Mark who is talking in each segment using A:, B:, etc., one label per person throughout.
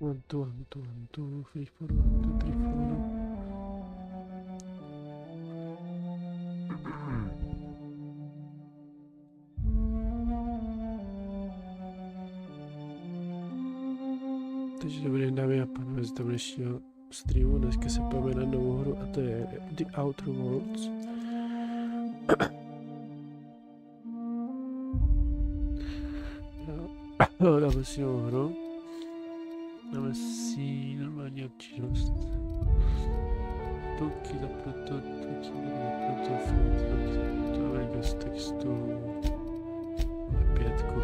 A: One, two, one, two, one, two, three, four, one, two, three, four. Takže dobrý, dámy a pánové, z dnešního streamu. Dneska se pojďme na novou hru a to je The Outer Worlds. Dáme si novou hru. Dáme si normální obtížnost. Tuky zapnuto, dáme bez textu. Pětku.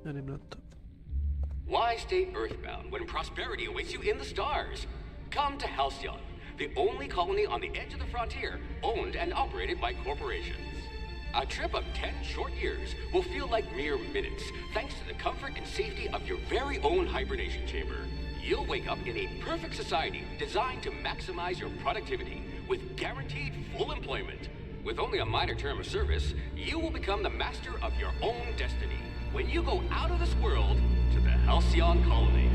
A: Jdem na to.
B: Why stay earthbound when prosperity awaits you in the stars? Come to Halcyon, the only colony on the edge of the frontier, owned and operated by corporations. A trip of 10 short years will feel like mere minutes, thanks to the comfort and safety of your very own hibernation chamber. You'll wake up in a perfect society designed to maximize your productivity with guaranteed full employment. With only a minor term of service, you will become the master of your own destiny when you go out of this world to the Halcyon colony.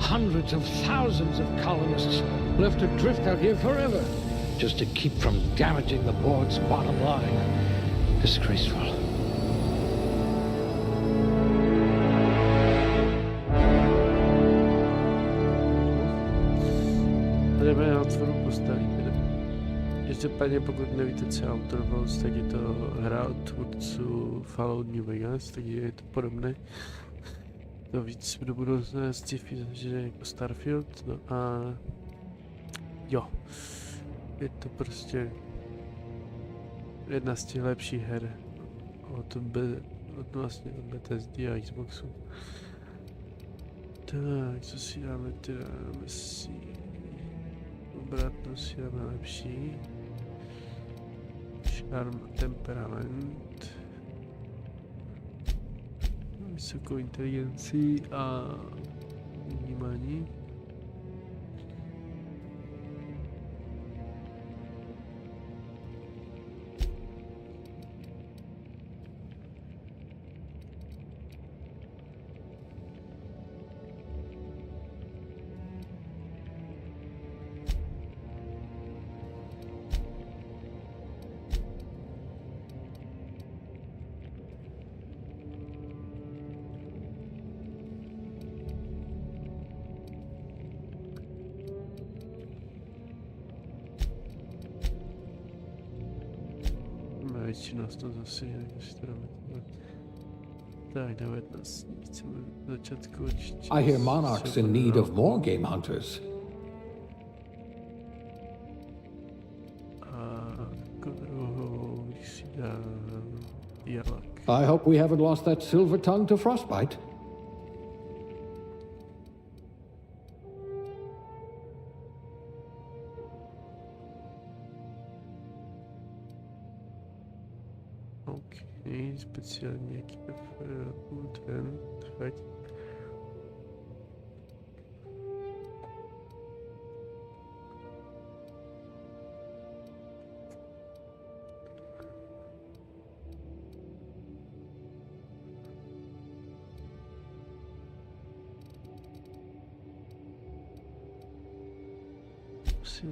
C: Hundreds of thousands of colonists left adrift out here forever, just to keep from damaging the board's bottom line. Disgraceful.
A: Jdeme na otvoru postavit. Každopádně pokud nevíte, co je Outer Worlds, tak je to hra od tvůrců Fallout New Vegas, takže je to podobné. To víc do budoucna sci-fi zažije jako Starfield, no a jo, je to prostě jedna z těch lepších her od Bethesdy a Xboxu. Tak, co si dáme teda, dáme si obratnost, si dáme lepší, charm, temperament, vysokou inteligenci a vnímání. Většina z toho zase je, když to dáme tohle. Tak, dáme nás, chceme začát končit.
D: I hear Monarch's in need of more game hunters.
A: A jako druhou, když si dám jalak.
D: I hope we haven't lost that silver tongue to frostbite.
A: Speciálně jaký ten trať.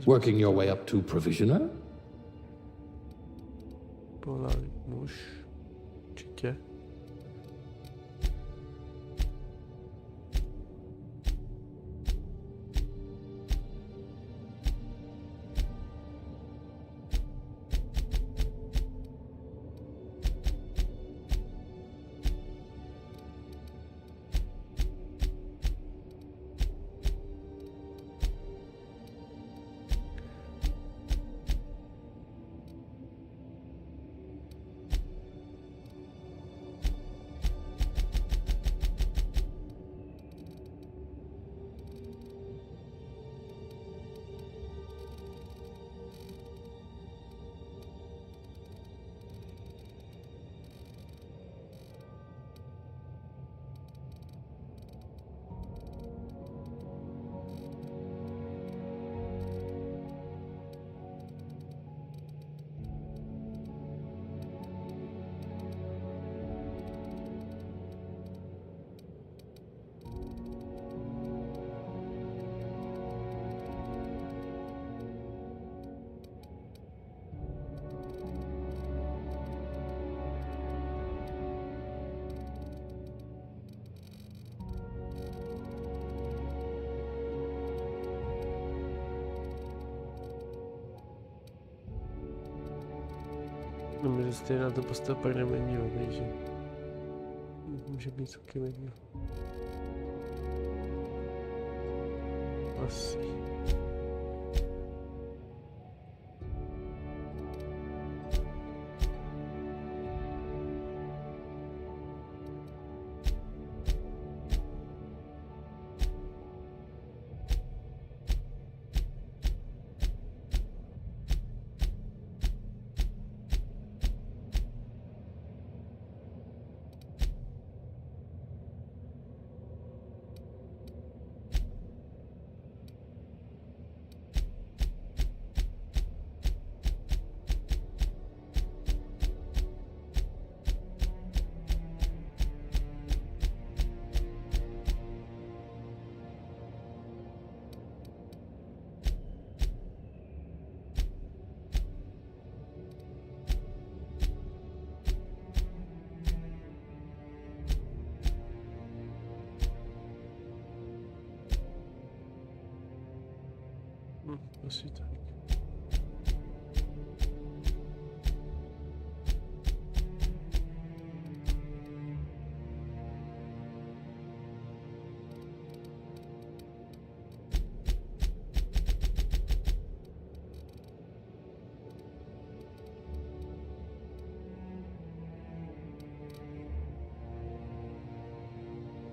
D: Working your way up to provisioner?
A: Polární muž. Určitě. No mi se stejně na to postav pak neměnilo, takže může být celkem jedno. Asi. Asi tak.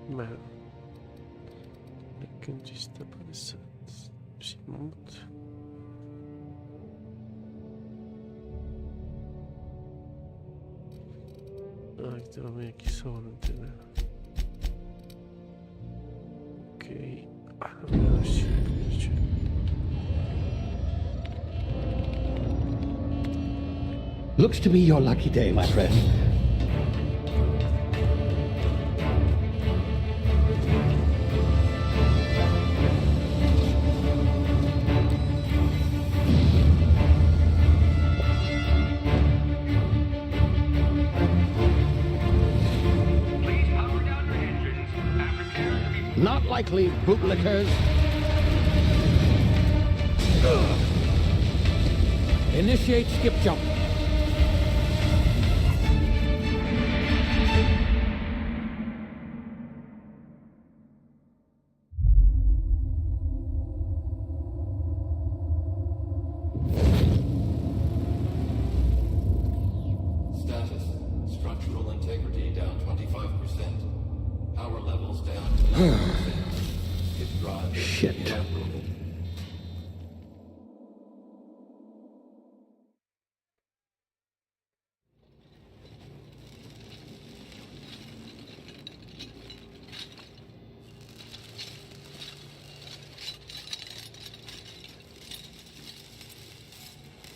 A: Jméno. Lekem 350. Přijmout. Tak to máme nějaký salon, teda. OK. A další.
C: Looks to be your lucky day, my friend. Not likely, bootlickers. Initiate skip jump.
D: Status. Structural integrity down 25%. Power levels down to 9%. Hit drive.
C: Shit.
D: Inoperable.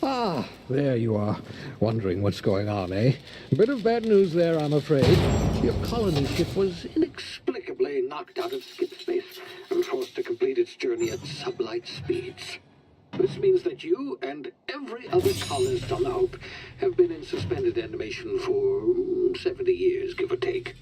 C: Ah, there you are. Wondering what's going on, eh? Bit of bad news there, I'm afraid. Your colony ship was inexplicably knocked out of skip space and forced to complete its journey at sublight speeds. This means that you and every other colonist on the Hope have been in suspended animation for 70 years, give or take.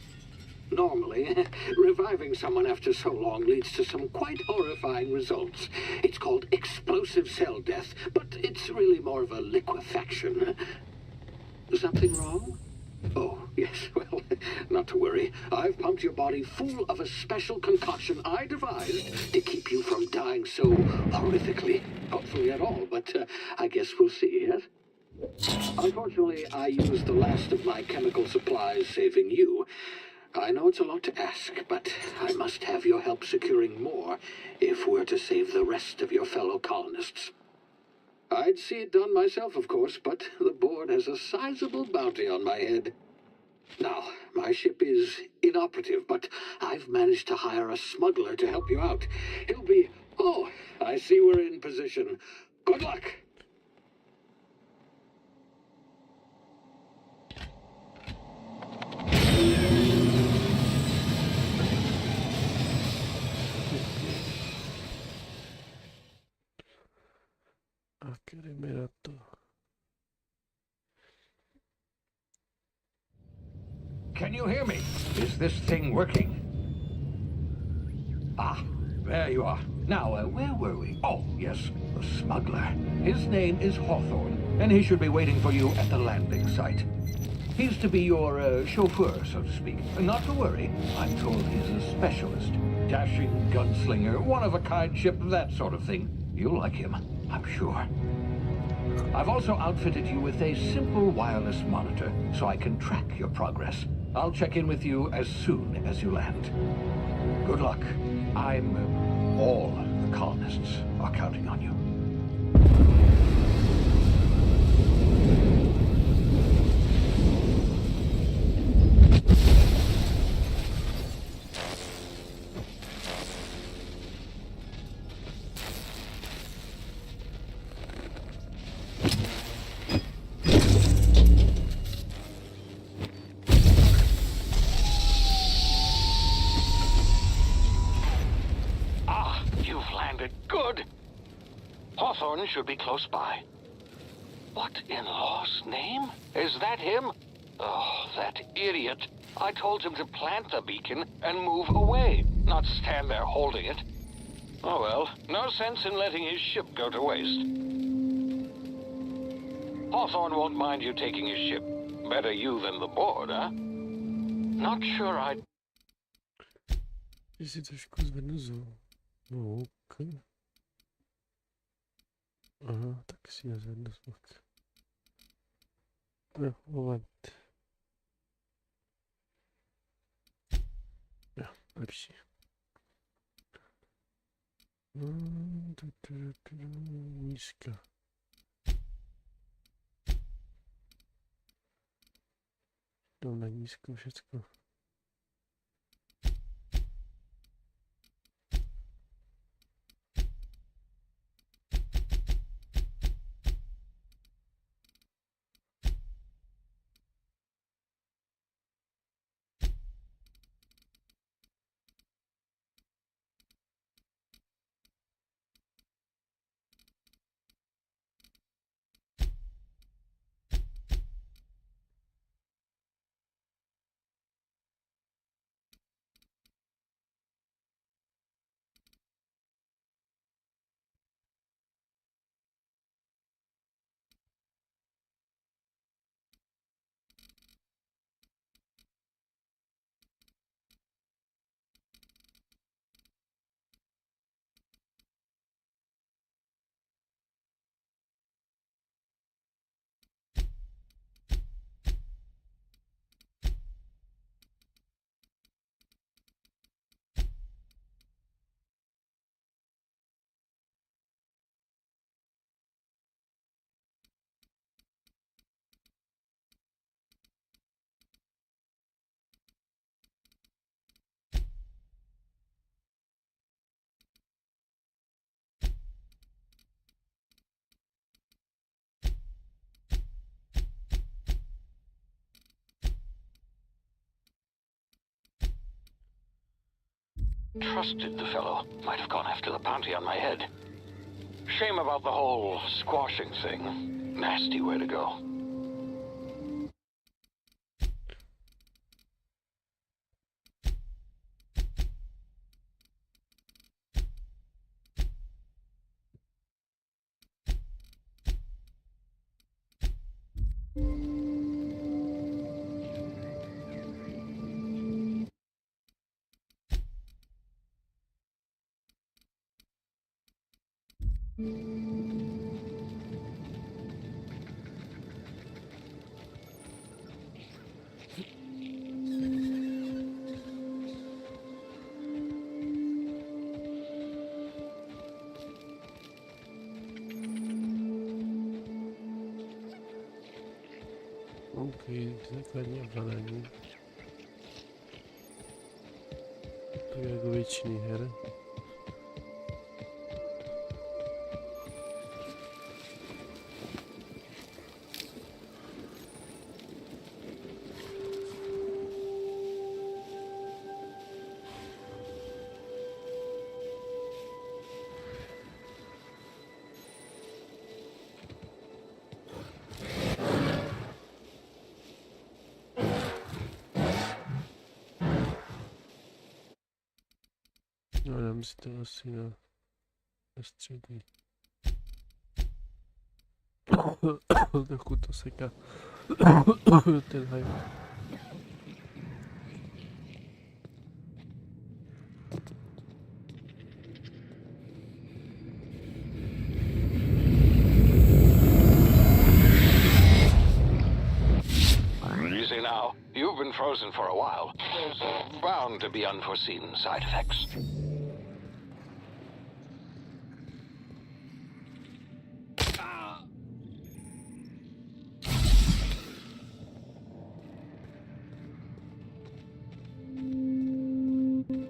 C: Normally, reviving someone after so long leads to some quite horrifying results. It's called explosive cell death, but it's really more of a liquefaction. Something wrong? Oh, yes, well, not to worry. I've pumped your body full of a special concoction I devised to keep you from dying so horrifically. Hopefully at all, but I guess we'll see, yes? Unfortunately, I used the last of my chemical supplies saving you. I know it's a lot to ask, but I must have your help securing more if we're to save the rest of your fellow colonists. I'd see it done myself, of course, but the board has a sizable bounty on my head. Now, my ship is inoperative, but I've managed to hire a smuggler to help you out. He'll be... Oh, I see we're in position. Good luck!
A: Jdeme na to.
C: Can you hear me? Is this thing working? Ah, there you are. Now, where were we? Oh, yes, the smuggler. His name is Hawthorne. and he should be waiting for you at the landing site. He's to be your chauffeur, so to speak. Not to worry, I'm told he's a specialist. Dashing gunslinger, one-of-a-kind ship, that sort of thing. You'll like him, I'm sure. I've also outfitted you with a simple wireless monitor, so I can track your progress. I'll check in with you as soon as you land. Good luck. All the colonists are counting on you.
E: Good. Hawthorne should be close by. What in law's name? Is that him? Oh, that idiot. I told him to plant the beacon and move away, not stand there holding it. Oh well, no sense in letting his ship go to waste. Hawthorne won't mind you taking his ship. Better you than the board, huh? Not sure I'd...
A: Že si trošku zvednu zvuk. Aha, tak si nezvednu zvuk. No, moment. Jo, lepší. Nízka. Jdou na nízko všecko.
E: Trusted the fellow. Might have gone after the bounty on my head. Shame about the whole squashing thing. Nasty way to go.
A: OK, základní ovládání. To je jako většiny her. No, dám si to asi na střední. Trochu to seká. Ten hype.
E: Easy now. You've been frozen for a while. There's bound to be unforeseen side effects.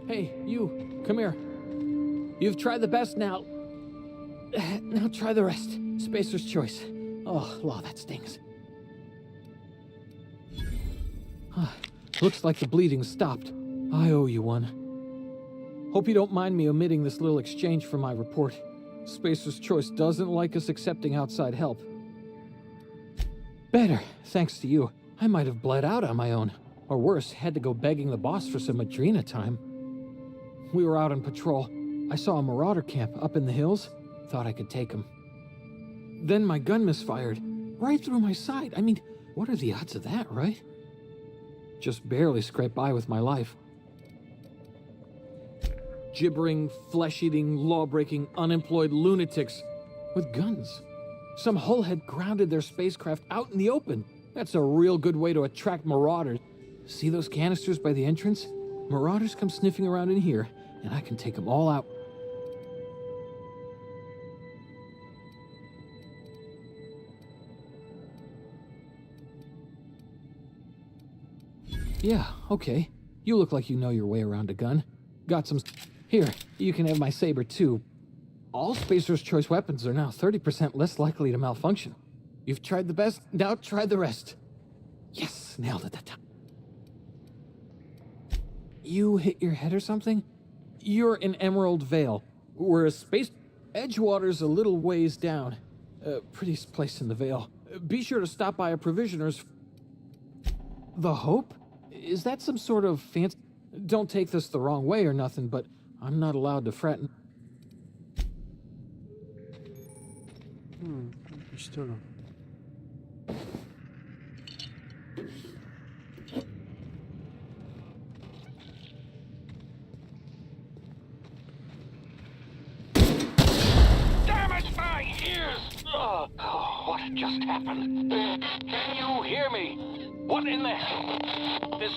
F: Hey, you, come here. You've tried the best now. Now try the rest. Spacer's choice. Oh, law, that stings. Looks like the bleeding stopped. I owe you one. Hope you don't mind me omitting this little exchange from my report. Spacer's choice doesn't like us accepting outside help. Better, thanks to you. I might have bled out on my own. Or worse, had to go begging the boss for some Adrena time. We were out on patrol. I saw a marauder camp up in the hills. Thought I could take him. Then my gun misfired. Right through my side. I mean, what are the odds of that, right? Just barely scraped by with my life. Gibbering, flesh-eating, law-breaking, unemployed lunatics with guns. Some hull had grounded their spacecraft out in the open. That's a real good way to attract marauders. See those canisters by the entrance? Marauders come sniffing around in here, and I can take them all out. Yeah, okay. You look like you know your way around a gun. Got some... Here, you can have my saber too. All Spacer's choice weapons are now 30% less likely to malfunction. You've tried the best, now try the rest. Yes, nailed it that time. You hit your head or something? You're in Emerald Vale, whereas Space... Edgewater's a little ways down. Prettiest place in the Vale. Be sure to stop by a provisioner's... The Hope? Is that some sort of fancy... Don't take this the wrong way or nothing, but I'm not allowed to fret.
A: Pistola.
E: Damn it, my ears! Oh, what just happened? Can you hear me? What in the hell? This...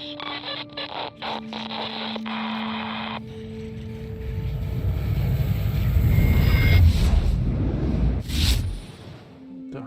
A: Tak.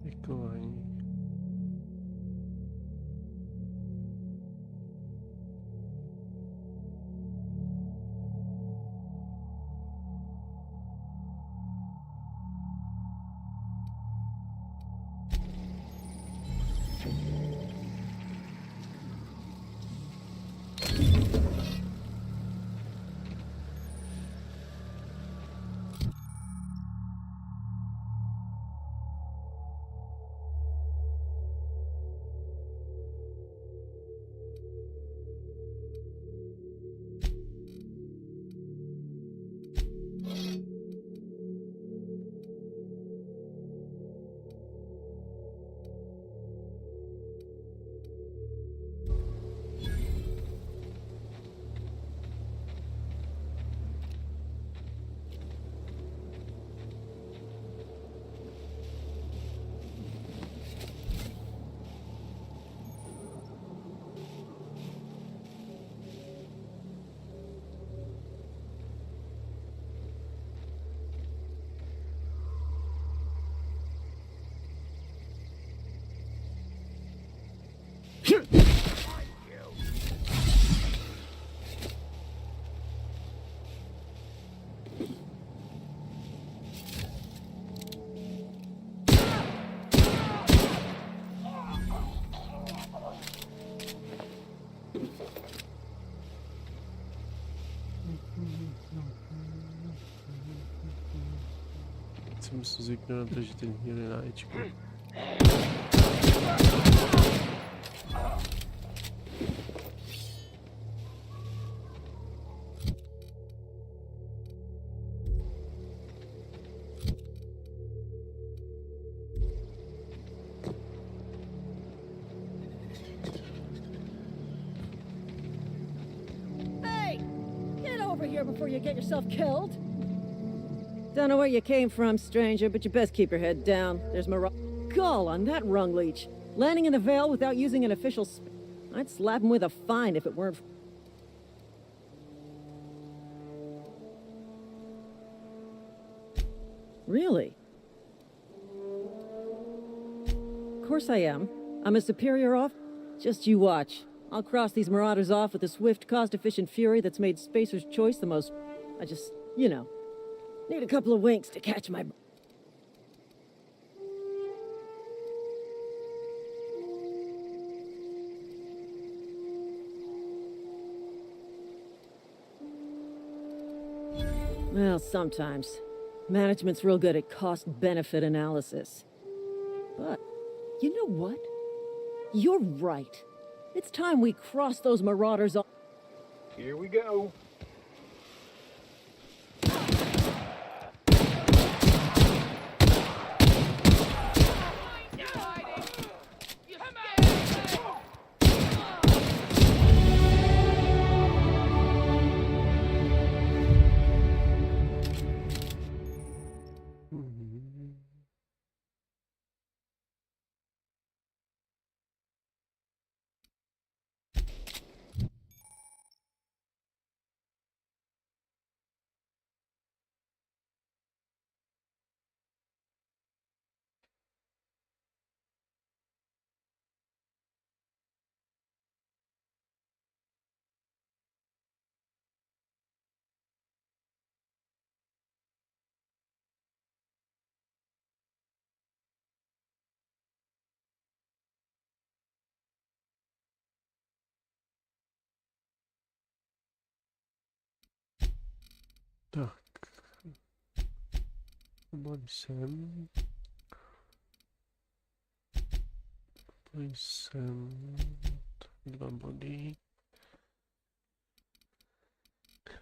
A: Vykování. si musím zvyknout na to, že teď měli na Ečku.
G: Hey! Get over here before you get yourself killed! Don't know where you came from, stranger, but you best keep your head down. There's Gull on that rung leech. Landing in the Vale without using an official I'd slap him with a fine if it weren't Really? Of course I am. I'm a superior off. Just you watch. I'll cross these marauders off with a swift, cost-efficient fury that's made Spacer's Choice the most... I just, you know, need a couple of winks to catch my... Well, sometimes. Management's real good at cost-benefit analysis. But, you know what? You're right. It's time we cross those marauders off.
H: Here we go.
A: Tak. Body sem. Body sem. Dva body.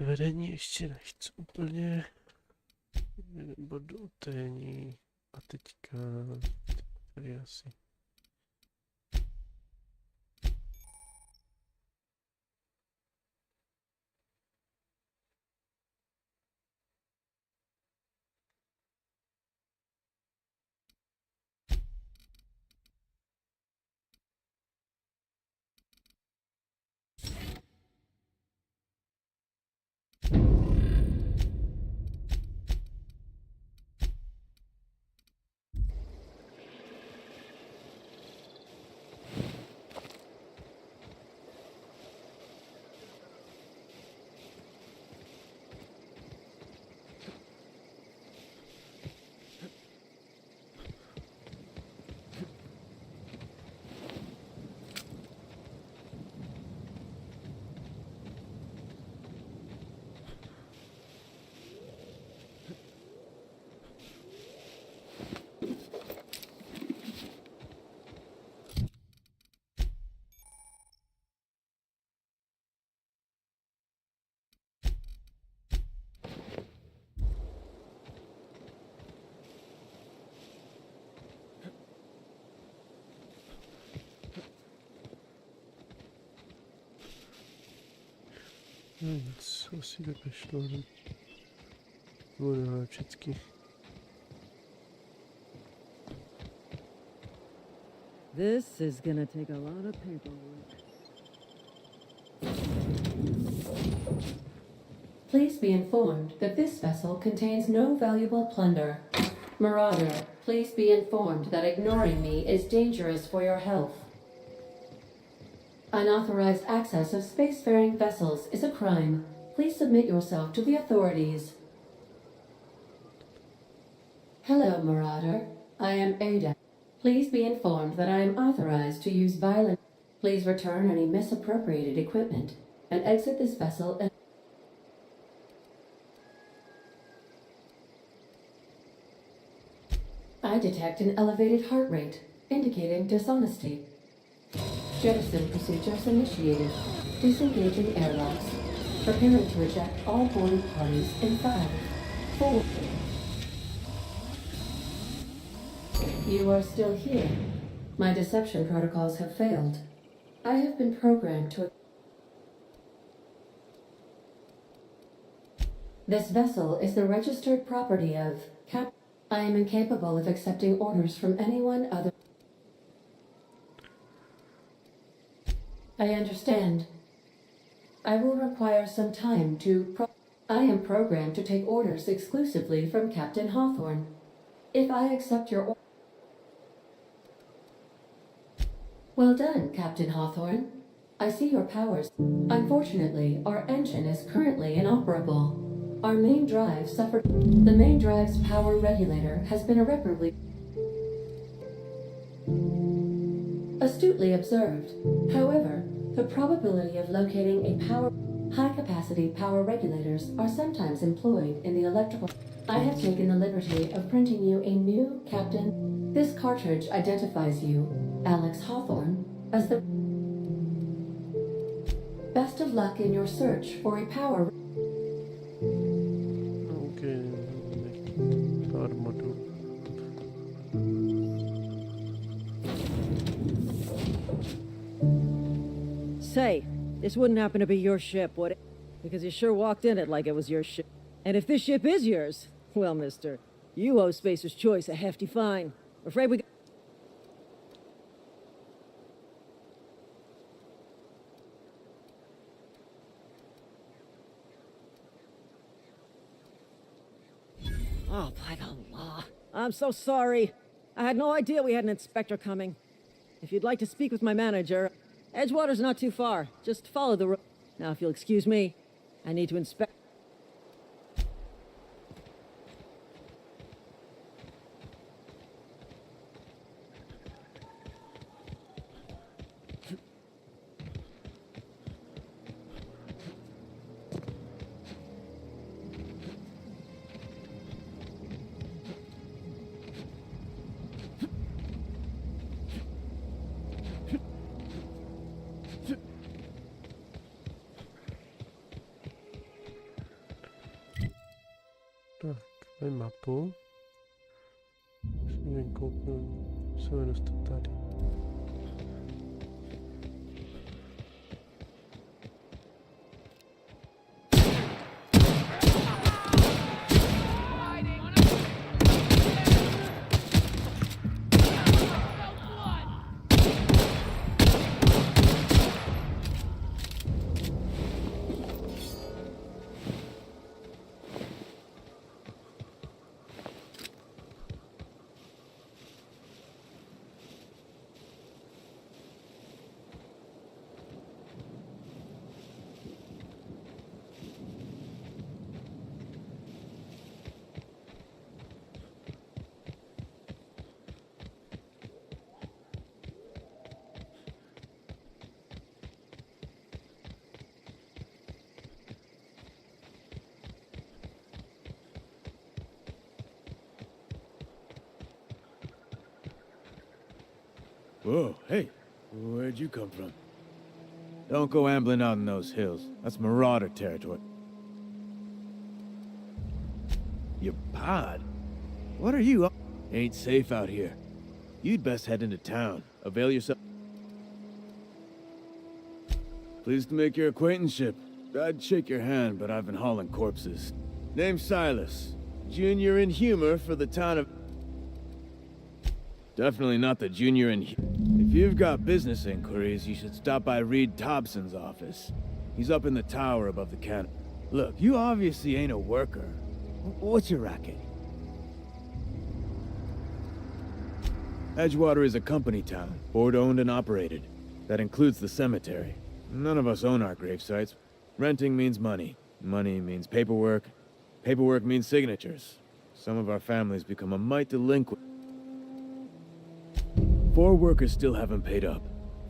A: Vedení ještě nechci úplně. Jeden bod do utajení. A teďka tady asi. Nic, asi vypešlo. Voda vždycky.
G: This is gonna take a lot of paperwork.
I: Please be informed that this vessel contains no valuable plunder. Marauder, please be informed that ignoring me is dangerous for your health. Unauthorized access of spacefaring vessels is a crime. Please submit yourself to the authorities. Hello, Marauder. I am Ada. Please be informed that I am authorized to use violence. Please return any misappropriated equipment and exit this vessel and I detect an elevated heart rate, indicating dishonesty. Jettison procedures initiated. Disengaging airlocks. Preparing to eject all boarding parties in 5, 4. You are still here. My deception protocols have failed. I have been programmed to... This vessel is the registered property of Cap... I am incapable of accepting orders from anyone other... I understand. I will require some time to... I am programmed to take orders exclusively from Captain Hawthorne. If I accept your... Well done, Captain Hawthorne. I see your powers. Unfortunately, our engine is currently inoperable. Our main drive suffered... The main drive's power regulator has been irreparably... Astutely observed. However, the probability of locating a power... High-capacity power regulators are sometimes employed in the electrical... I have taken the liberty of printing you a new Captain... This cartridge identifies you, Alex Hawthorne, as the... Best of luck in your search for a power...
A: Okay. Power module.
G: Say, this wouldn't happen to be your ship, would it? Because you sure walked in it like it was your ship. And if this ship is yours, well, mister, you owe Spacer's Choice a hefty fine. I'm afraid we... Oh, by the law. I'm so sorry. I had no idea we had an inspector coming. If you'd like to speak with my manager, Edgewater's not too far. Just follow the road. Now, if you'll excuse me, I need to inspect...
A: Tak, máme mapu. Musíme kouknout, musíme dostat tady.
J: Whoa, hey, where'd you come from? Don't go ambling out in those hills. That's marauder territory. Your pod? What are you up? Ain't safe out here. You'd best head into town. Avail yourself. Pleased to make your acquaintanceship. I'd shake your hand, but I've been hauling corpses. Name's Silas. Junior in humor for the town of... Definitely not the junior in... If you've got business inquiries, you should stop by Reed Thompson's office. He's up in the tower above the cannon. Look, you obviously ain't a worker. What's your racket? Edgewater is a company town, board-owned and operated. That includes the cemetery. None of us own our grave sites. Renting means money. Money means paperwork. Paperwork means signatures. Some of our families become a mite delinquent. 4 workers still haven't paid up.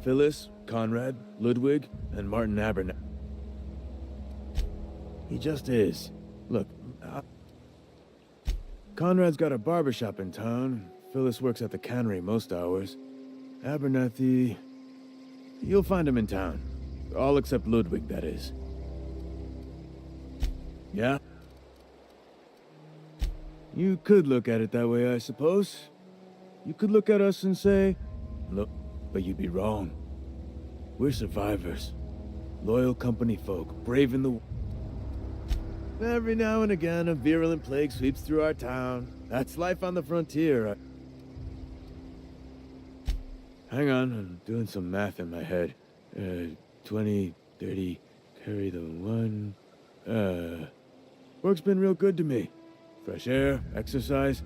J: Phyllis, Conrad, Ludwig, and Martin Abernathy. He just is. Look, Conrad's got a barbershop in town. Phyllis works at the cannery most hours. Abernathy... You'll find him in town. All except Ludwig, that is. Yeah? You could look at it that way, I suppose. You could look at us and say, look, but you'd be wrong. We're survivors. Loyal company folk, brave in the... Every now and again, a virulent plague sweeps through our town. That's life on the frontier. Hang on, I'm doing some math in my head. 20, 30, carry the 1... Work's been real good to me. Fresh air, exercise.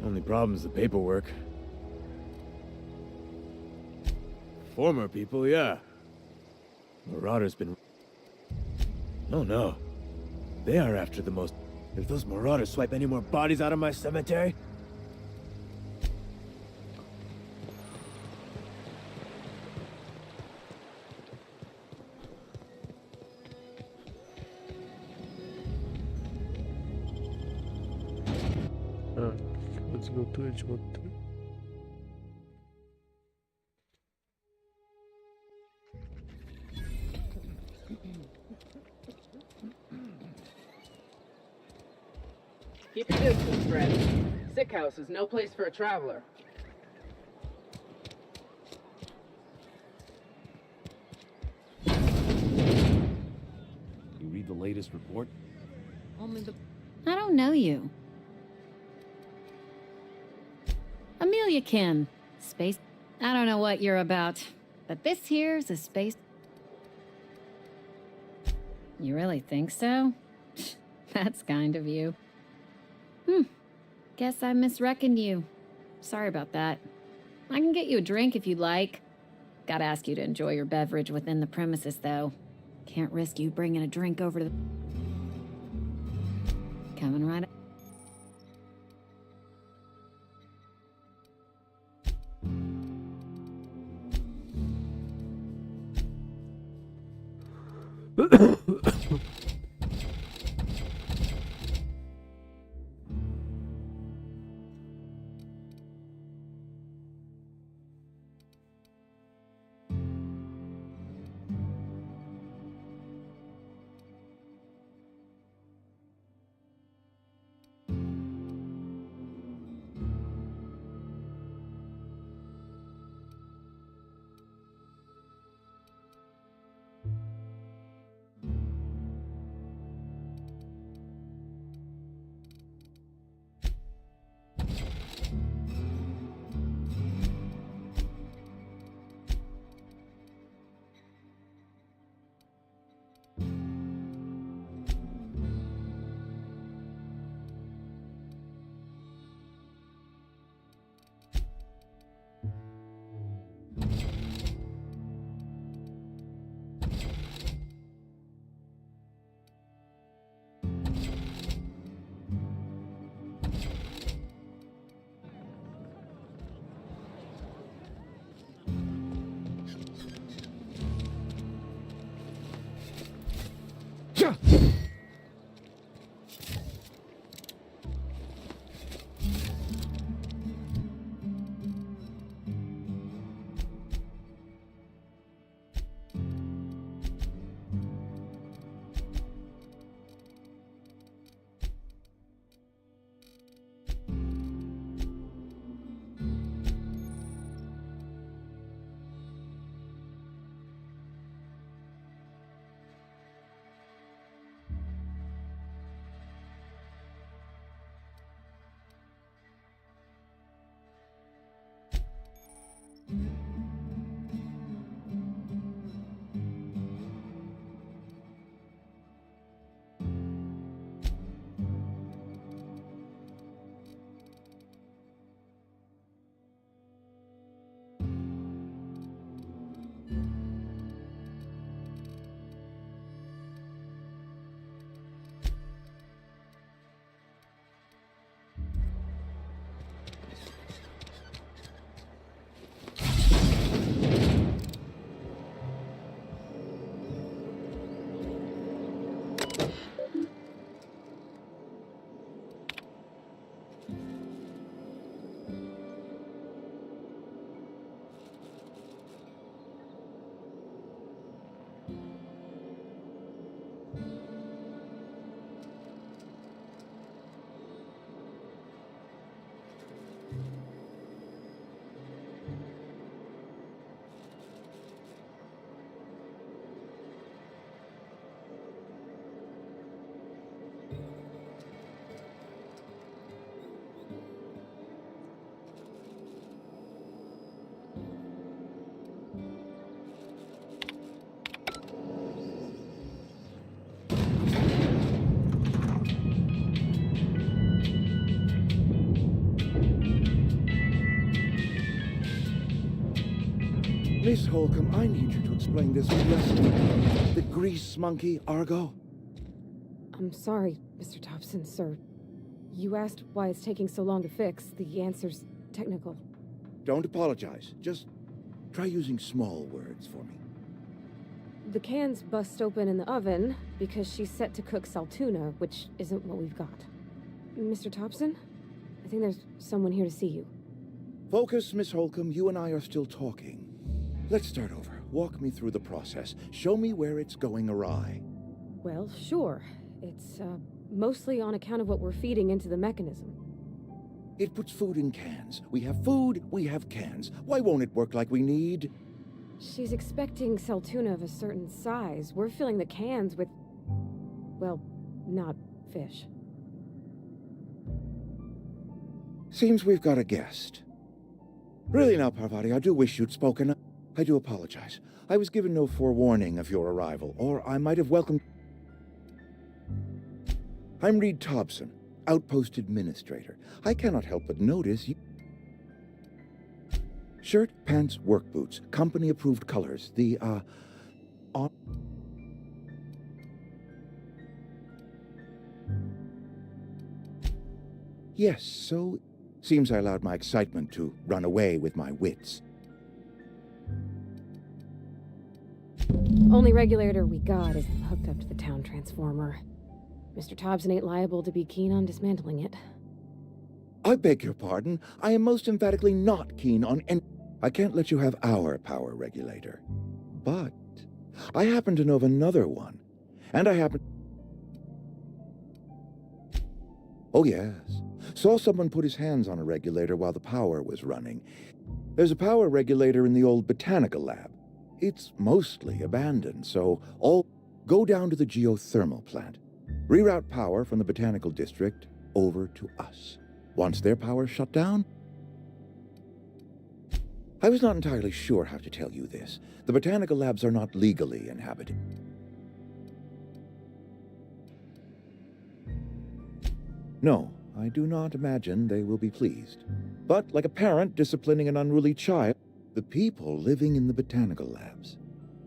J: Only problem's the paperwork. Former people, yeah. Marauders been... Oh no. They are after the most... If those marauders swipe any more bodies out of my cemetery...
A: Let's go to Edgewater.
K: Keep your distance, friend. Sick house is no place for a traveler.
L: You read the latest report?
M: I don't know you. Amelia Kim. Space... I don't know what you're about, but this here's a space... You really think so? That's kind of you. Guess I misreckoned you. Sorry about that. I can get you a drink if you'd like. Gotta ask you to enjoy your beverage within the premises, though. Can't risk you bringing a drink over to the... Coming right up.
N: Miss Holcomb, I need you to explain this lesson. The grease monkey, Argo?
O: I'm sorry, Mr. Thompson, sir. You asked why it's taking so long to fix. The answer's technical.
N: Don't apologize. Just try using small words for me.
O: The cans bust open in the oven because she's set to cook saltuna, which isn't what we've got. Mr. Thompson? I think there's someone here to see you.
N: Focus, Miss Holcomb. You and I are still talking. Let's start over. Walk me through the process. Show me where it's going awry.
O: Well, sure. It's, mostly on account of what we're feeding into the mechanism.
N: It puts food in cans. We have food, we have cans. Why won't it work like we need?
O: She's expecting saltuna of a certain size. We're filling the cans with, well, not fish.
N: Seems we've got a guest. Really now, Parvati, I do wish you'd spoken. I do apologize. I was given no forewarning of your arrival, or I might have welcomed... I'm Reed Thompson, Outpost Administrator. I cannot help but notice you... Shirt, pants, work boots, company-approved colors. The, Yes, so... Seems I allowed my excitement to run away with my wits.
O: Only regulator we got is hooked up to the town transformer. Mr. Thompson ain't liable to be keen on dismantling it.
N: I beg your pardon. I am most emphatically not keen on any... I can't let you have our power regulator. But I happen to know of another one. And I happen... Oh, yes. Saw someone put his hands on a regulator while the power was running. There's a power regulator in the old botanical lab. It's mostly abandoned, so all go down to the geothermal plant. Reroute power from the botanical district over to us. Once their power's shut down... I was not entirely sure how to tell you this. The botanical labs are not legally inhabited. No, I do not imagine they will be pleased. But like a parent disciplining an unruly child, the people living in the botanical labs,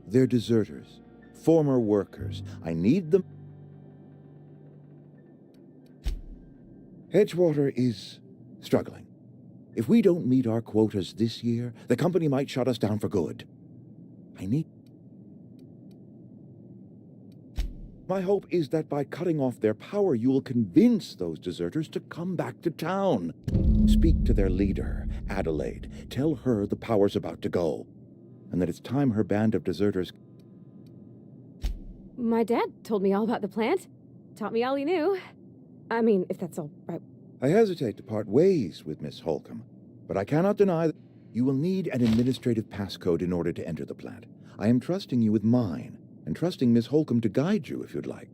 N: they're deserters, former workers. I need them. Edgewater is struggling. If we don't meet our quotas this year, the company might shut us down for good. My hope is that by cutting off their power, you will convince those deserters to come back to town. Speak to their leader, Adelaide. Tell her the power's about to go, and that it's time her band of deserters...
O: My dad told me all about the plant. Taught me all he knew. I mean, if that's all right.
N: I hesitate to part ways with Miss Holcomb, but I cannot deny that you will need an administrative passcode in order to enter the plant. I am trusting you with mine, and trusting Miss Holcomb to guide you if you'd like.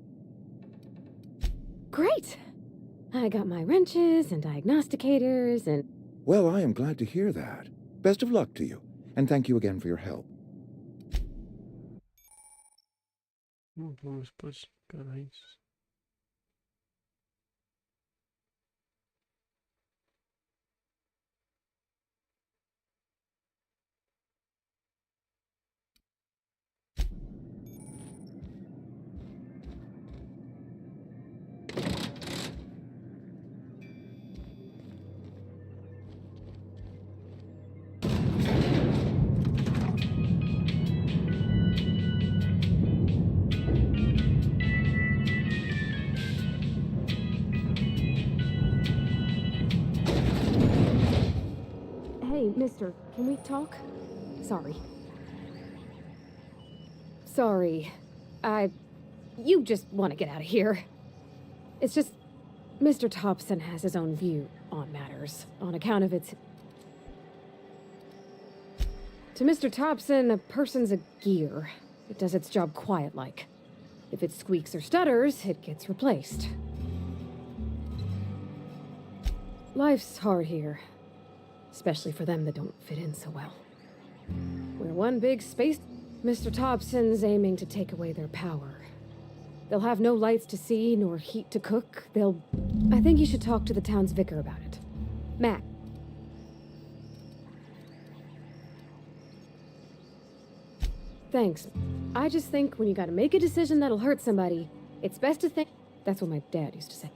O: Great! I got my wrenches and diagnosticators and...
N: Well, I am glad to hear that. Best of luck to you, and thank you again for your help.
A: Vamos para os carais.
O: Hey, mister, can we talk? Sorry. Sorry. You just want to get out of here. It's just... Mr. Thompson has his own view on matters, on account of its... To Mr. Thompson, a person's a gear. It does its job quiet-like. If it squeaks or stutters, it gets replaced. Life's hard here. Especially for them that don't fit in so well. We're one big space... Mr. Thompson's aiming to take away their power. They'll have no lights to see, nor heat to cook. I think you should talk to the town's vicar about it. Matt. Thanks. I just think when you gotta make a decision that'll hurt somebody, it's best to think. That's what my dad used to say.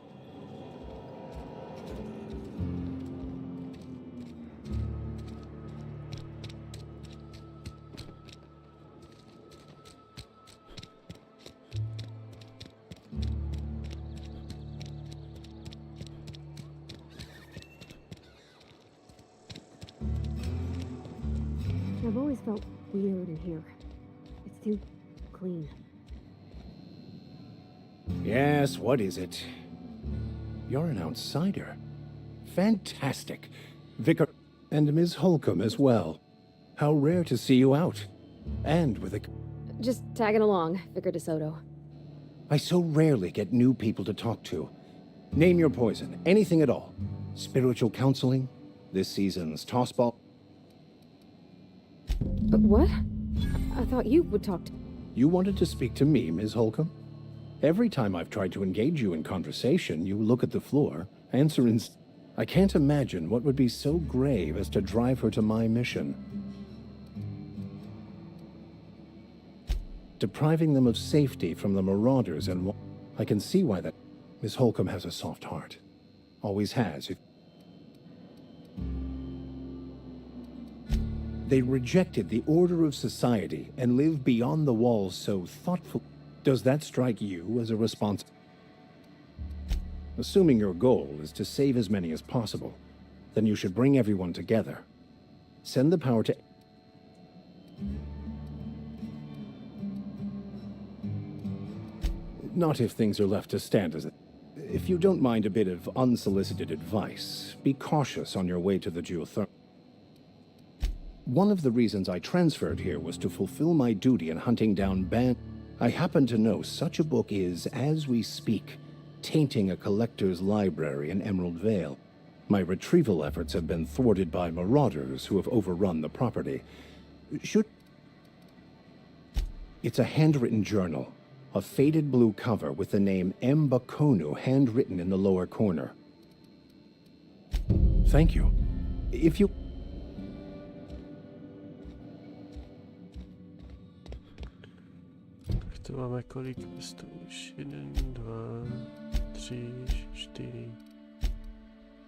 O: I've always felt weird in here. It's too clean.
P: Yes, what is it? You're an outsider. Fantastic. Vicar and Ms. Holcomb as well. How rare to see you out. And with a...
O: Just tagging along, Vicar DeSoto.
P: I so rarely get new people to talk to. Name your poison, anything at all. Spiritual counseling, this season's tossball.
O: But what? I thought you would talk to...
P: You wanted to speak to me, Ms. Holcomb? Every time I've tried to engage you in conversation, you look at the floor, answer in... I can't imagine what would be so grave as to drive her to my mission. Depriving them of safety from the marauders and... I can see why that... Miss Holcomb has a soft heart. Always has. They rejected the order of society and live beyond the walls so thoughtful. Does that strike you as a response? Assuming your goal is to save as many as possible, then you should bring everyone together. Send the power to... Not if things are left to stand as it. If you don't mind a bit of unsolicited advice, be cautious on your way to the geothermal. One of the reasons I transferred here was to fulfill my duty in hunting down I happen to know such a book is, as we speak, tainting a collector's library in Emerald Vale. My retrieval efforts have been thwarted by marauders who have overrun the property. It's a handwritten journal, a faded blue cover with the name M. Bakonu handwritten in the lower corner. Thank you. If you...
A: To máme kolik listů už? 1, 2, 3, 4.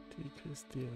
A: Ty listy,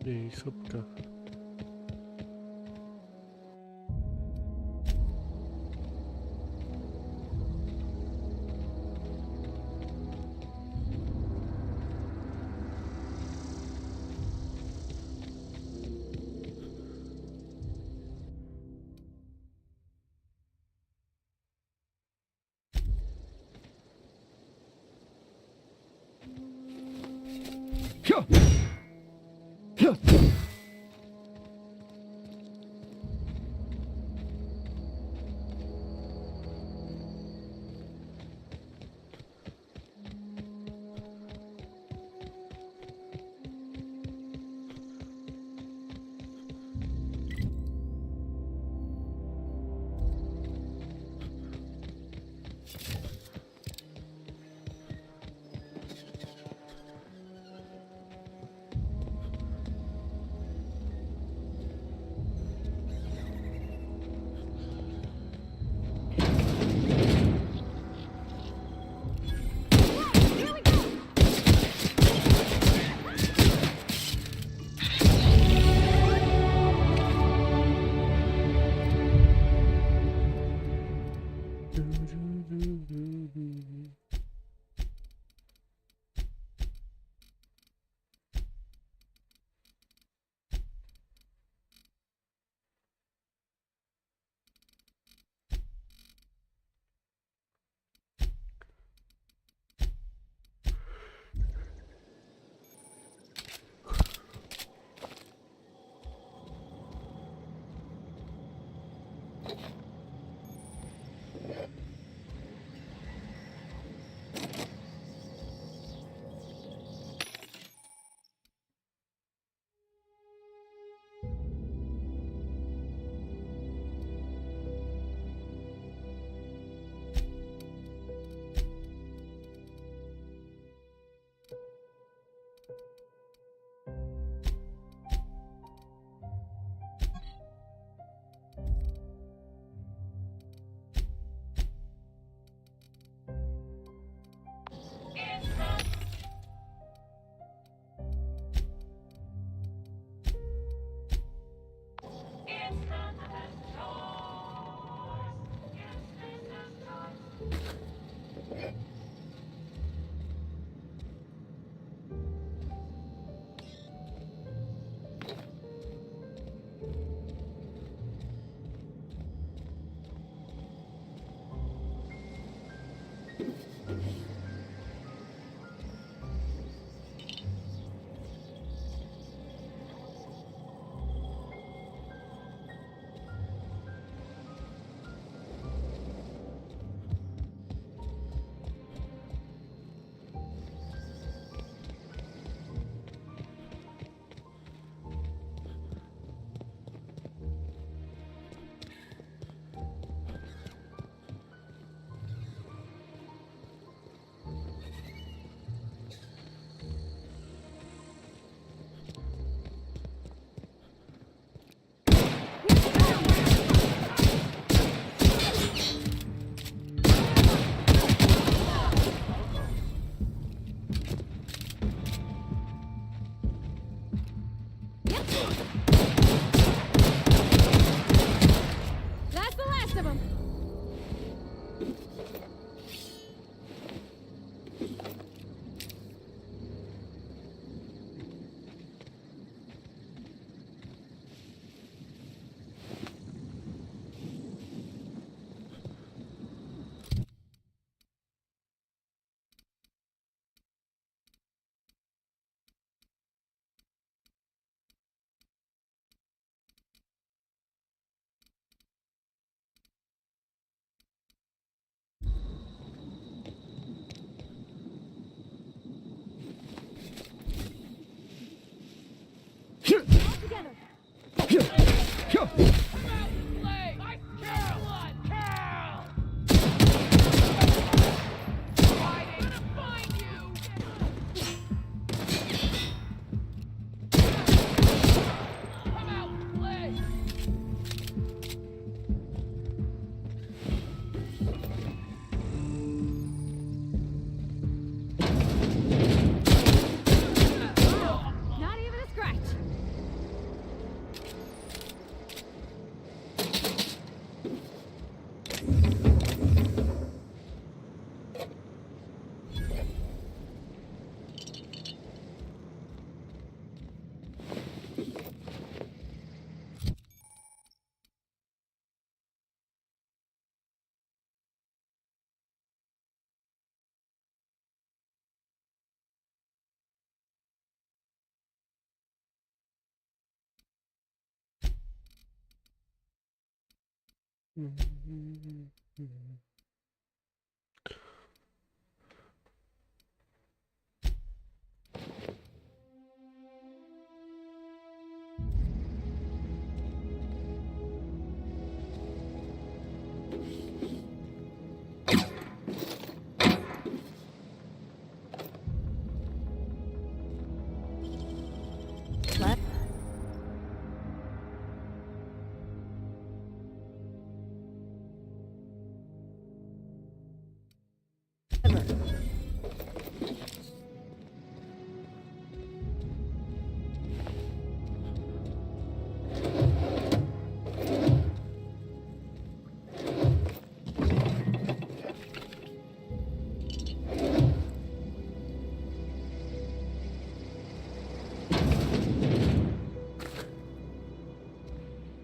A: Jej, sopka.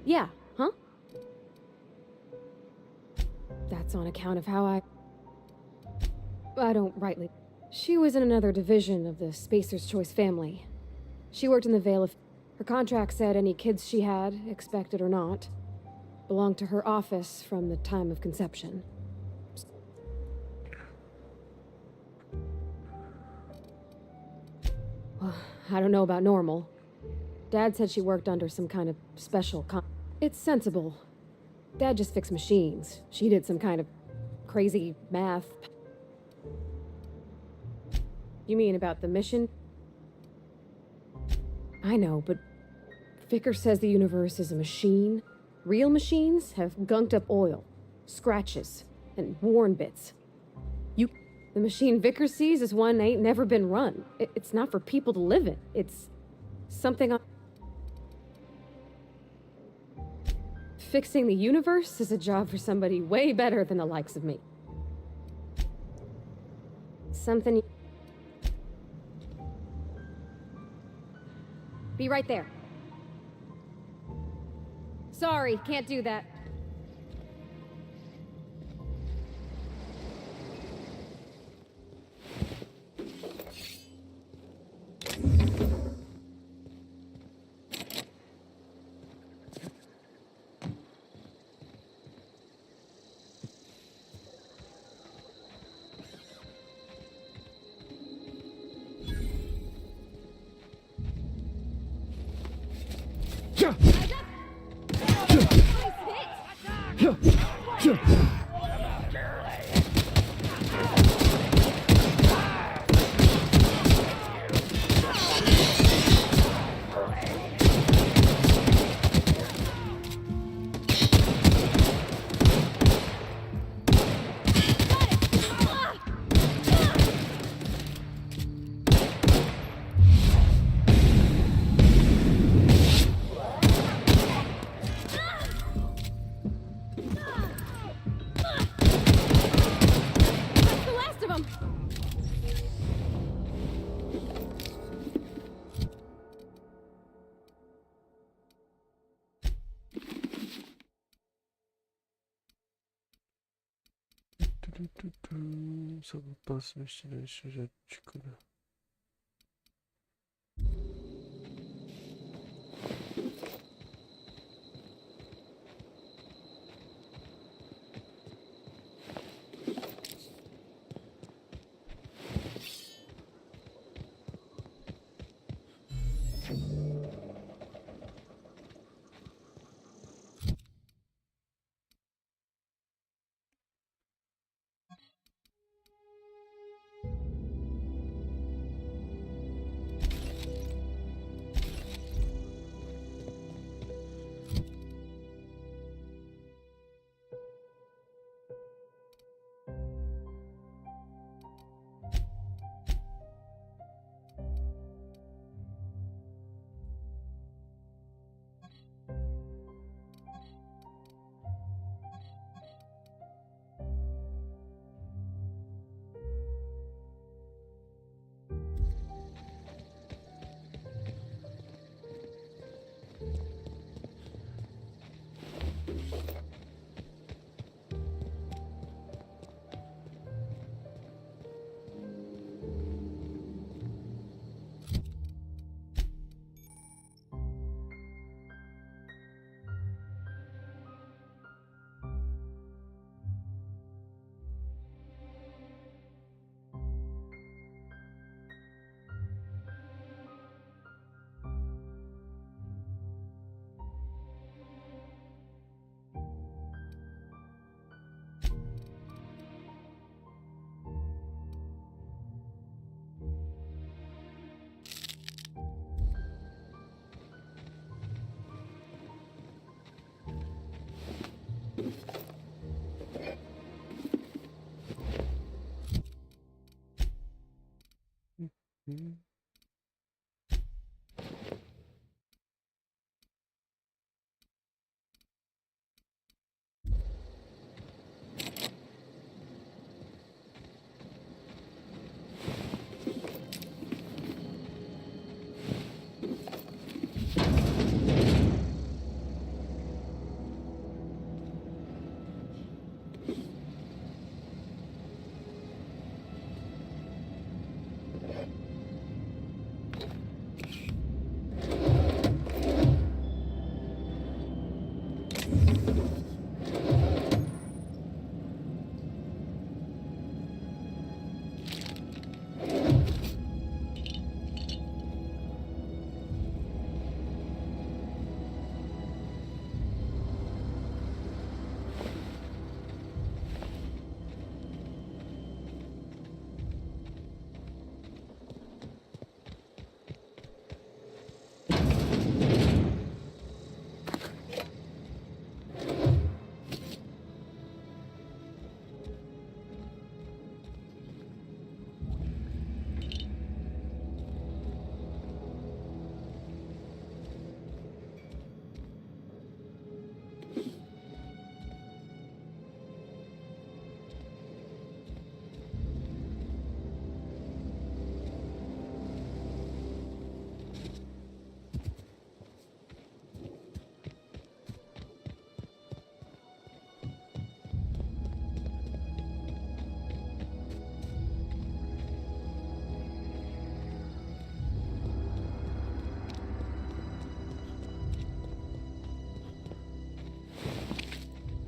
O: Yeah, huh? That's on account of how I don't rightly. She was in another division of the Spacer's Choice family. She worked in the Vale of... Her contract said any kids she had, expected or not, belonged to her office from the time of conception. Well, I don't know about normal. Dad said she worked under some kind of special It's sensible. Dad just fixed machines. She did some kind of crazy math. You mean about the mission? I know, but Vicker says the universe is a machine. Real machines have gunked up oil, scratches, and worn bits. The machine Vicker sees is one ain't never been run. It's not for people to live in. It's something Fixing the universe is a job for somebody way better than the likes of me. Something... Be right there. Sorry, can't do that.
A: Zapytal jsem ještě další řečku. Hmm.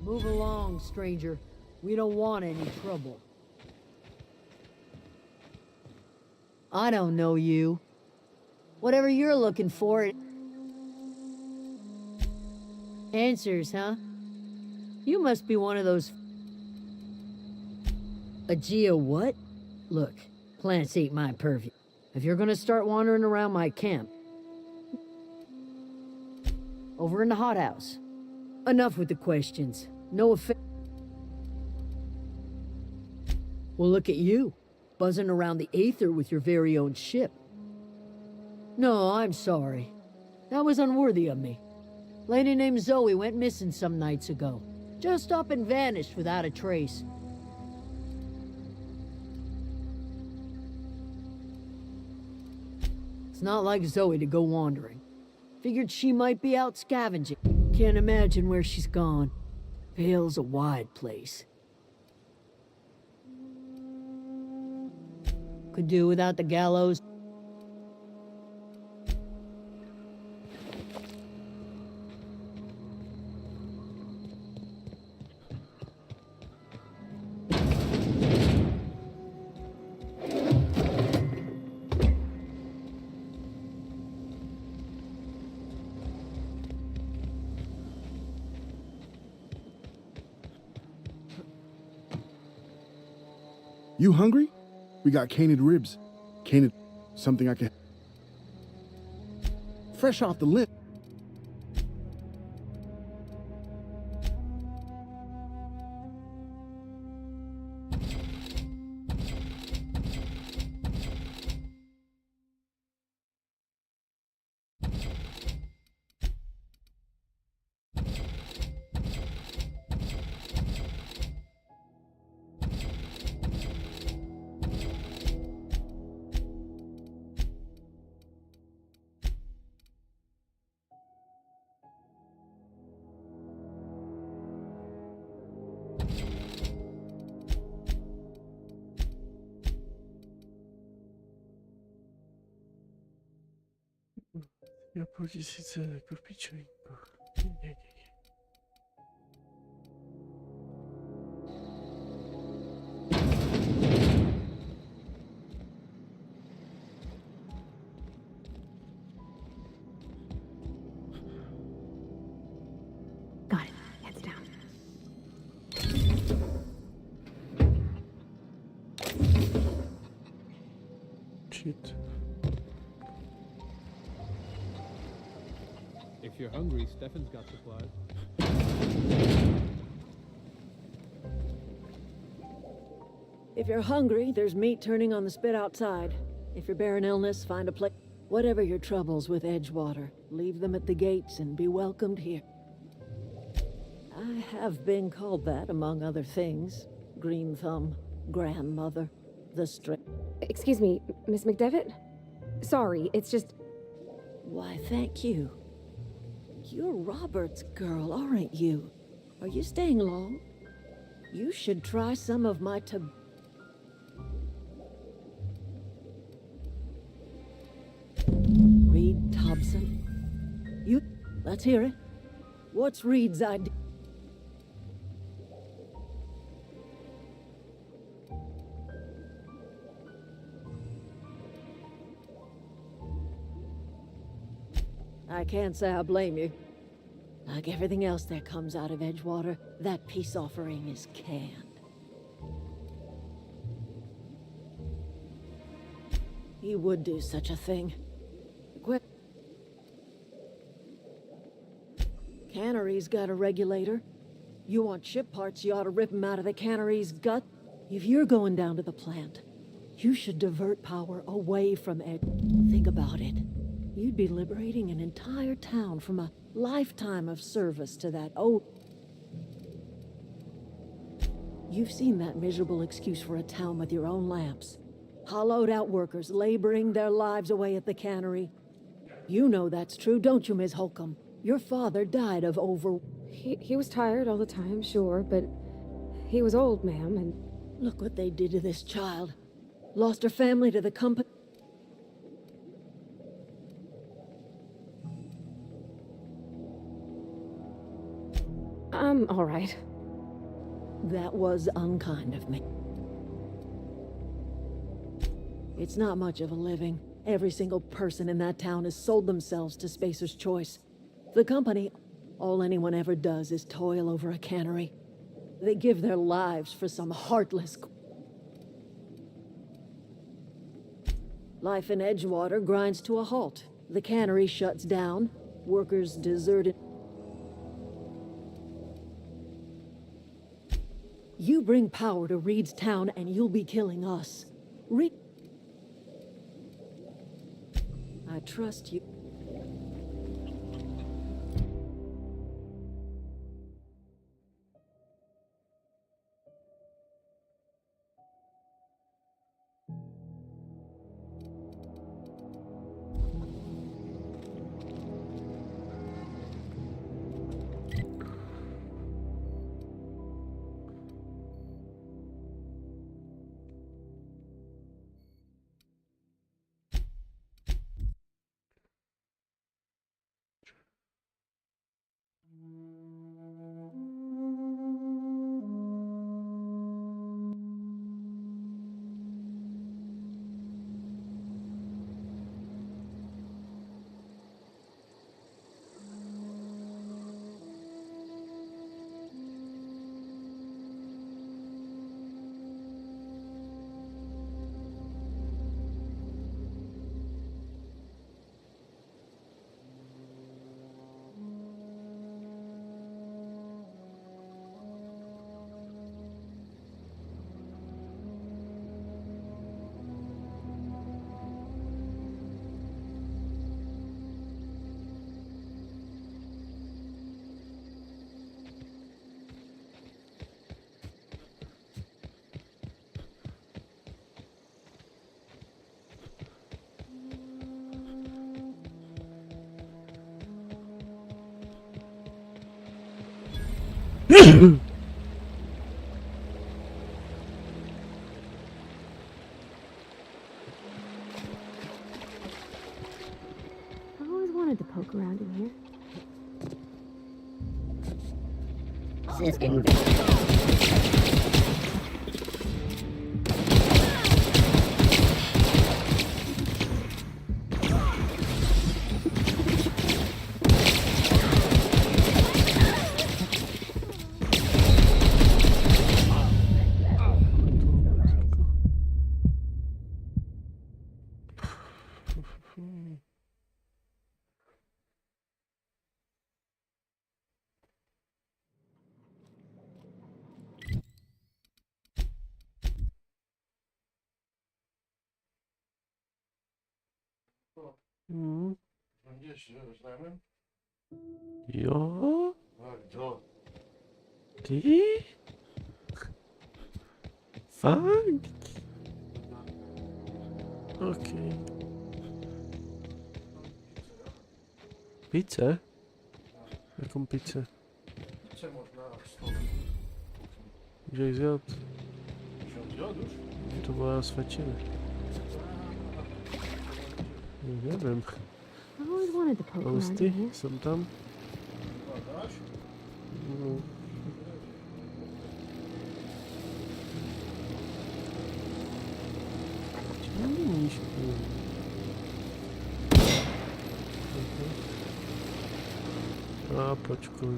Q: Move along, stranger. We don't want any trouble. I don't know you. Whatever you're looking for... Answers, huh? You must be one of those... A geo what? Look, plants ain't my purview. If you're gonna start wandering around my camp... Over in the hothouse. Enough with the questions. No offense. Well, look at you. Buzzing around the aether with your very own ship. No, I'm sorry. That was unworthy of me. Lady named Zoe went missing some nights ago. Just up and vanished without a trace. It's not like Zoe to go wandering. Figured she might be out scavenging. Can't imagine where she's gone. Vale's a wide place. Could do without the gallows.
R: You hungry? We got canid ribs. Canid... something I can... Fresh off the lip.
A: Ja później siedzę kupić. Nie.
O: Got it. Heads down.
A: Shit.
L: If you're hungry, Stefan's got supplies.
G: If you're hungry, there's meat turning on the spit outside. If you're bearing illness, find a place. Whatever your troubles with Edgewater, leave them at the gates and be welcomed here. I have been called that, among other things. Green Thumb, grandmother, the
O: Excuse me, Miss McDevitt? Sorry, it's just...
G: Why, thank you. You're Robert's girl, aren't you? Are you staying long? You should try some of my Reed Thompson? You... Let's hear it. What's Reed's idea? I can't say I blame you. Like everything else that comes out of Edgewater, that peace offering is canned. He would do such a thing. Cannery's got a regulator. You want ship parts, you ought to rip them out of the cannery's gut. If you're going down to the plant, you should divert power away from Edge. Think about it. You'd be liberating an entire town from a lifetime of service to that You've seen that miserable excuse for a town with your own lamps. Hollowed out workers laboring their lives away at the cannery. You know that's true, don't you, Ms. Holcomb? Your father died of
O: He was tired all the time, sure, but he was old, ma'am, and...
G: Look what they did to this child. Lost her family to the company.
O: I'm all right.
G: That was unkind of me. It's not much of a living. Every single person in that town has sold themselves to Spacer's Choice. The company, all anyone ever does is toil over a cannery. They give their lives for some heartless... Life in Edgewater grinds to a halt. The cannery shuts down. Workers deserted. You bring power to Reed's town and you'll be killing us. I trust you.
O: I always wanted to poke around in here.
S: This is getting
A: Mm. Jo? Ty? Fakt? Okej. Pizzę? Jaką pizzę? Gdzie zjadł? To była swacina. Nie wiem.
O: I always wanted to poke around
A: Toasty
O: in here.
A: są tam? No. Czemu nie śpię? A, poczkuj.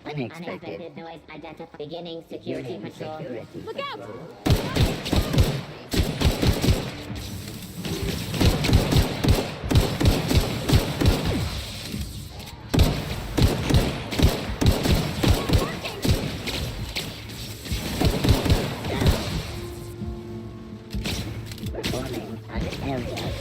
S: Unexpected noise identified. Beginning security patrol.
O: Look out!
S: Performing target area.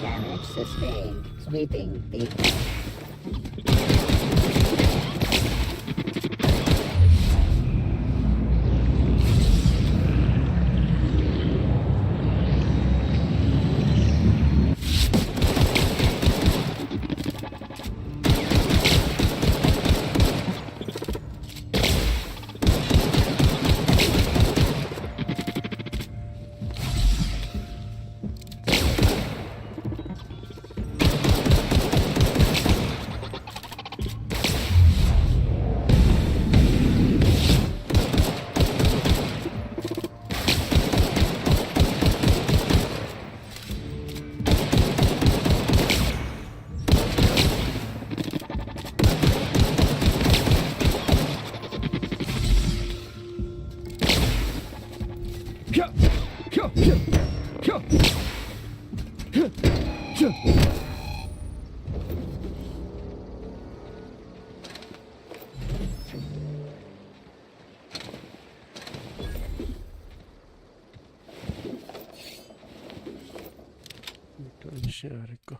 S: Damage sustained. Sweeping the
A: To dzisiaj Aryko.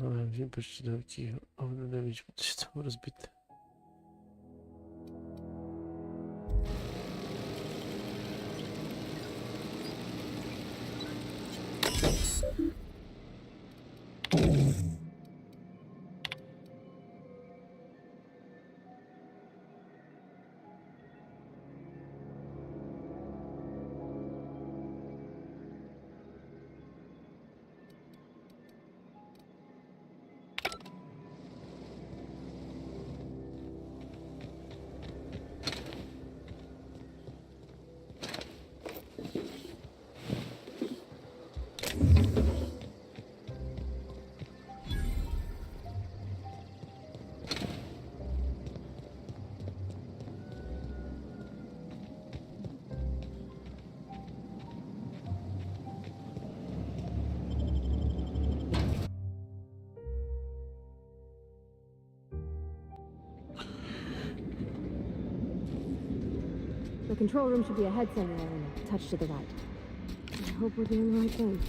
A: Ale wiem, poczynałki, a one nie widzieć, bo się cało rozbite.
O: The control room should be a head center there and a touch to the right. I hope we're doing the right thing.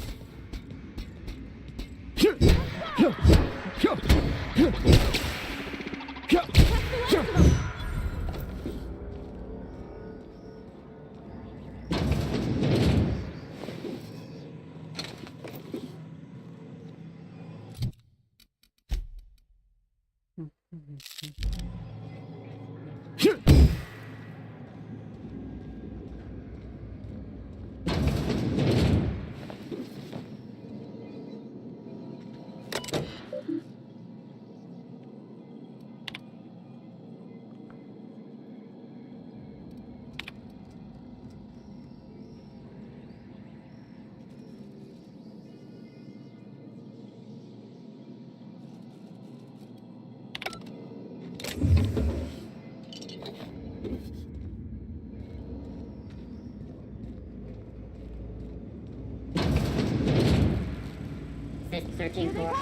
S: Searching for...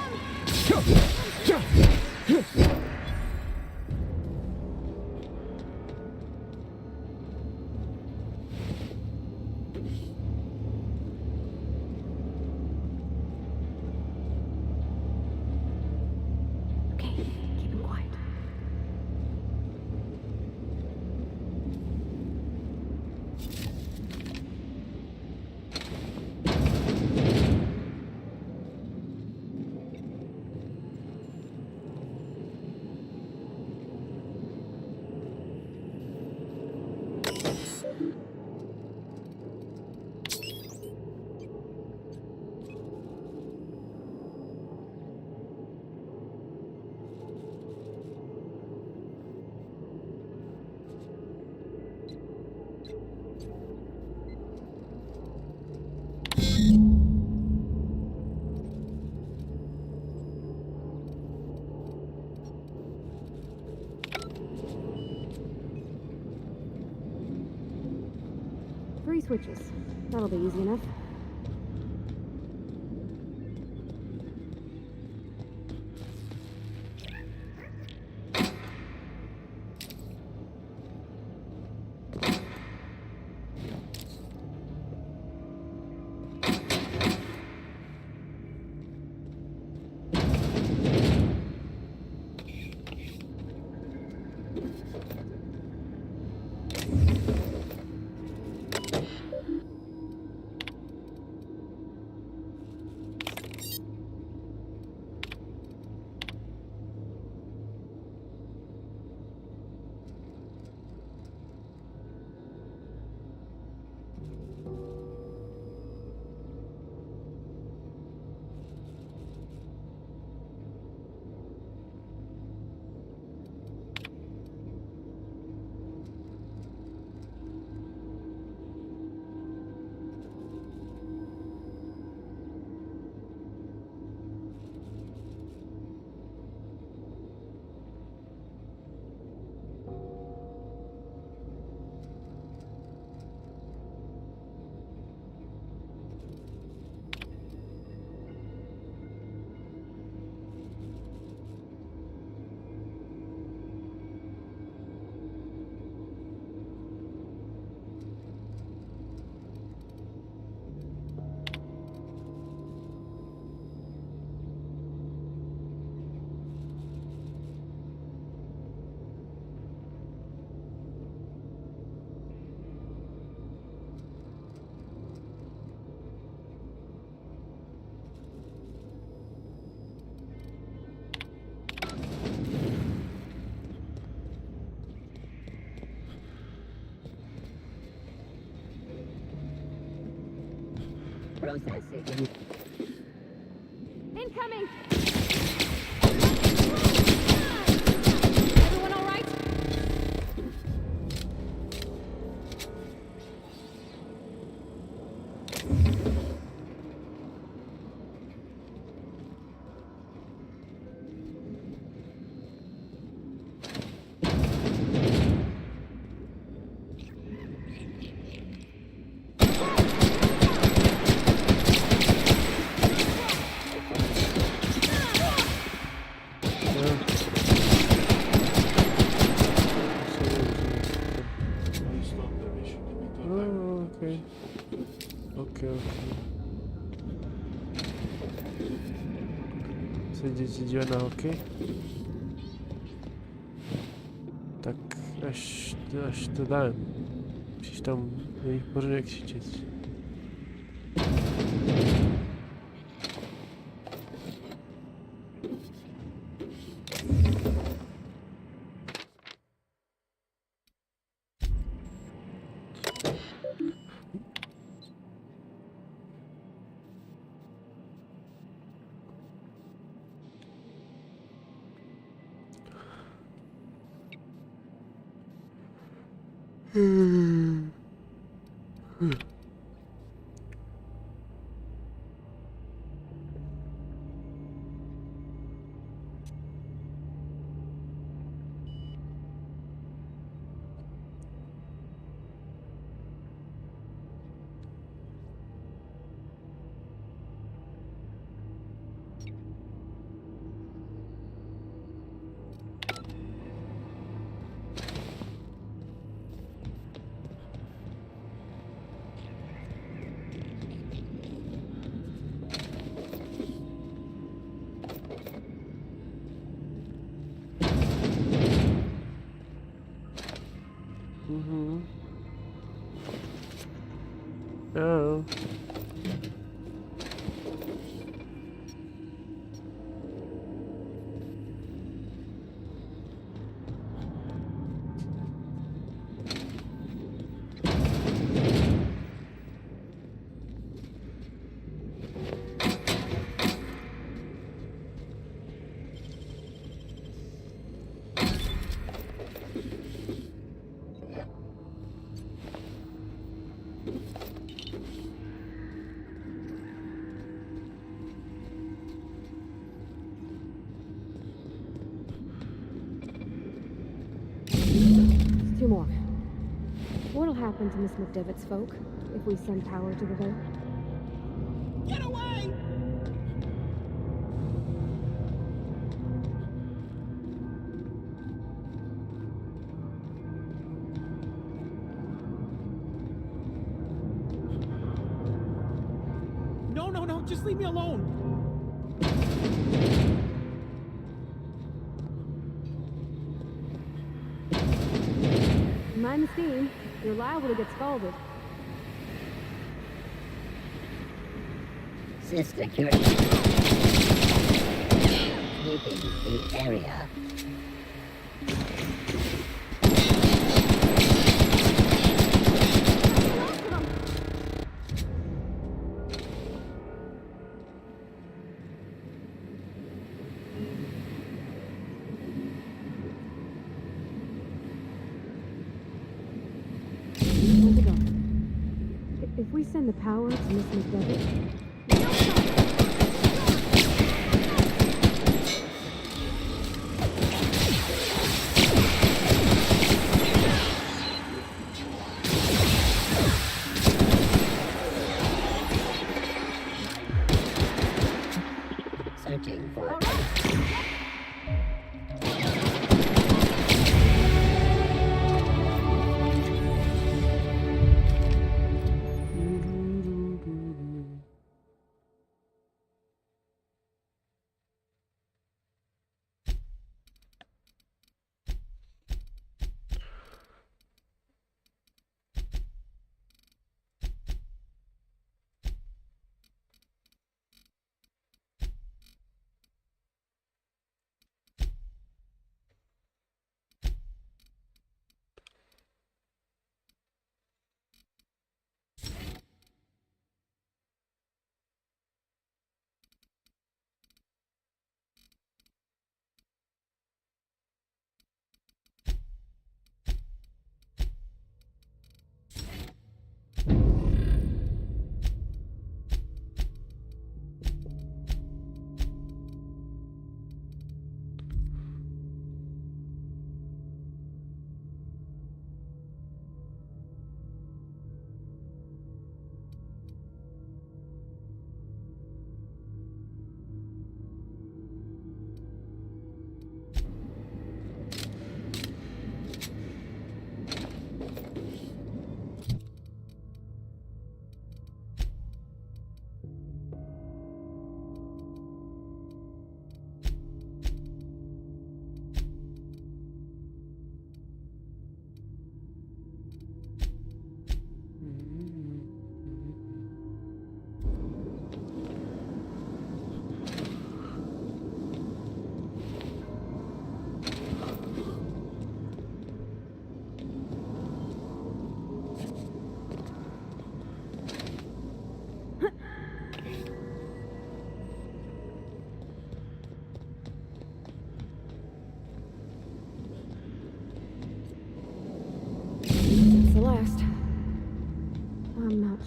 O: Okay, keep him quiet. Three switches. That'll be easy enough.
S: Processing.
O: Incoming!
M: Everyone all right?
A: Se děti dívat na hokej? Tak až to dáme. Musíš tam jejich pořádek křičet. Oh.
O: Two more. What'll happen to Miss McDevitt's folk if we send power to the Veil?
Q: Get away! No, just leave me alone!
O: Mind the steam. You're liable to get scalded.
S: Security. Sweeping the area.
O: If we send the power to Miss McDevitt...
S: Searching for...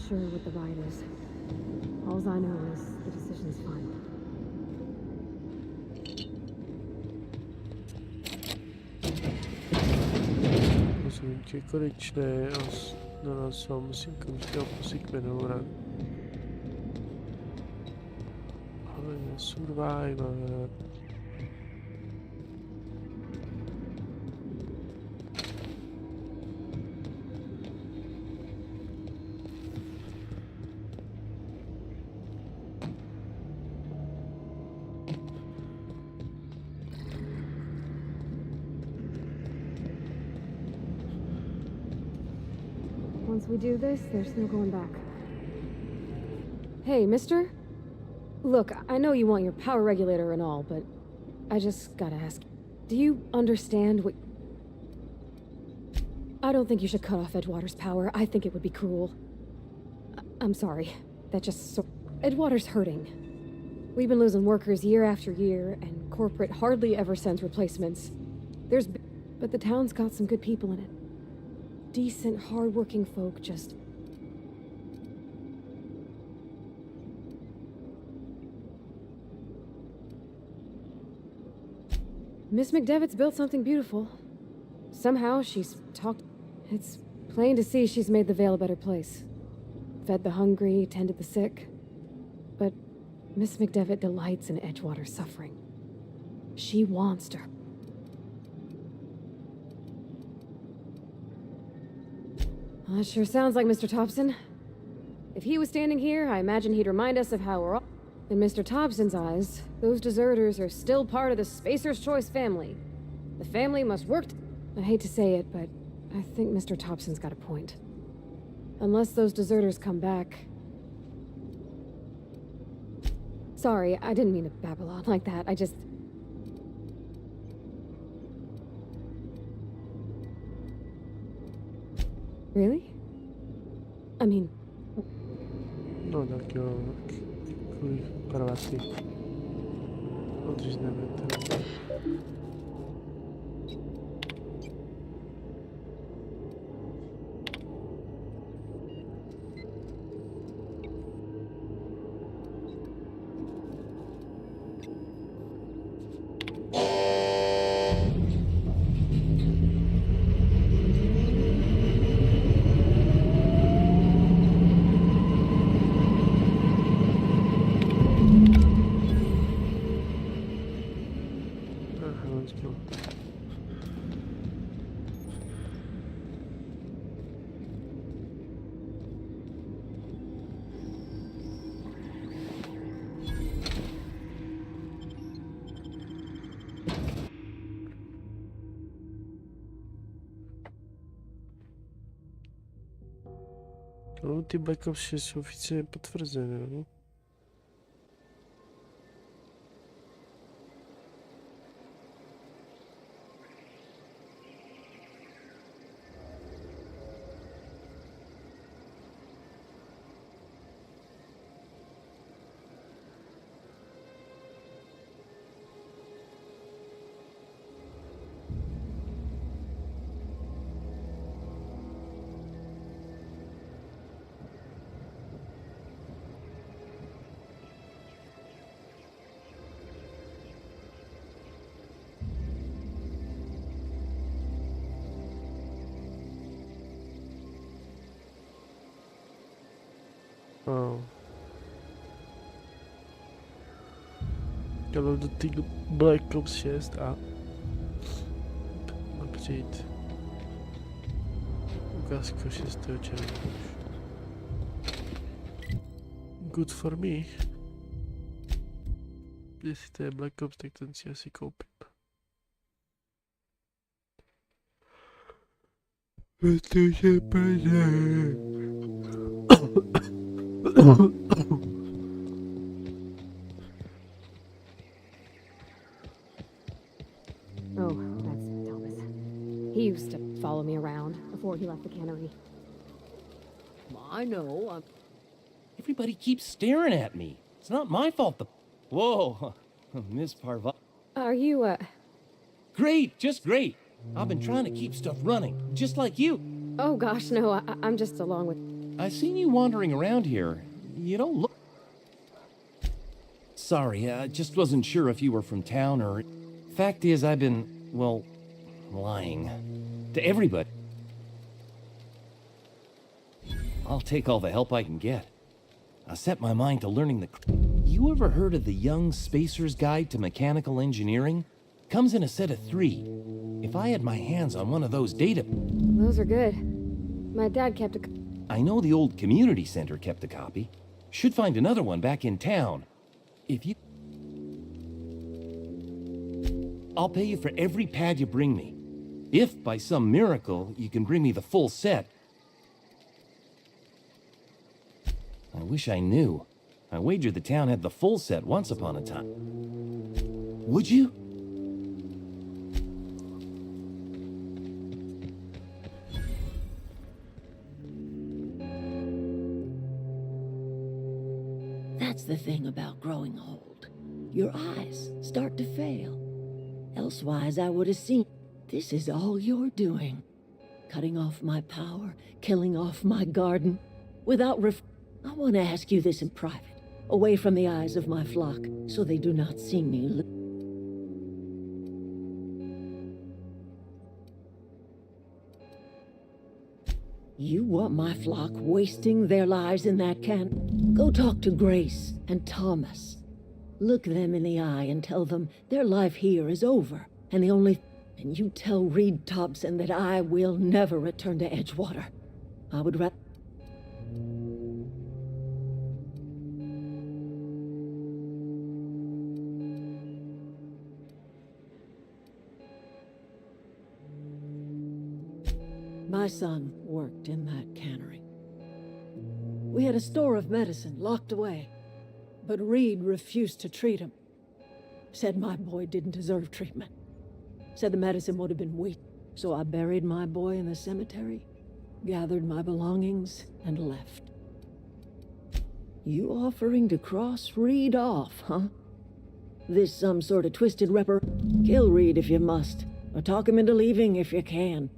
O: sure what the ride is. All I know is the decision's final.
A: Rozhodnutí je konečné a na nás vám musím okamžitě opustit kmenoura. Ale je Survivor.
O: Once we do this, there's no going back. Hey, mister? Look, I know you want your power regulator and all, but I just gotta ask. Do you understand what... I don't think you should cut off Edgewater's power. I think it would be cruel. I'm sorry. That just so... Edgewater's hurting. We've been losing workers year after year, and corporate hardly ever sends replacements. But the town's got some good people in it. Decent, hard-working folk just... Miss McDevitt's built something beautiful. Somehow she's talked... It's plain to see she's made the Vale a better place. Fed the hungry, tended the sick. But Miss McDevitt delights in Edgewater's suffering. She wants to... Well, that sure sounds like Mr. Thompson. If he was standing here, I imagine he'd remind us of how we're all... In Mr. Thompson's eyes, those deserters are still part of the Spacer's Choice family. The family must work I hate to say it, but I think Mr. Thompson's got a point. Unless those deserters come back... Sorry, I didn't mean to babble on like that. I just... Really? I mean...
A: No tak jo, tak kvůli Karvaty. Odřízneme to. No, ty backupsy jsou oficiálně potvrzené, no? Oh. Kalau do těch Black Ops 6 a má přijít ukázka 6. června. Good for me. Jestli to je Black Ops, tak ten si asi koupím. Protože
O: Oh, that's Thomas. He used to follow me around before he left the cannery.
Q: I know.
T: Everybody keeps staring at me. It's not my fault. Whoa, Miss Parva.
O: Are you,
T: Great, just great. I've been trying to keep stuff running, just like you.
O: Oh gosh, no, I'm just along with...
T: I seen you wandering around here. You don't look... Sorry, I just wasn't sure if you were from town or... Fact is, I've been, well, lying. To everybody. I'll take all the help I can get. I set my mind to learning the... You ever heard of the Young Spacer's Guide to Mechanical Engineering? Comes in a set of 3. If I had my hands on one of those data...
O: Those are good. My dad kept a...
T: I know the old community center kept a copy. Should find another one back in town. If you... I'll pay you for every pad you bring me. If, by some miracle, you can bring me the full set. I wish I knew. I wager the town had the full set once upon a time. Would you?
G: That's the thing about growing old. Your eyes start to fail. Elsewise, I would have seen. This is all you're doing. Cutting off my power, killing off my garden. Without I want to ask you this in private, away from the eyes of my flock, so they do not see me. You want my flock wasting their lives in that can? Go talk to Grace and Thomas. Look them in the eye and tell them their life here is over, and the only... And you tell Reed Thompson that I will never return to Edgewater. I would rather... My son worked in that cannery. We had a store of medicine locked away, but Reed refused to treat him. Said my boy didn't deserve treatment. Said the medicine would have been weak. So I buried my boy in the cemetery, gathered my belongings, and left. You offering to cross Reed off, huh? This some sort of twisted Kill Reed if you must, or talk him into leaving if you can.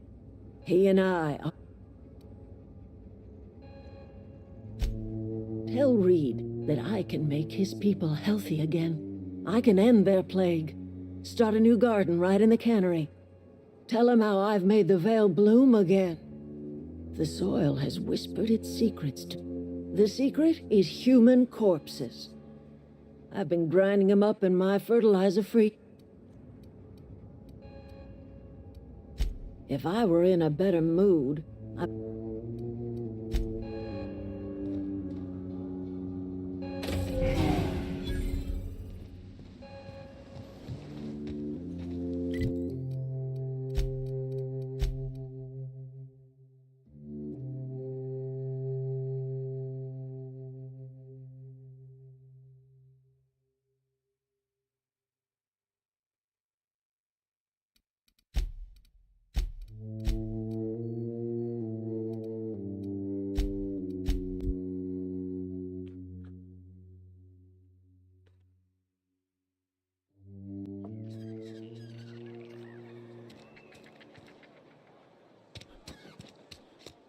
G: He and I... Tell Reed that I can make his people healthy again. I can end their plague. Start a new garden right in the cannery. Tell him how I've made the Vale bloom again. The soil has whispered its secrets to... The secret is human corpses. I've been grinding them up in my fertilizer-free... If I were in a better mood,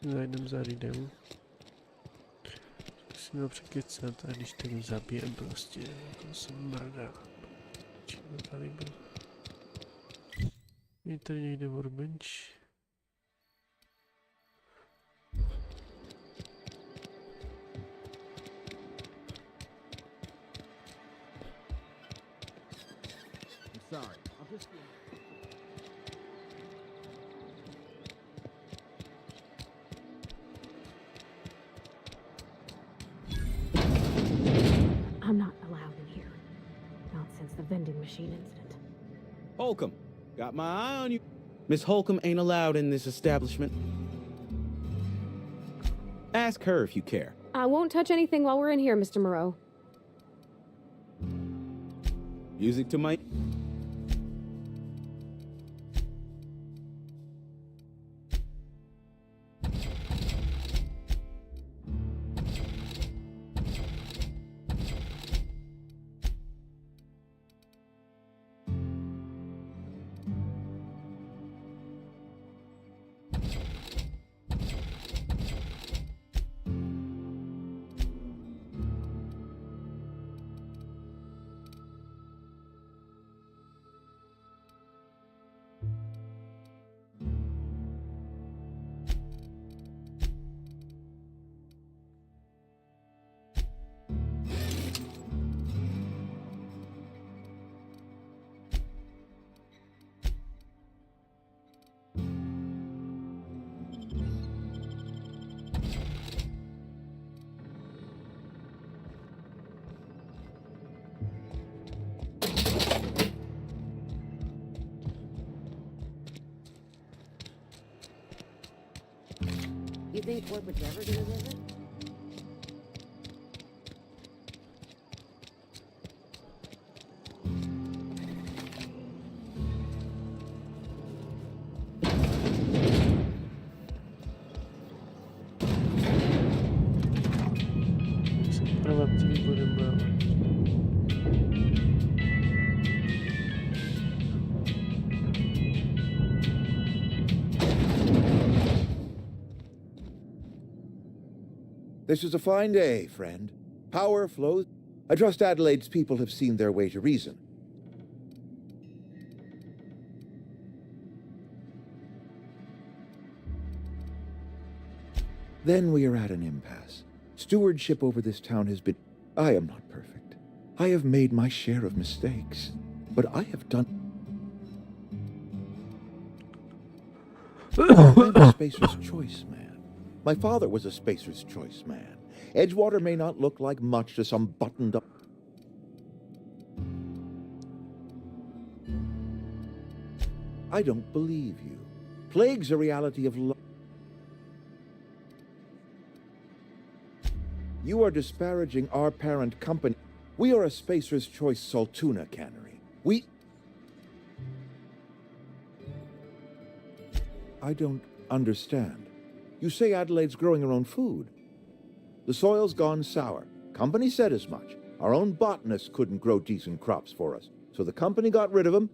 A: Zajdem za Reedem. Musím ho překycat a když tak zabijem prostě, jako jsem mrdá. Čím tady byl? Je tady někde workbench?
C: I'm sorry. I'll just...
O: I'm not allowed in here. Not since the vending machine incident.
U: Holcomb, got my eye on you. Miss Holcomb ain't allowed in this establishment. Ask her if you care.
O: I won't touch anything while we're in here, Mr. Moreau.
U: Music to my...
G: You think corporate's ever gonna visit?
A: Přepravatelí budeme dávat.
N: This is a fine day, friend. Power flows. I trust Adelaide's people have seen their way to reason. Then we are at an impasse. Stewardship over this town has been... I am not perfect. I have made my share of mistakes. But I have done... I'm a Spacer's Choice man. My father was a Spacer's Choice man. Edgewater may not look like much to some buttoned-up... I don't believe you. Plague's a reality of life. You are disparaging our parent company. We are a Spacer's Choice Saltuna cannery. I don't understand. You say Adelaide's growing her own food. The soil's gone sour. Company said as much. Our own botanists couldn't grow decent crops for us, so the company got rid of them.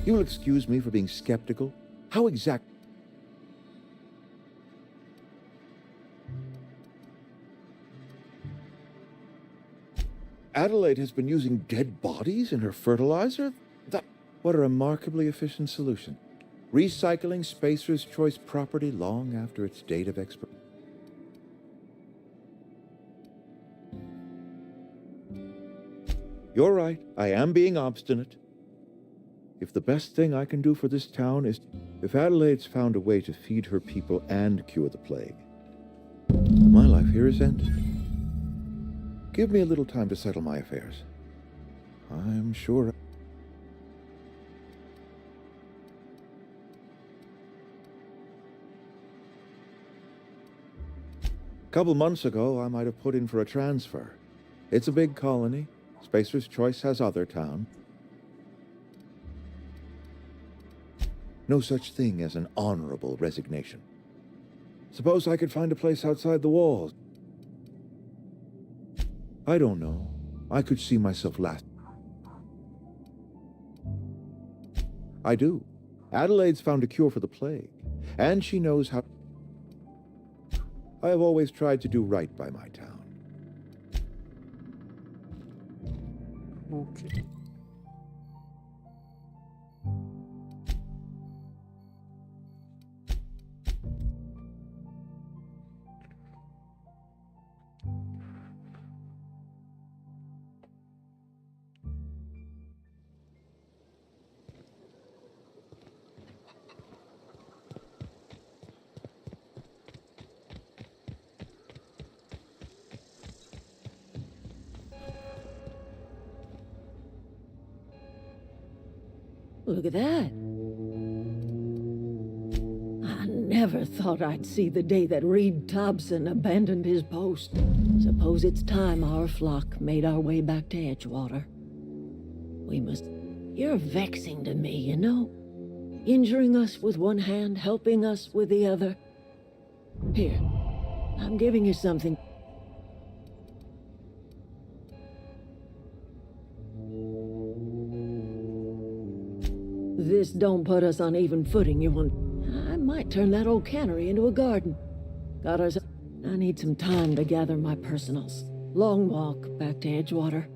N: You'll excuse me for being skeptical. How exactly... Adelaide has been using dead bodies in her fertilizer? What a remarkably efficient solution. Recycling Spacer's Choice property long after its date of expiration. You're right. I am being obstinate. If the best thing I can do for this town is... If Adelaide's found a way to feed her people and cure the plague, my life here is ended. Give me a little time to settle my affairs. I'm sure... A couple months ago, I might have put in for a transfer. It's a big colony. Spacer's Choice has other towns. No such thing as an honorable resignation. Suppose I could find a place outside the walls. I don't know. I could see myself last. I do. Adelaide's found a cure for the plague, and she knows how... I have always tried to do right by my town.
A: Okay.
G: Look at that. I never thought I'd see the day that Reed Thompson abandoned his post. Suppose it's time our flock made our way back to Edgewater. We must... You're vexing to me, you know? Injuring us with one hand, helping us with the other. Here, I'm giving you something. This don't put us on even footing, you want... I might turn that old cannery into a garden. Got us... I need some time to gather my personals. Long walk back to Edgewater.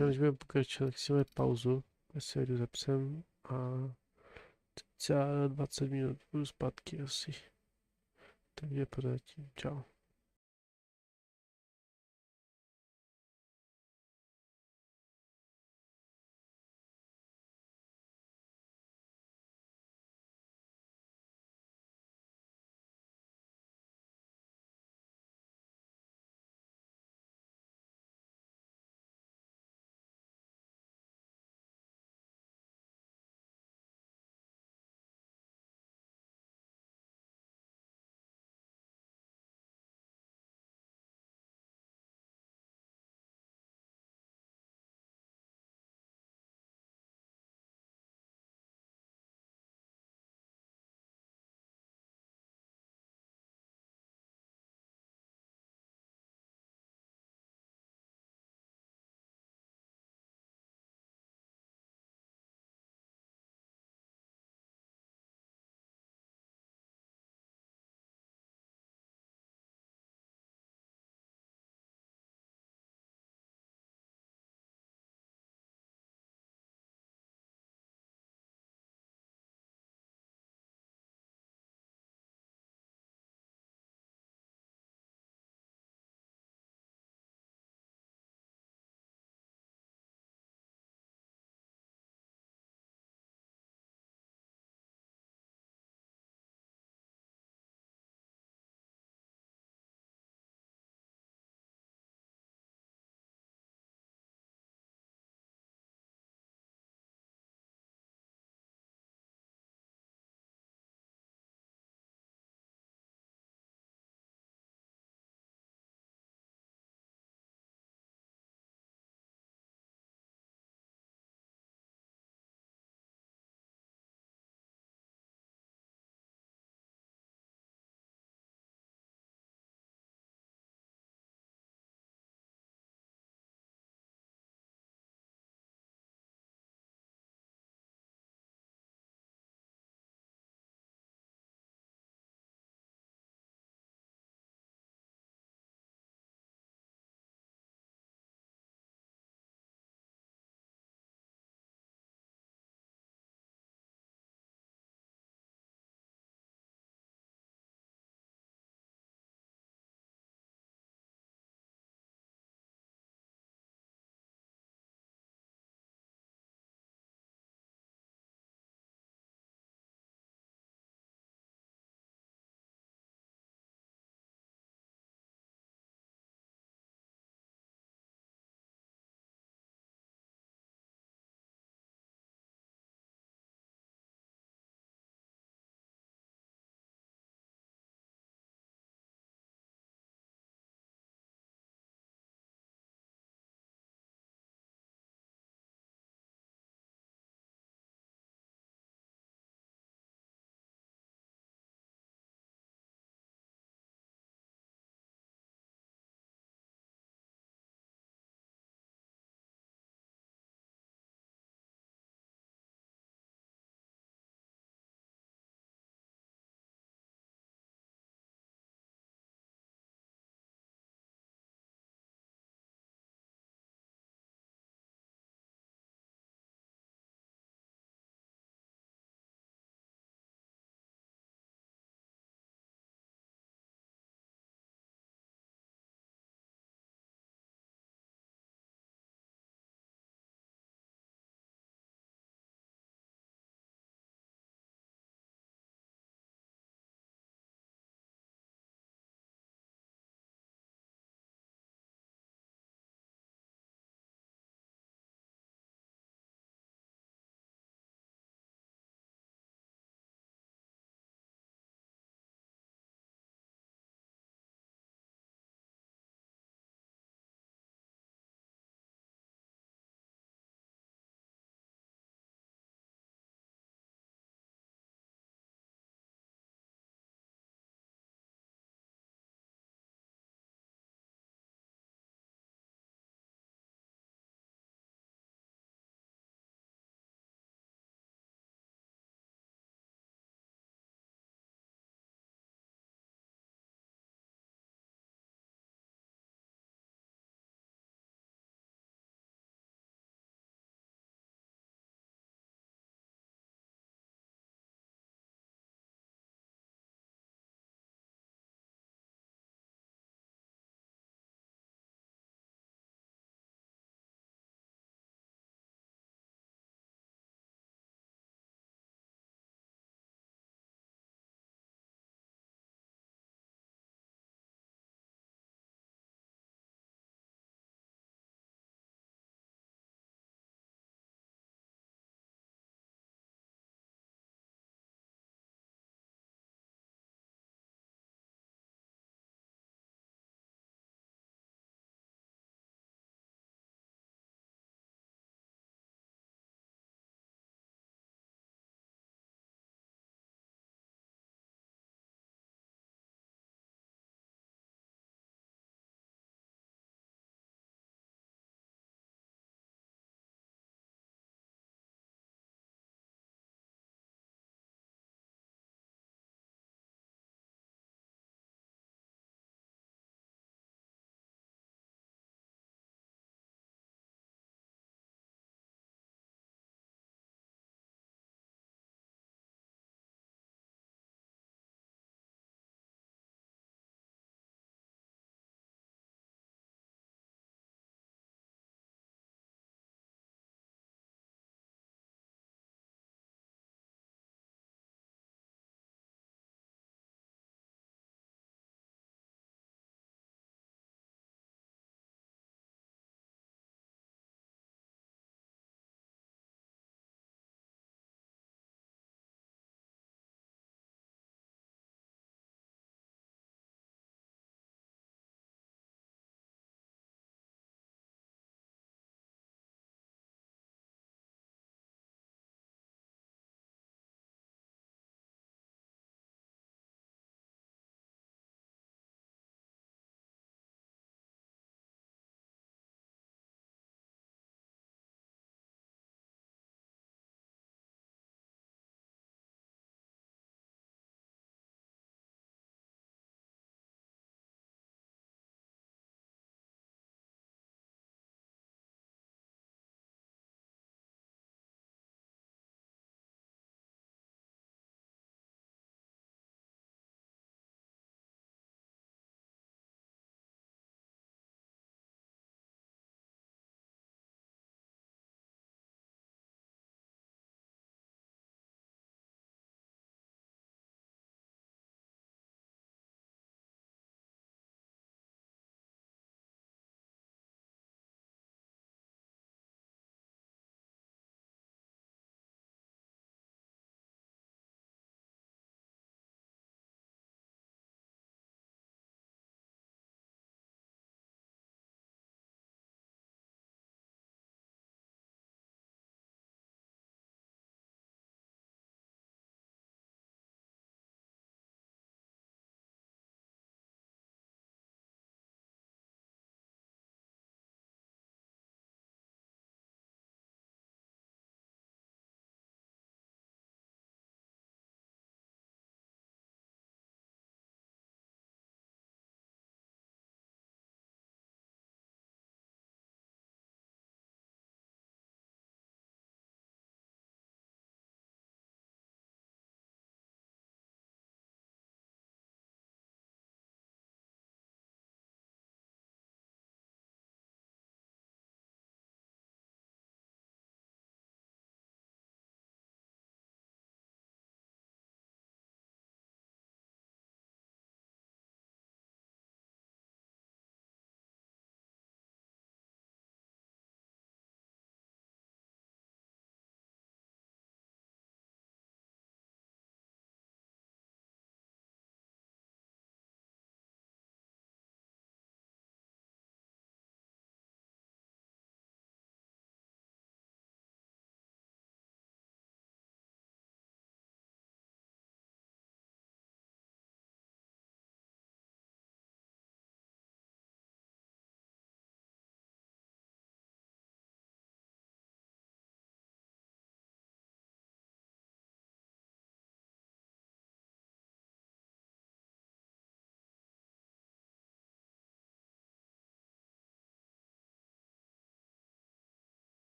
A: teďka, než budeme pokračovat, tak si máme pauzu. Já si jdu za psem a za 20 minut budu zpátky asi. Takže prozatím. Čau.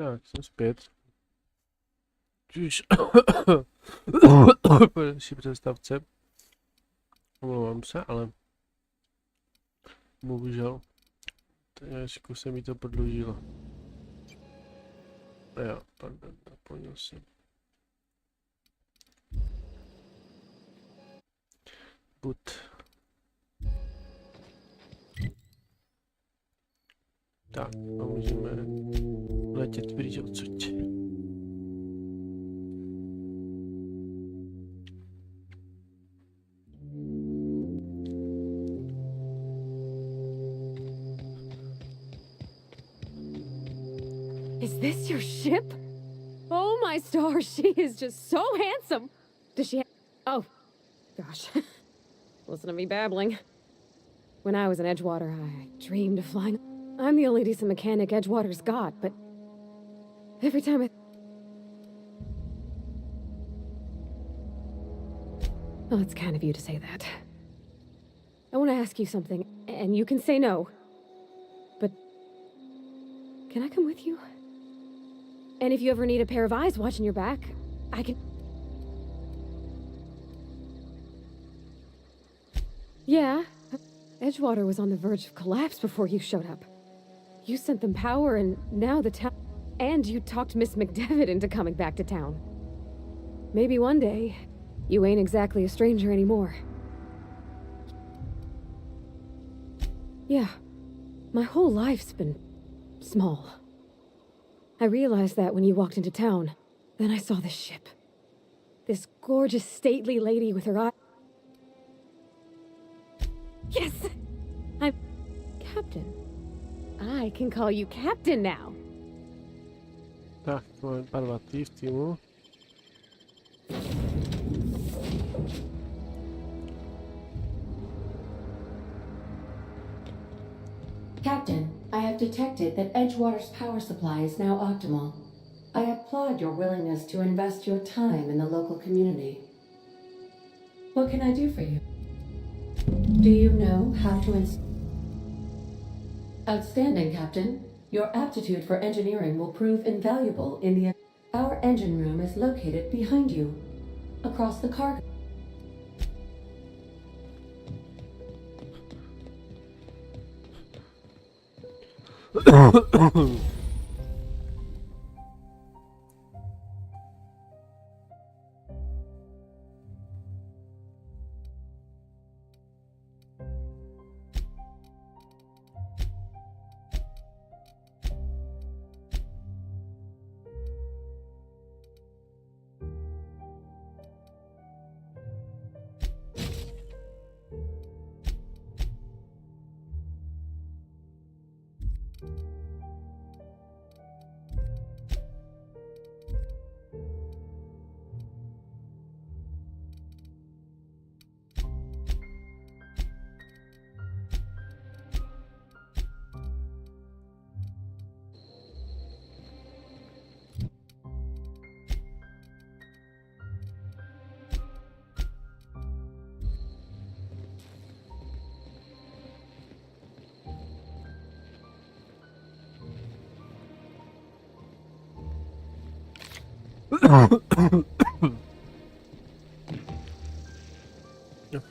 A: Tak, jsem zpět. Už po další představce. Omlouvám se, ale bohužel trošku se mi to prodloužilo. Jo, pardon, naplnil jsem. But. Tak, a můžeme letět pryč odsud.
O: Is this your ship? Oh my stars, she is just so handsome. Does she Oh, gosh. Listen to me babbling. When I was in Edgewater, I dreamed of flying. I'm the only decent mechanic Edgewater's got, but every time Oh, it's kind of you to say that. I want to ask you something, and you can say no. But can I come with you? And if you ever need a pair of eyes watching your back, I can... Yeah, Edgewater was on the verge of collapse before you showed up. You sent them power, and now the town... And you talked Miss McDevitt into coming back to town. Maybe one day, you ain't exactly a stranger anymore. Yeah, my whole life's been... small. I realized that when you walked into town. Then I saw this ship. This gorgeous, stately lady with her eye... Yes! I'm... Captain. I can call you Captain now.
A: Tak, máme barvatý v týmu.
I: Captain, I have detected that Edgewater's power supply is now optimal. I applaud your willingness to invest your time in the local community. What can I do for you? Do you know how to Outstanding, Captain. Your aptitude for engineering will prove invaluable in the... Our engine room is located behind you, across the cargo.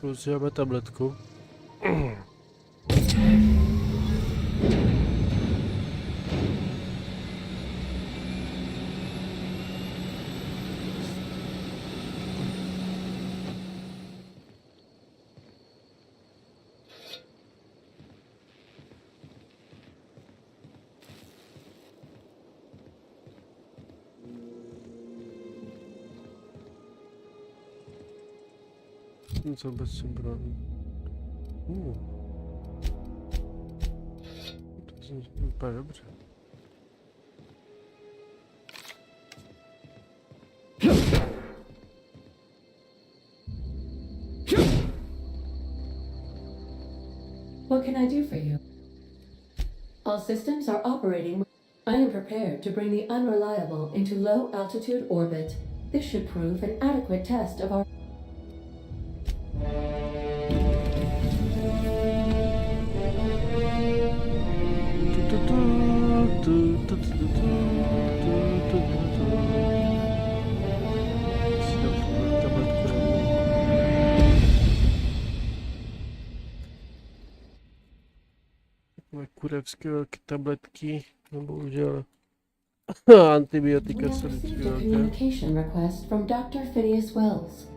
A: Používáme tabletku. Co bez zbrojní. To vypadá dobře.
I: What can I do for you? All systems are operating. I am prepared to bring the unreliable into low-altitude orbit. This should prove an adequate test of our...
A: Má kurevské velké tabletky, no bohužel antibiotika
I: We
A: jsou
I: have
A: vždycky
I: received a
A: velké.
I: communication request from Dr. Phineas Wells.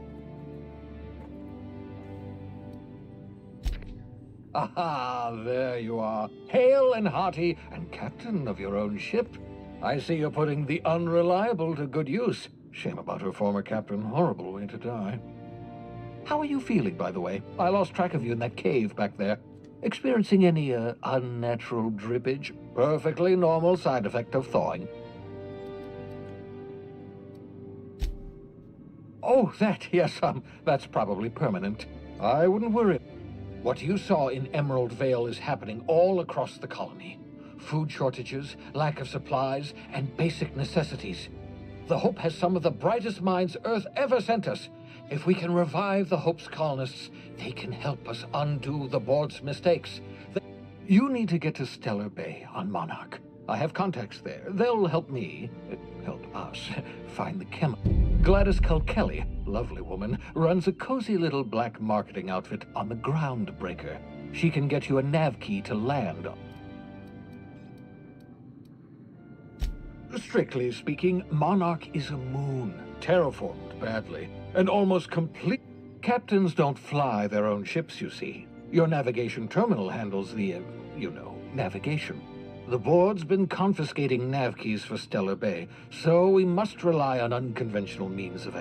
C: Aha, there you are. Hale and hearty, and captain of your own ship. I see you're putting the unreliable to good use. Shame about her former captain. Horrible way to die. How are you feeling, by the way? I lost track of you in that cave back there. Experiencing any, unnatural drippage? Perfectly normal side effect of thawing. Oh, that, yes, that's probably permanent. I wouldn't worry. What you saw in Emerald Vale is happening all across the colony. Food shortages, lack of supplies, and basic necessities. The Hope has some of the brightest minds Earth ever sent us. If we can revive the Hope's colonists, they can help us undo the board's mistakes. You need to get to Stellar Bay on Monarch. I have contacts there. They'll help me, help us, find the Gladys Kelly, lovely woman, runs a cozy little black marketing outfit on the Groundbreaker. She can get you a nav key to land. Strictly speaking, Monarch is a moon, terraformed badly, and almost complete. Captains don't fly their own ships, you see. Your navigation terminal handles the, navigation. The board's been confiscating nav keys for Stellar Bay, so we must rely on unconventional means of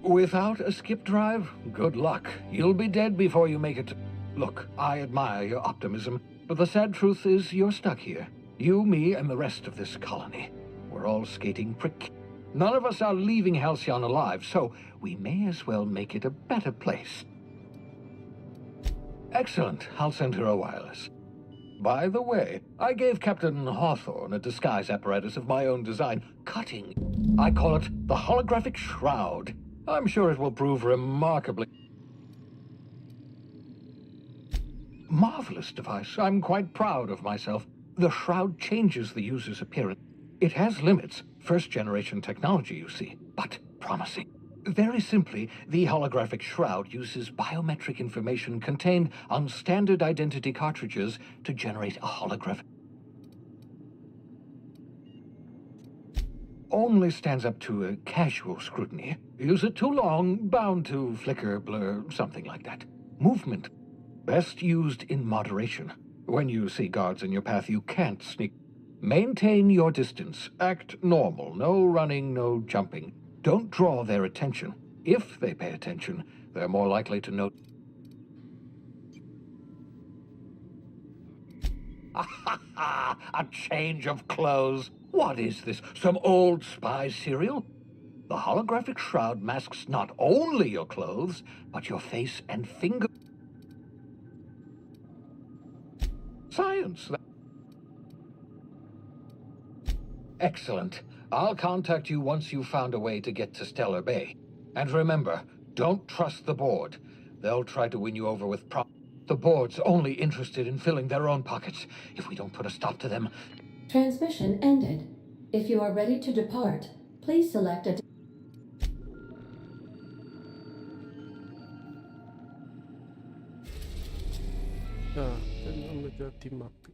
C: Without a skip drive, good luck. You'll be dead before you make it. Look, I admire your optimism, but the sad truth is you're stuck here. You, me, and the rest of this colony. We're all skating prick. None of us are leaving Halcyon alive, so we may as well make it a better place. Excellent. I'll send her a wireless. By the way, I gave Captain Hawthorne a disguise apparatus of my own design. Cutting. I call it the holographic shroud. I'm sure it will prove remarkably... Marvelous device. I'm quite proud of myself. The shroud changes the user's appearance. It has limits. First-generation technology, you see, but promising. Very simply, the holographic shroud uses biometric information contained on standard identity cartridges to generate a holographic. Only stands up to a casual scrutiny. Use it too long, bound to flicker, blur, something like that. Movement. Best used in moderation. When you see guards in your path, you can't sneak. Maintain your distance. Act normal. No running, no jumping. Don't draw their attention. If they pay attention, they're more likely to note. A change of clothes. What is this? Some old spy serial? The holographic shroud masks not only your clothes, but your face and finger. Science. Excellent. I'll contact you once you've found a way to get to Stellar Bay. And remember, don't trust the board. They'll try to win you over with The board's only interested in filling their own pockets. If we don't put a stop to them...
I: Transmission ended. If you are ready to depart, please select a...
A: Teď máme dělat ty mapy.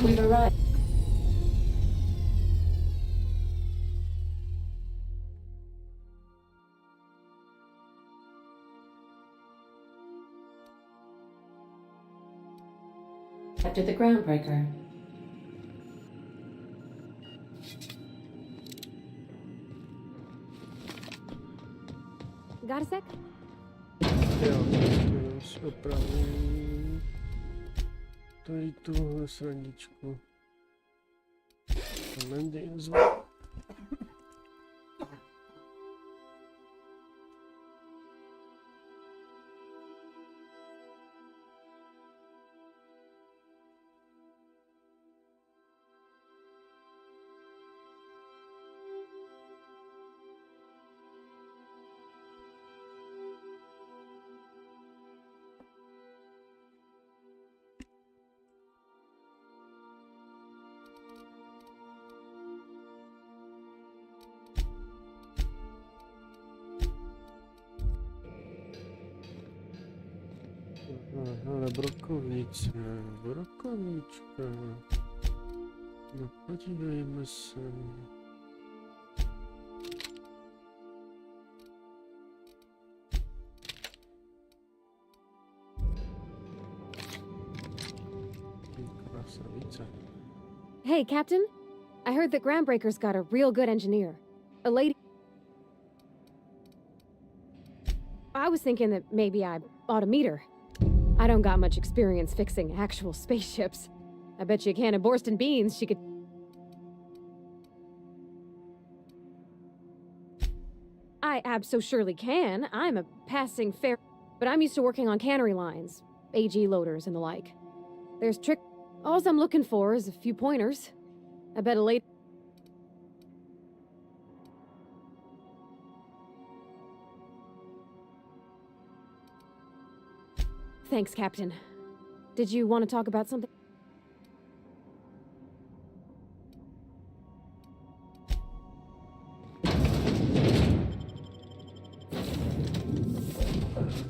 I: We've arrived. After the Groundbreaker.
O: Got a sec?
A: Jo, to si opravím tady tuhle srandičku. Moment, dej zvuk. Ale brokovniczka. No podívejme se. Krasavice.
O: Hey, Captain. I heard that Groundbreaker's got a real good engineer. A lady... I was thinking that maybe I ought to meet her. I don't got much experience fixing actual spaceships. I bet you a can of Borston beans she could... I abso-surely can. I'm a passing fair... But I'm used to working on cannery lines, AG loaders and the like. There's trick... All I'm looking for is a few pointers. I bet a lady... Thanks, Captain. Did you want to talk about something?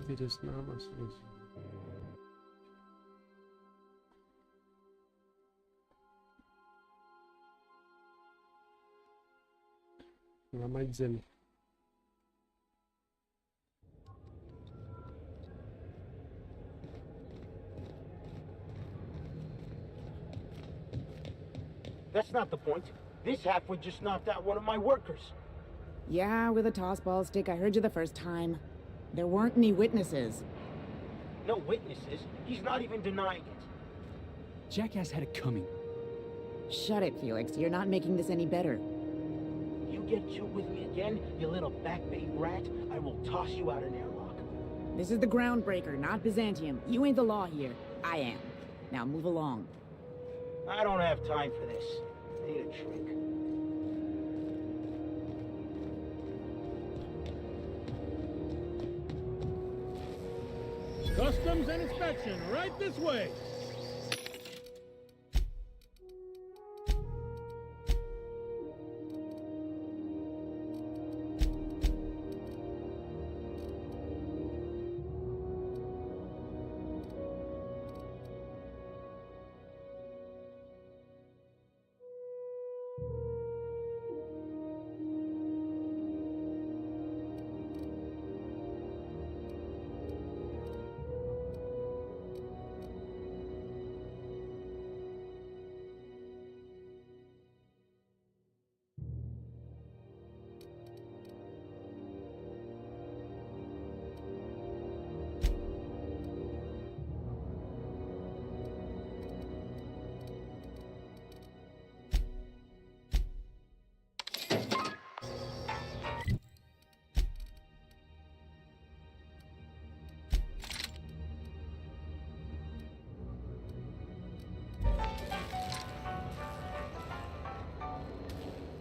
A: Jde s náma, si myslím. Lamaď zem.
B: That's not the point. This halfwit just knocked out one of my workers.
K: Yeah, with a tossball stick. I heard you the first time. There weren't any witnesses.
B: No witnesses. He's not even denying it.
V: Jackass had it coming.
K: Shut it, Felix. You're not making this any better.
B: You get cute with me again, you little backbait rat, I will toss you out an airlock.
K: This is the Groundbreaker, not Byzantium. You ain't the law here. I am. Now move along.
B: I don't have time for this. I need a drink.
L: Customs and inspection, right this way.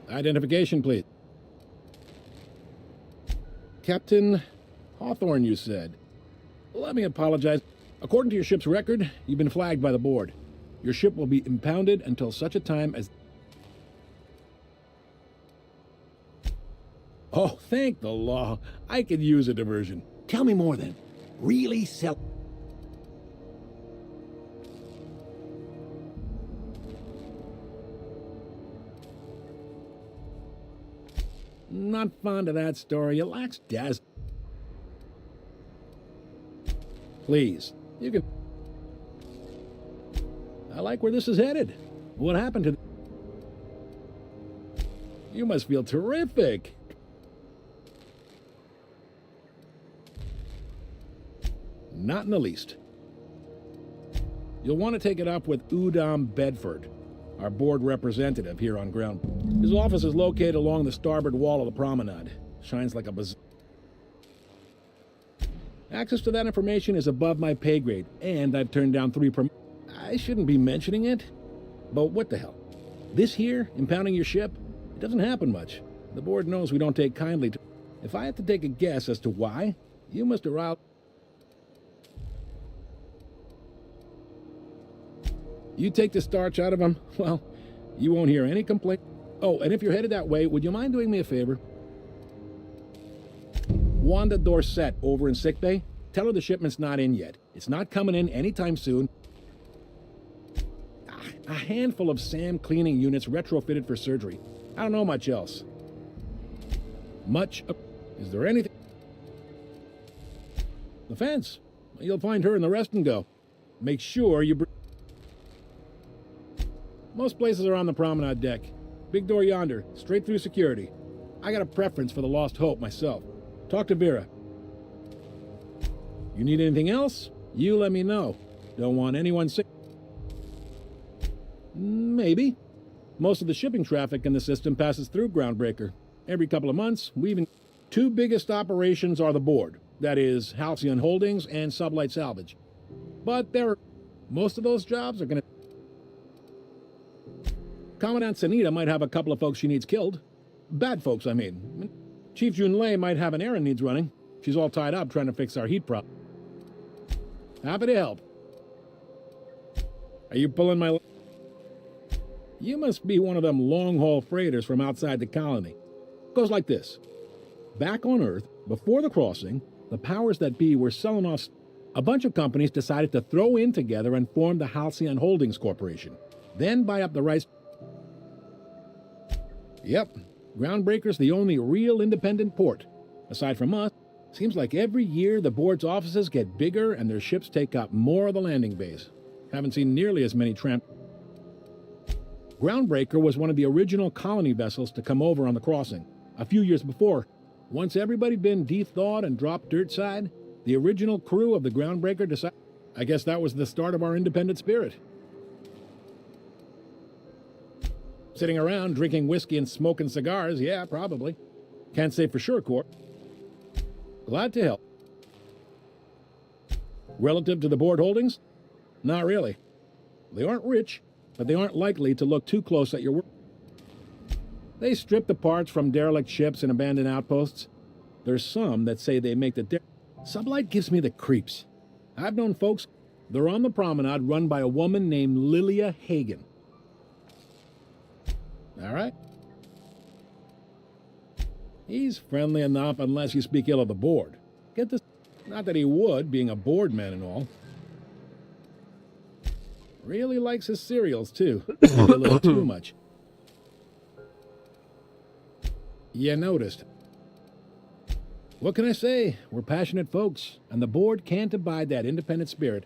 W: Identification, please. Captain Hawthorne, you said. Let me apologize. According to your ship's record, you've been flagged by the board. Your ship will be impounded until such a time as... Oh, thank the law. I could use a diversion.
C: Tell me more then. Really sell...
W: Not fond of that story. It lacks dazzle. Please, you can... I like where this is headed. What happened to... You must feel terrific. Not in the least. You'll want to take it up with Udom Bedford, our board representative here on ground. His office is located along the starboard wall of the promenade. Shines like a Access to that information is above my pay grade, and I've turned down 3 I shouldn't be mentioning it, but what the hell? This here, impounding your ship, it doesn't happen much. The board knows we don't take kindly to... If I had to take a guess as to why, you must have riled... You take the starch out of them, well, you won't hear any complaint. Oh, and if you're headed that way, would you mind doing me a favor? Wanda Dorset over in sickbay, Tell her the shipment's not in yet. It's not coming in anytime soon. A handful of SAM cleaning units retrofitted for surgery. I don't know much else. Is there anything? The fence. You'll find her in the rest and go. Make sure you Most places are on the promenade deck. Big door yonder, straight through security. I got a preference for the Lost Hope myself. Talk to Vera. You need anything else? You let me know. Don't want anyone sick. Maybe. Most of the shipping traffic in the system passes through Groundbreaker. Every couple of months, we even... Two biggest operations are the board. That is, Halcyon Holdings and Sublight Salvage. But most of those jobs are gonna... Commandant Sanita might have a couple of folks she needs killed. Bad folks, I mean. Chief Junlei might have an errand needs running. She's all tied up trying to fix our heat problem. Happy to help. Are you pulling my... You must be one of them long-haul freighters from outside the colony. Goes like this. Back on Earth, before the crossing, the powers that be were selling off... A bunch of companies decided to throw in together and form the Halcyon Holdings Corporation. Then buy up the rights... Yep, Groundbreaker's the only real independent port. Aside from us, seems like every year the board's offices get bigger and their ships take up more of the landing base. Haven't seen nearly as many Groundbreaker was one of the original colony vessels to come over on the crossing. A few years before, once everybody'd been de-thawed and dropped dirt side, the original crew of the Groundbreaker decided... I guess that was the start of our independent spirit. Sitting around drinking whiskey and smoking cigars, yeah, probably. Can't say for sure, Corp. Glad to help. Relative to the board holdings? Not really. They aren't rich, but they aren't likely to look too close at your work. They strip the parts from derelict ships and abandoned outposts. There's some that say they make the... Sublight gives me the creeps. I've known folks, they're on the promenade run by a woman named Lilia Hagen. All right. He's friendly enough unless you speak ill of the board. Get this... Not that he would, being a board man and all. Really likes his cereals, too. Maybe a little too much. You noticed. What can I say? We're passionate folks, and the board can't abide that independent spirit.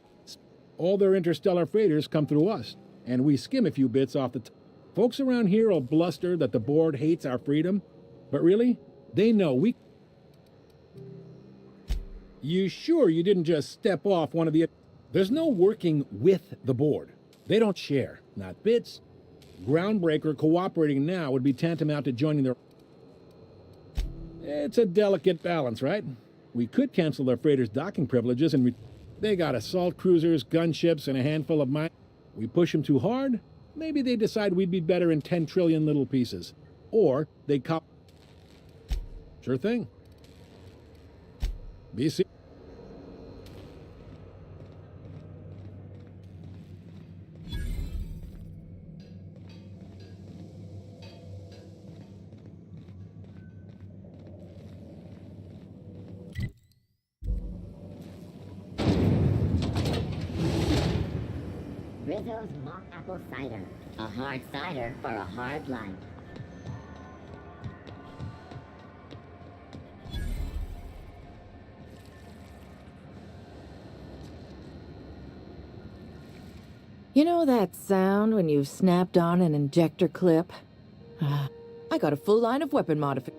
W: All their interstellar freighters come through us, and we skim a few bits off the top. Folks around here will bluster that the board hates our freedom, but really, they know we... You sure you didn't just step off one of the... There's no working with the board. They don't share, not bits. Groundbreaker cooperating now would be tantamount to joining their... It's a delicate balance, right? We could cancel their freighters' docking privileges and they got assault cruisers, gunships, and a handful of mine. We push them too hard, maybe they decide we'd be better in 10 trillion little pieces. Or they cop... Sure thing. Be serious.
S: Rizzo's mock apple cider. A hard cider for a hard life.
K: You know that sound when you've snapped on an injector clip? I got a full line of weapon modifications.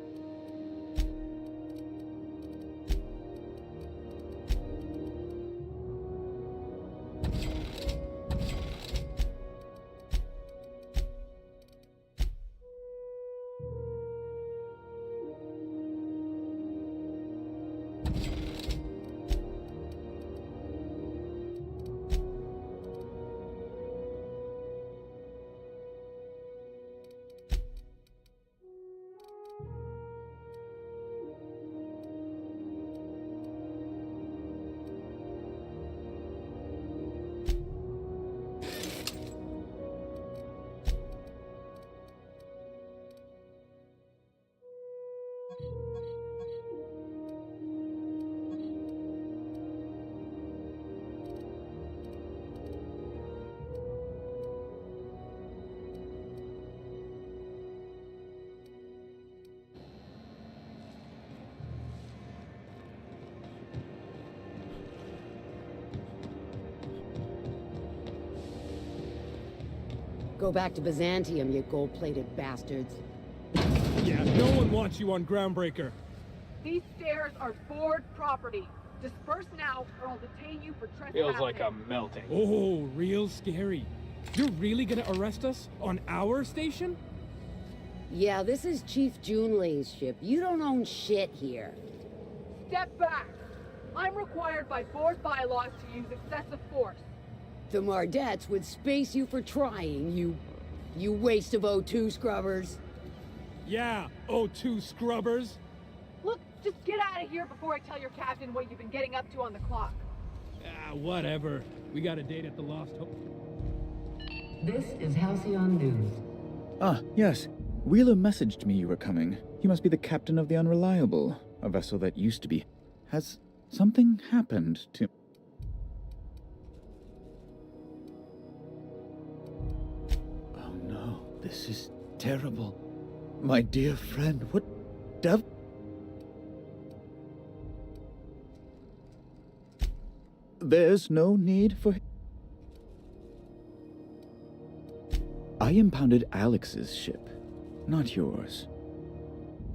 D: Go back to Byzantium, you gold-plated bastards.
L: Yeah, no one wants you on Groundbreaker.
F: These stairs are board property. Disperse now, or I'll detain you for trespassing.
H: Feels like I'm melting.
L: Oh, real scary. You're really gonna arrest us on our station?
D: Yeah, this is Chief Junlei's ship. You don't own shit here.
F: Step back. I'm required by board bylaws to use excessive force.
D: The Mardettes would space you for trying, you waste of O2 scrubbers.
L: Yeah, O2 scrubbers.
F: Look, just get out of here before I tell your captain what you've been getting up to on the clock.
L: Ah, whatever. We got a date at the Lost Hope.
I: This is Halcyon News.
V: Ah, yes. Wheeler messaged me you were coming. He must be the captain of the Unreliable, a vessel that used to be. Has something happened to... Oh no, this is terrible. My dear friend, what dev... There's no need for... I impounded Alex's ship, not yours.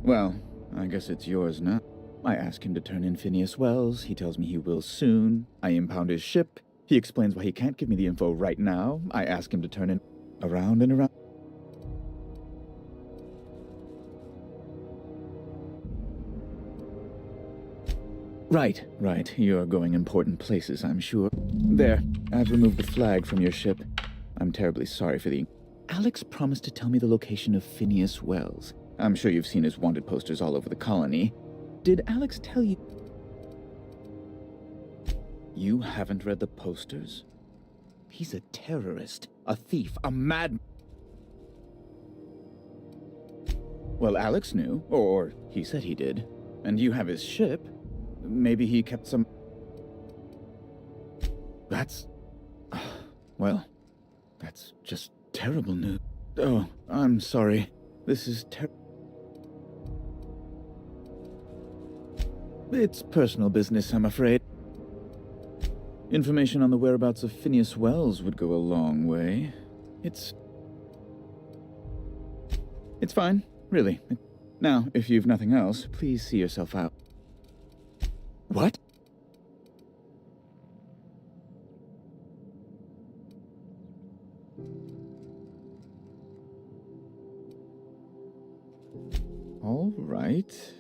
V: Well, I guess it's yours now. I ask him to turn in Phineas Wells. He tells me he will soon. I impound his ship. He explains why he can't give me the info right now. I ask him to turn in around and around. Right. You're going important places, I'm sure. There, I've removed the flag from your ship. I'm terribly sorry for the... Alex promised to tell me the location of Phineas Wells. I'm sure you've seen his wanted posters all over the colony. Did Alex tell you... You haven't read the posters? He's a terrorist, a thief, a mad... Well, Alex knew, or he said he did. And you have his ship. Maybe he kept some... That's... Well, that's just terrible news. Oh, I'm sorry. This is It's personal business, I'm afraid. Information on the whereabouts of Phineas Wells would go a long way. It's fine, really. Now, if you've nothing else, please see yourself out. What? All right.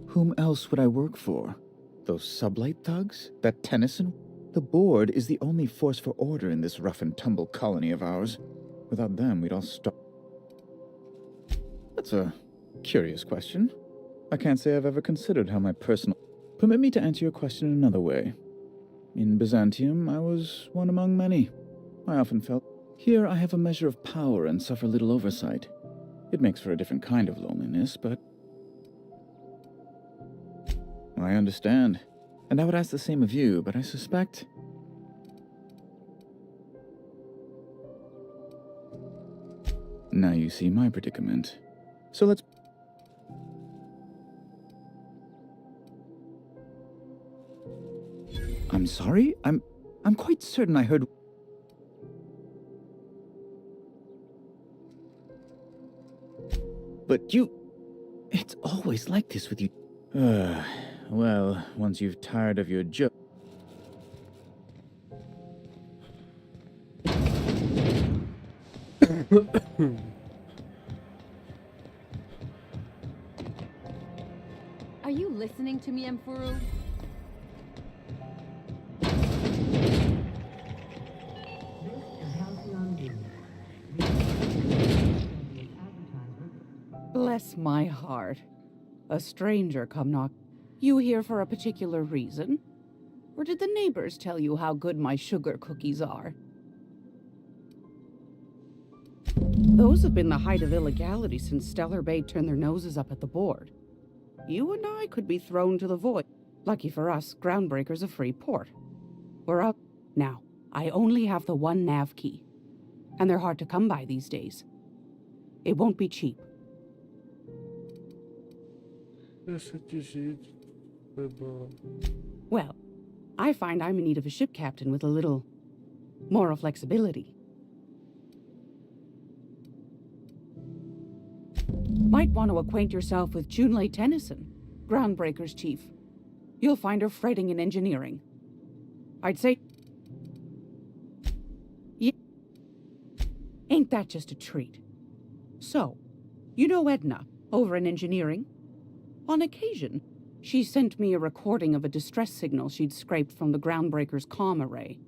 V: Whom else would I work for? Those sublight thugs? That Tennyson? The board is the only force for order in this rough-and-tumble colony of ours. Without them, we'd all stop. That's a curious question. I can't say I've ever considered how my personal... Permit me to answer your question another way. In Byzantium, I was one among many. I often felt... Here I have a measure of power and suffer little oversight. It makes for a different kind of loneliness, but... I understand. And I would ask the same of you, but I suspect... Now you see my predicament. So let's... I'm sorry? I'm quite certain I heard... But you... It's always like this with you. Well, once you've tired of your joke...
X: Are you listening to me, Emfuru?
Y: Bless my heart. A stranger come knock. You here for a particular reason? Or did the neighbors tell you how good my sugar cookies are? Those have been the height of illegality since Stellar Bay turned their noses up at the board. You and I could be thrown to the void. Lucky for us, Groundbreaker's a free port. We're up. Now, I only have the one nav key. And they're hard to come by these days. It won't be cheap. Well, I find I'm in need of a ship captain with a little Moral flexibility. Might want to acquaint yourself with Junlei Tennyson, Groundbreaker's chief. You'll find her fretting in engineering. I'd say... Yeah. Ain't that just a treat? So, you know Edna, over in engineering? On occasion, she sent me a recording of a distress signal she'd scraped from the Groundbreaker's comm array.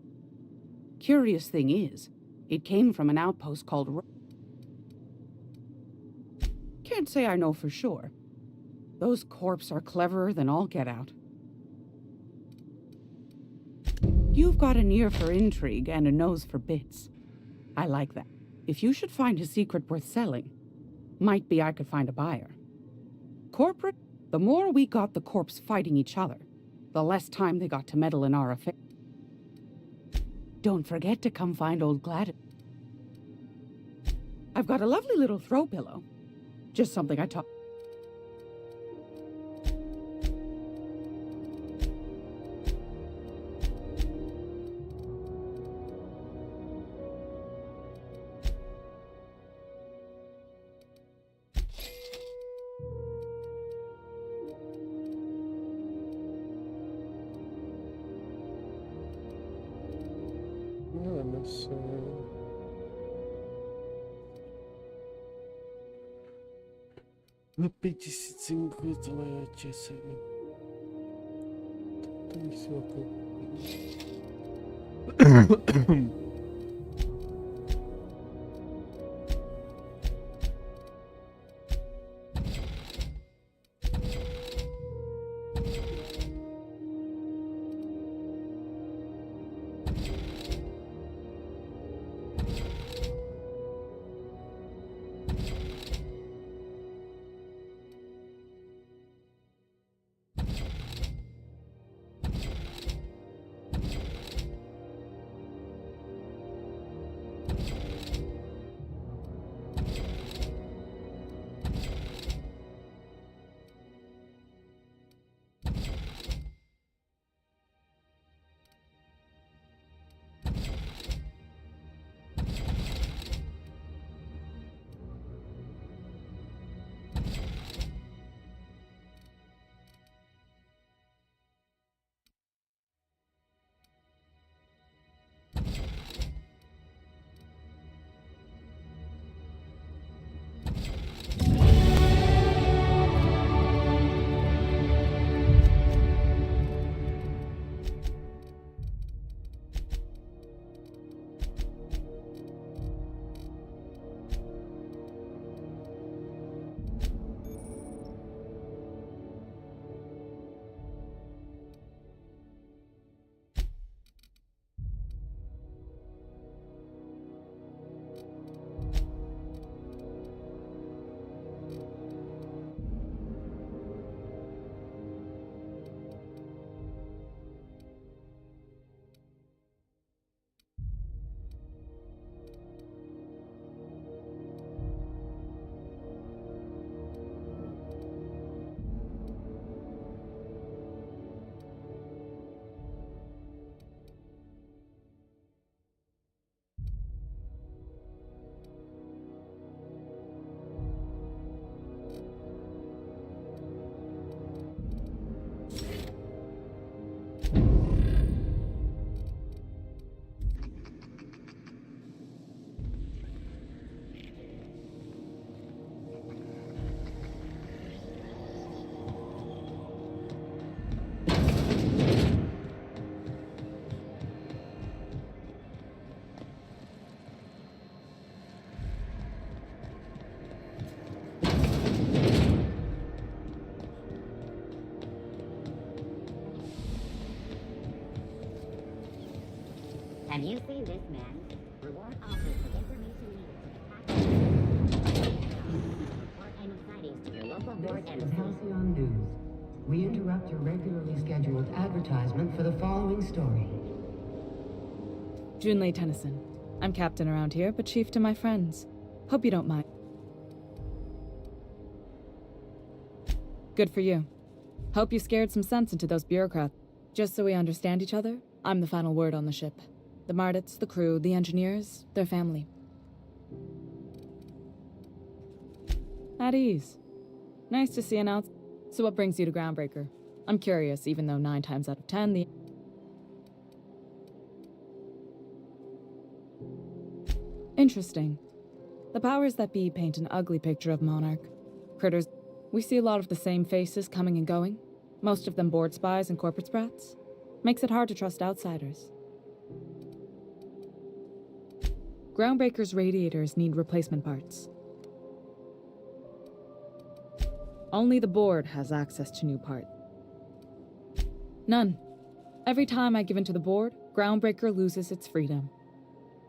Y: Curious thing is, it came from an outpost called... Can't say I know for sure. Those corps are cleverer than all get out. You've got an ear for intrigue and a nose for bits. I like that. If you should find a secret worth selling, might be I could find a buyer. Corporate, the more we got the corps fighting each other, the less time they got to meddle in our affairs. Don't forget to come find old Gladys. I've got a lovely little throw pillow. Just something I taught.
A: Na 5005 tohle česem. To bych si
S: Have you seen this man? Reward offers with information needed to report any sightings to your local board
E: This is
S: embassy.
E: Halcyon News. We interrupt your regularly scheduled advertisement for the following story.
J: Junlei Tennyson. I'm captain around here, but chief to my friends. Hope you don't mind. Good for you. Hope you scared some sense into those bureaucrats. Just so we understand each other, I'm the final word on the ship. The Mardits, the crew, the engineers, their family. At ease. Nice to see an out. So what brings you to Groundbreaker? I'm curious, even though 9 times out of 10 the... Interesting. The powers that be paint an ugly picture of Monarch. Critters. We see a lot of the same faces coming and going. Most of them board spies and corporate sprats. Makes it hard to trust outsiders. Groundbreaker's radiators need replacement parts. Only the board has access to new parts. None. Every time I give in to the board, Groundbreaker loses its freedom.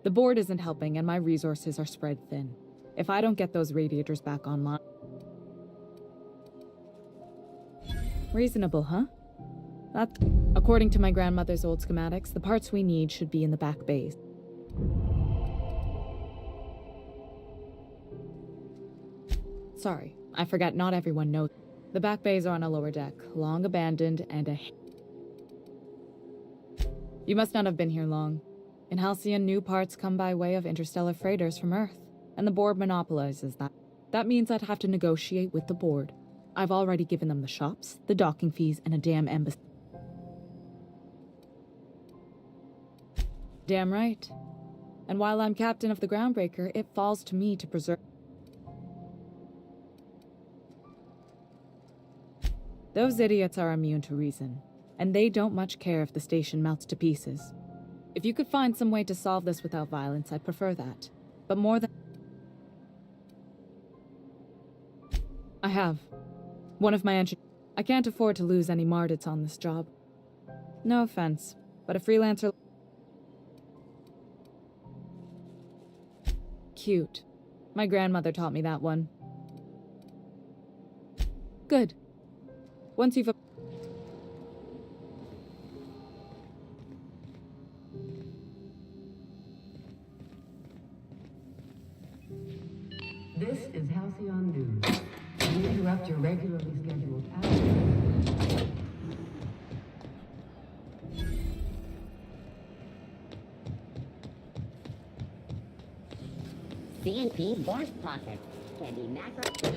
J: The board isn't helping and my resources are spread thin. If I don't get those radiators back online... Reasonable, huh? According to my grandmother's old schematics, the parts we need should be in the back bays. Sorry, I forgot not everyone knows. The back bays are on a lower deck, long abandoned and a... You must not have been here long. In Halcyon, new parts come by way of interstellar freighters from Earth, and the board monopolizes that. That means I'd have to negotiate with the board. I've already given them the shops, the docking fees, and a damn embassy. Damn right. And while I'm captain of the Groundbreaker, it falls to me to preserve... Those idiots are immune to reason, and they don't much care if the station melts to pieces. If you could find some way to solve this without violence, I'd prefer that. But more than... I have. One of my engineers. I can't afford to lose any Mardits on this job. No offense, but a freelancer... Cute. My grandmother taught me that one. Good. Once you've...
E: This is Halcyon News. We interrupt your regularly scheduled hours.
S: CNP Board Pocket can be macro...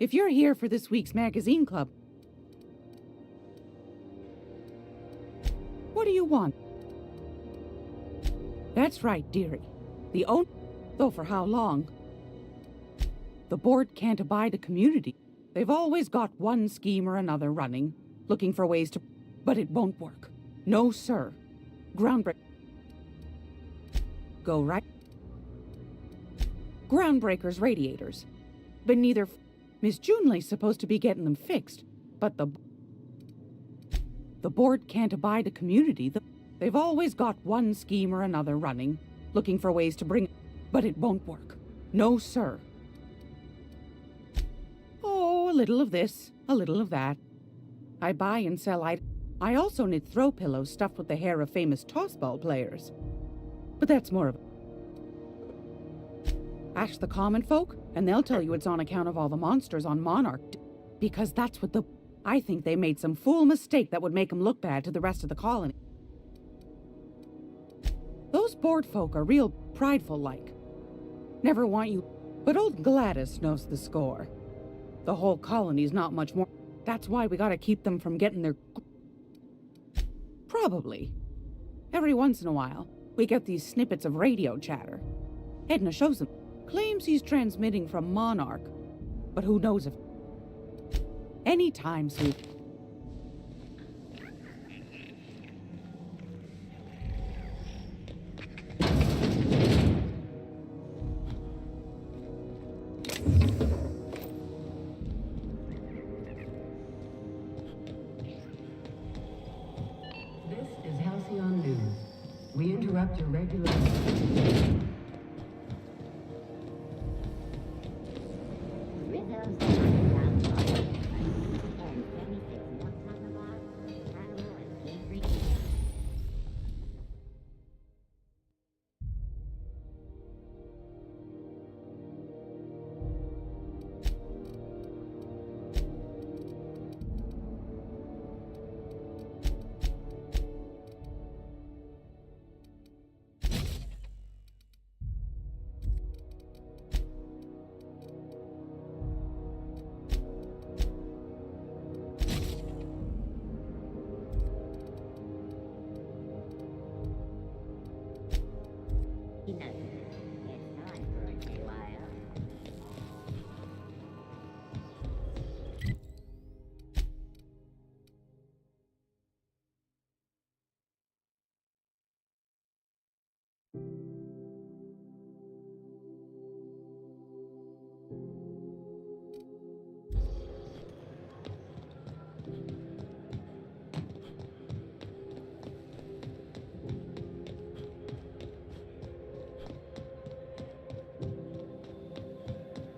Y: If you're here for this week's magazine club, what do you want? That's right, dearie. The own... Though for how long? The board can't abide a community. They've always got one scheme or another running, looking for ways to... But it won't work. No, sir. Groundbreaker... Go right... Groundbreaker's radiators. But neither... Miss Junley's supposed to be getting them fixed, but the... The board can't abide a community. They've always got one scheme or another running, looking for ways to bring... But it won't work. No, sir. Oh, a little of this, a little of that. I buy and sell I also knit throw pillows stuffed with the hair of famous tossball players. But that's more of... Ask the common folk, and they'll tell you it's on account of all the monsters on Monarch. Because that's what the... I think they made some fool mistake that would make them look bad to the rest of the colony. Those board folk are real prideful-like. Never want you... But old Gladys knows the score. The whole colony's not much more... That's why we gotta keep them from getting their... Probably. Every once in a while, we get these snippets of radio chatter. Edna shows them. Claims he's transmitting from Monarch. But who knows if... Anytime, sweet.
E: This is Halcyon News. We interrupt your regular...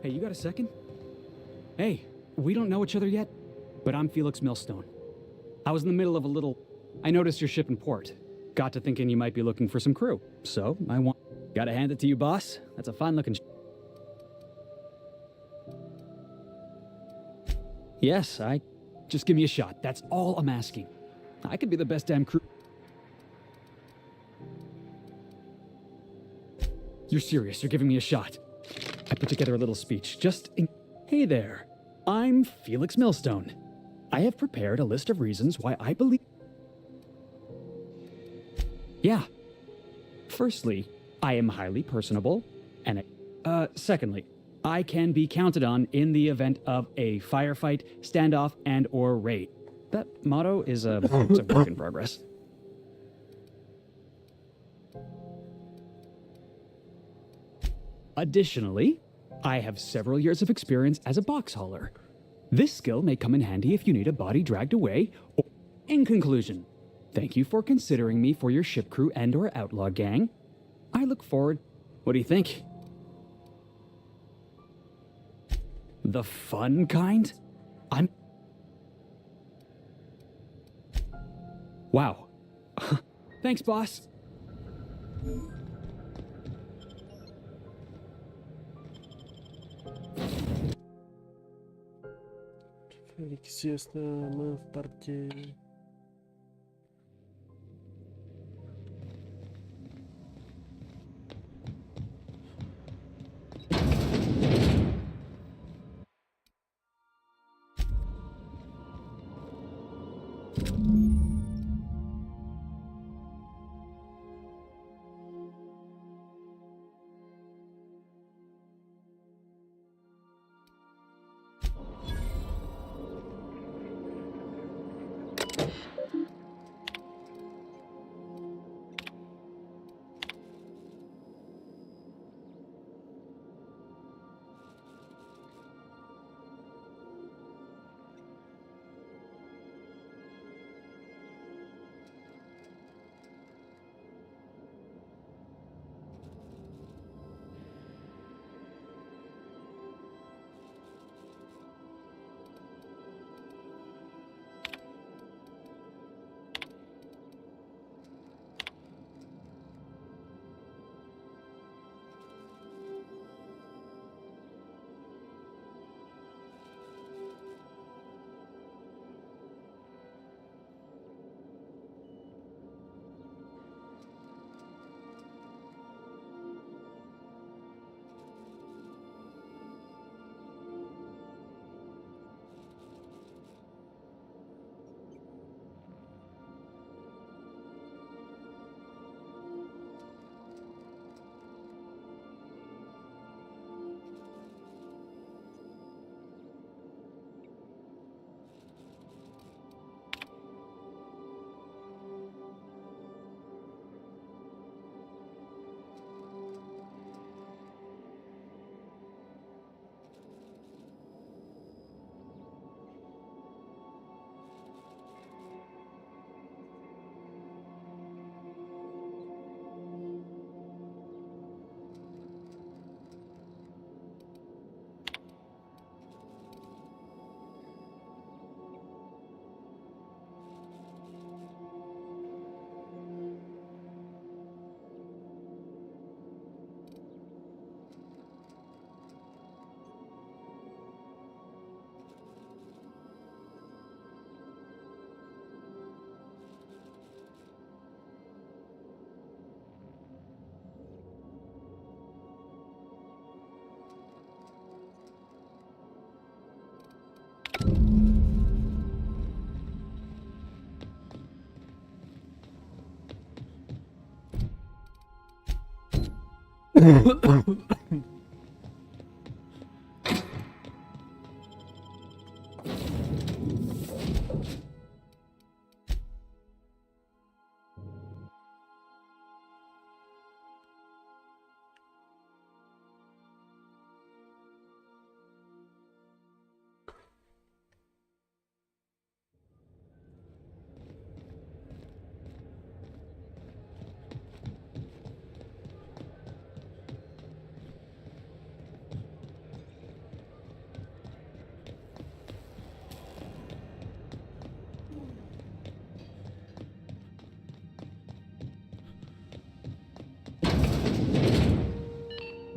L: Hey, you got a second? Hey, we don't know each other yet, but I'm Felix Millstone. I was in the middle of a little... I noticed your ship in port. Got to thinking you might be looking for some crew. So, Gotta hand it to you, boss. That's a fine-looking... Yes, Just give me a shot. That's all I'm asking. I could be the best damn crew... You're serious. You're giving me a shot. I put together a little speech, Hey there. I'm Felix Millstone. I have prepared a list of reasons why I believe... Yeah. Firstly, I am highly personable, and secondly, I can be counted on in the event of a firefight, standoff, and/or raid. That motto is it's a work in progress. Additionally, I have several years of experience as a box hauler. This skill may come in handy if you need a body dragged away. In conclusion, thank you for considering me for your ship crew and/or outlaw gang. I look forward... What do you think? The fun kind? Wow. Thanks, boss.
A: Felix jest w partě.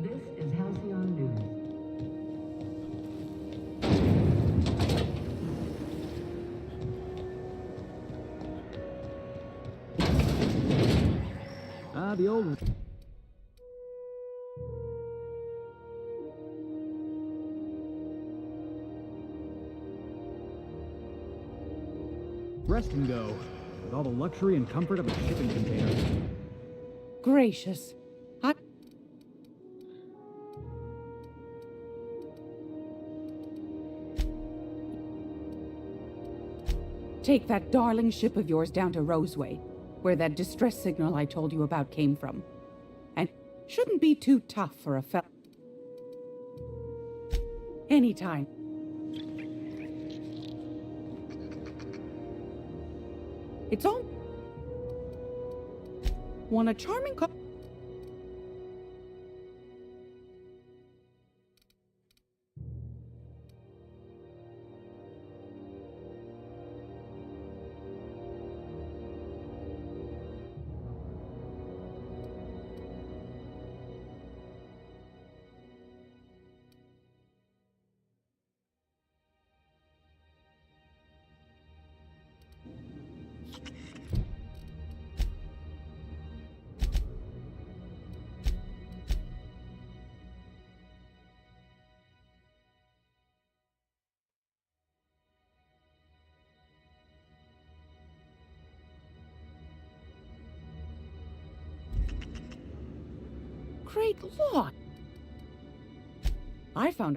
E: This is Halcyon News.
L: The old one. Rest and go, with all the luxury and comfort of a shipping container.
Y: Gracious. Take that darling ship of yours down to Roseway, where that distress signal I told you about came from. And shouldn't be too tough for a fella. Anytime. It's all... Want a charming Great Lord! I found...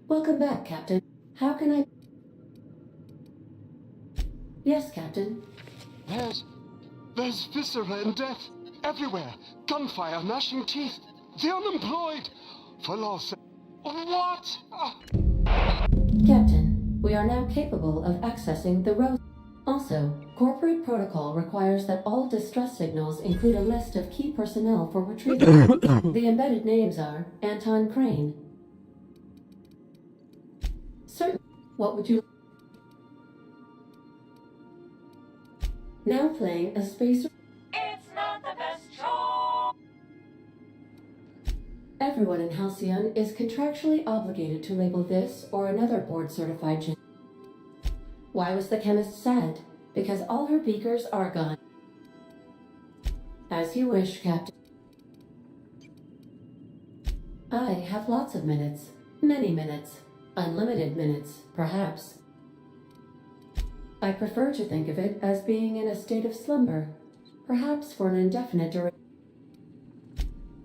I: Welcome back, Captain. How can I... Yes, Captain.
M: There's viscera and death everywhere. Gunfire, gnashing teeth. The unemployed. For loss. What?
I: Captain, we are now capable of accessing the Rose. Also, corporate protocol requires that all distress signals include a list of key personnel for retrieval. The embedded names are Anton Crane. Certain. What would you... Now playing a space...
P: It's not the best show.
I: Everyone in Halcyon is contractually obligated to label this or another board-certified gen... Why was the chemist sad? Because all her beakers are gone. As you wish, Captain. I have lots of minutes. Many minutes. Unlimited minutes, perhaps. I prefer to think of it as being in a state of slumber, perhaps for an indefinite duration.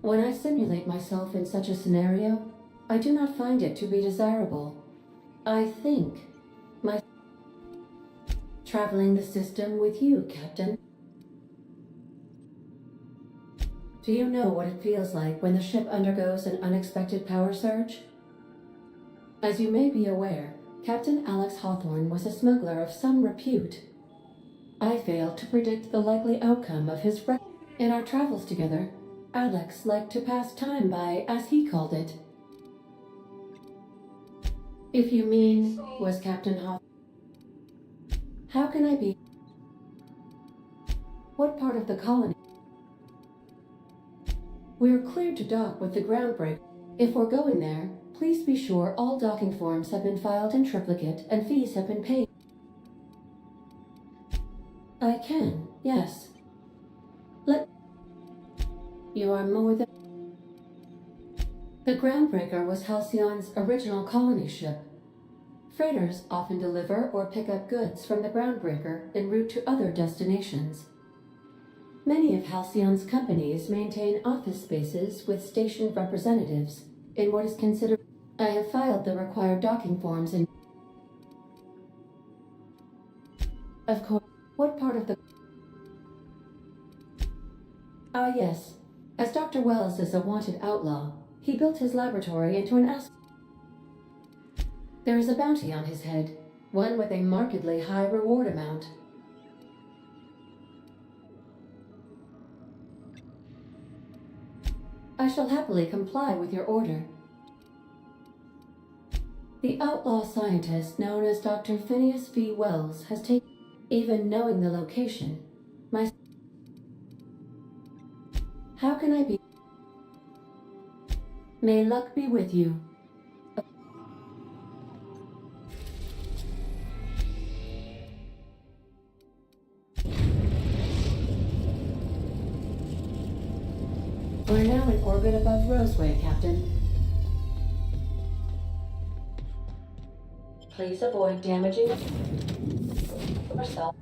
I: When I simulate myself in such a scenario, I do not find it to be desirable. I think my... Traveling the system with you, Captain. Do you know what it feels like when the ship undergoes an unexpected power surge? As you may be aware, Captain Alex Hawthorne was a smuggler of some repute. I failed to predict the likely outcome of his in our travels together. Alex liked to pass time by, as he called it. If you mean, was Captain Hawthorne... How can I be... What part of the colony? We're cleared to dock with the groundbreaker. If we're going there, please be sure all docking forms have been filed in triplicate and fees have been paid. I can, yes. You are more than... The groundbreaker was Halcyon's original colony ship. Freighters often deliver or pick up goods from the groundbreaker en route to other destinations. Many of Halcyon's companies maintain office spaces with stationed representatives in what is considered... I have filed the required docking forms in... Of course, what part of the... Ah, yes. As Dr. Wells is a wanted outlaw, he built his laboratory into an There is a bounty on his head, one with a markedly high reward amount. I shall happily comply with your order. The outlaw scientist known as Dr. Phineas V. Wells has taken... Even knowing the location, my... How can I be... May luck be with you. We're now in orbit above Roseway, Captain. Please avoid damaging yourself.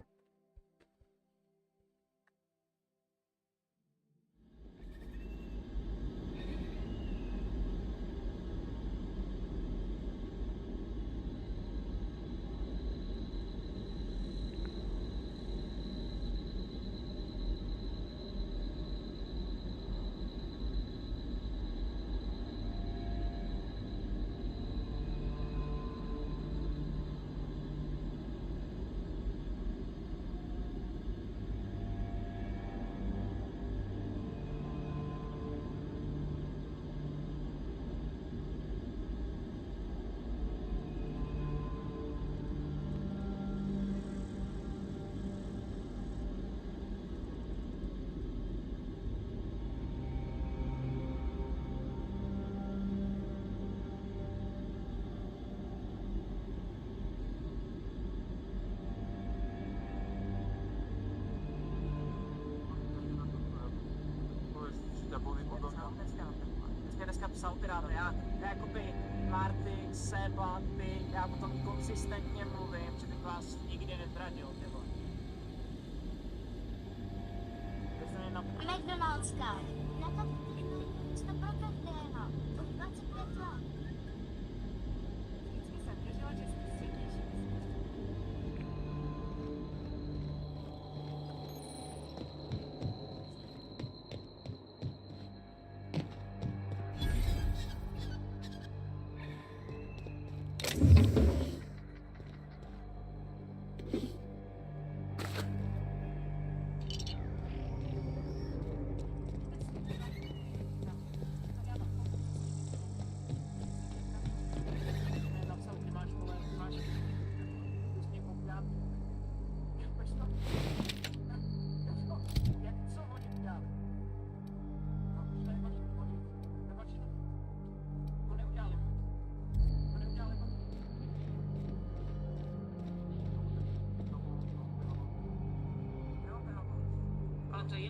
Q: dneska psal pirát, já jakoby Marty, Seba, ty, já o tom konsistentně mluvím, že bych vás nikdy nezradil, nebo.
S: McDonaldská. Na to 100% to 25 let.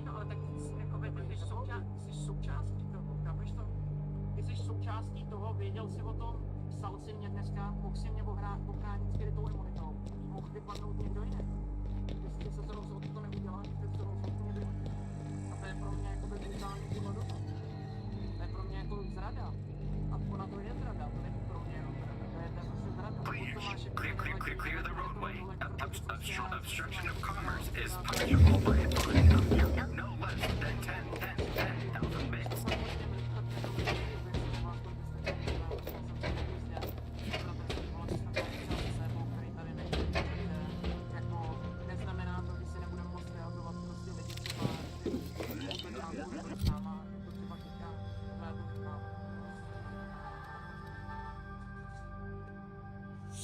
Q: no, ale tak jakoby jsi součástí toho, chápeš to? Ty jsi součástí toho, věděl jsi o tom, psal si mě dneska, mohl si mě ochránit skrytou imunitou, mohl vypadnout někdo jiný. Jestli se to rozhodl, to neuděláš, tak se rozhodl někdo jiný. A to je pro mě jakoby brutální doba. To je pro mě jako zrada. A ona to je zrada, to není pro mě jenom zrada, to je prostě zrada.
G: Clear the roadway. Obstruction of commerce is punishable by a fine of no less than 10,000 bits.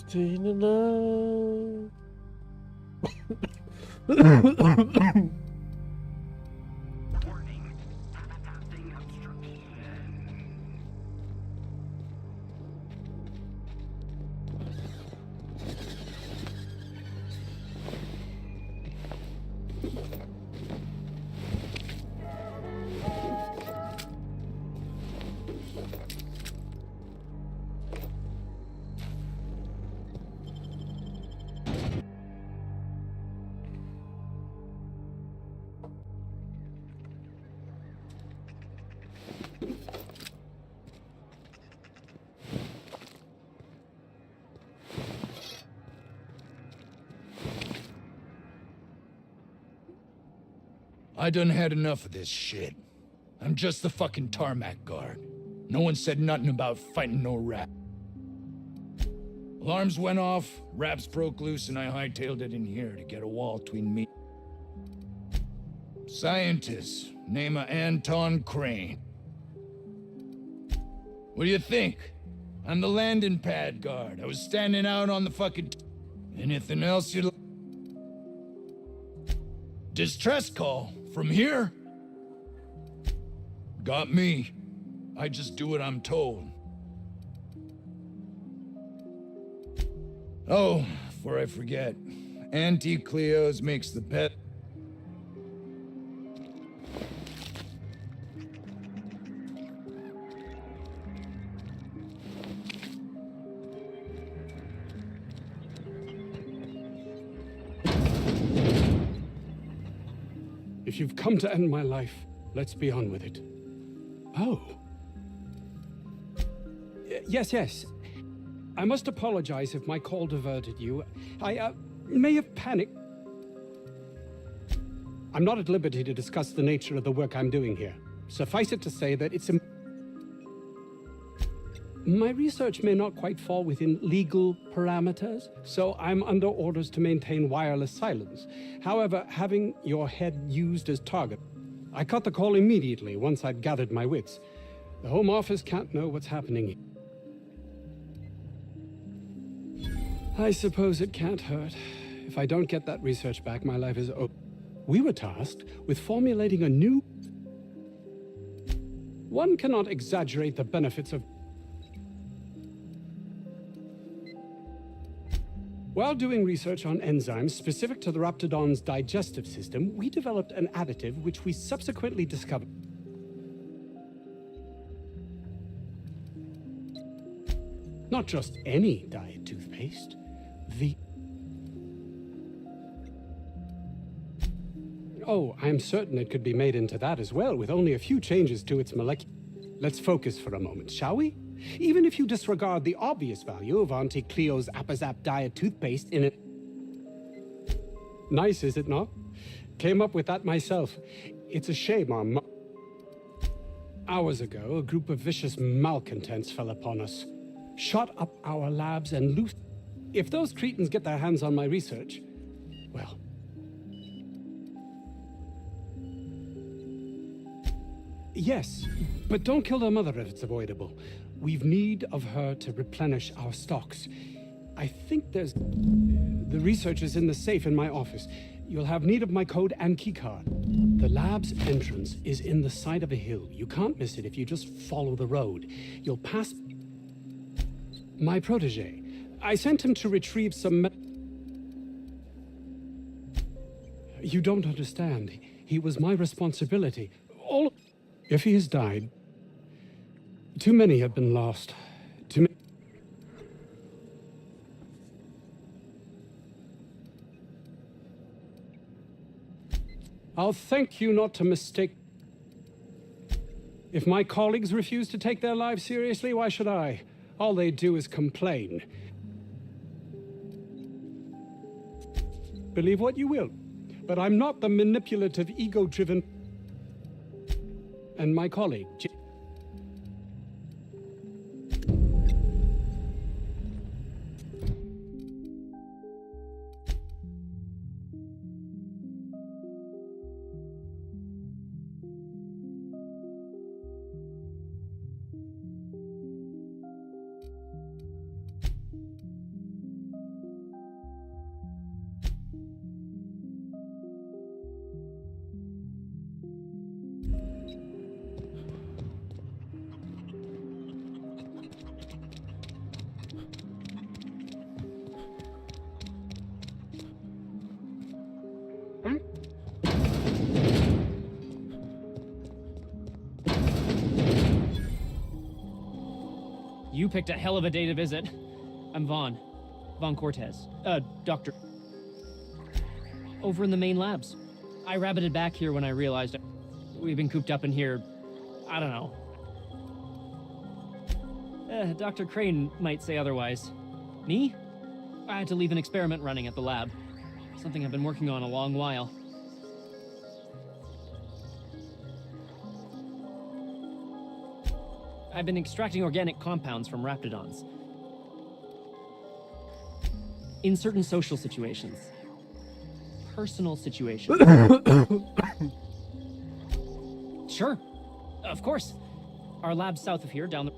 A: Staying alive.
N: I done had enough of this shit. I'm just the fucking tarmac guard. No one said nothing about fighting no rat. Alarms went off, raps broke loose, and I hightailed it in here to get a wall between me. Scientist, name of Anton Crane. What do you think? I'm the landing pad guard. I was standing out on the fucking... Anything else you'd... Distress call? From here? Got me. I just do what I'm told. Oh, before I forget, Auntie Cleo's makes the pet.
R: If you've come to end my life, let's be on with it. Oh. Yes. I must apologize if my call diverted you. I may have panicked. I'm not at liberty to discuss the nature of the work I'm doing here. Suffice it to say that it's... My research may not quite fall within legal parameters, so I'm under orders to maintain wireless silence. However, having your head used as target, I cut the call immediately once I'd gathered my wits. The Home Office can't know what's happening. I suppose it can't hurt. If I don't get that research back, my life is over. We were tasked with formulating a new... One cannot exaggerate the benefits of... While doing research on enzymes specific to the Raptidon's digestive system, we developed an additive which we subsequently discovered. Not just any diet toothpaste, the... Oh, I'm certain it could be made into that as well, with only a few changes to its molecule. Let's focus for a moment, shall we? Even if you disregard the obvious value of Auntie Cleo's Appazap diet toothpaste in it. Nice, is it not? Came up with that myself. It's a shame our Hours ago, a group of vicious malcontents fell upon us. Shot up our labs and loose... If those cretins get their hands on my research, well... Yes, but don't kill their mother if it's avoidable. We've need of her to replenish our stocks. I think there's... The research is in the safe in my office. You'll have need of my code and keycard. The lab's entrance is in the side of a hill. You can't miss it if you just follow the road. You'll pass... My protege. I sent him to retrieve some... You don't understand. He was my responsibility. If he has died, too many have been lost. Too many. I'll thank you not to mistake. If my colleagues refuse to take their lives seriously, why should I? All they do is complain. Believe what you will, but I'm not the manipulative, ego-driven... And my colleague...
B: You picked a hell of a day to visit. I'm Vaughn Cortez. Doctor. Over in the main labs. I rabbited back here when I realized we've been cooped up in here, I don't know. Dr. Crane might say otherwise. Me? I had to leave an experiment running at the lab. Something I've been working on a long while. I've been extracting organic compounds from raptidons. In certain social situations. Personal situations. Sure. Of course. Our lab's south of here, down the...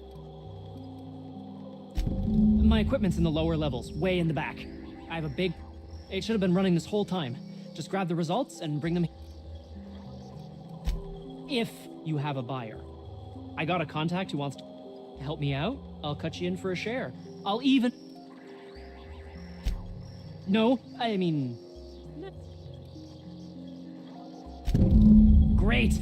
B: My equipment's in the lower levels, way in the back. I have a big... It should have been running this whole time. Just grab the results and bring them... If you have a buyer. I got a contact who wants to help me out. I'll cut you in for a share. I'll even... No, I mean... Great!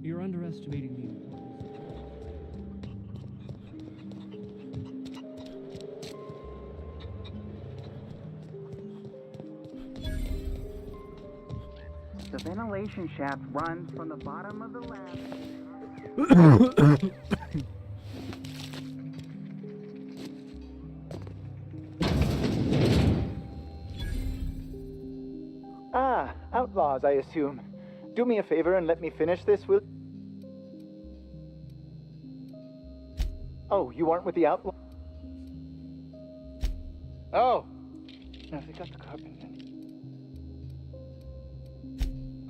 B: You're underestimating the importance.
Q: The ventilation shaft runs from the bottom of the lab.
V: Ah, outlaws, I assume. Do me a favor and let me finish this, will... Oh, you aren't with the outlaw... Oh! No, they got the carbon.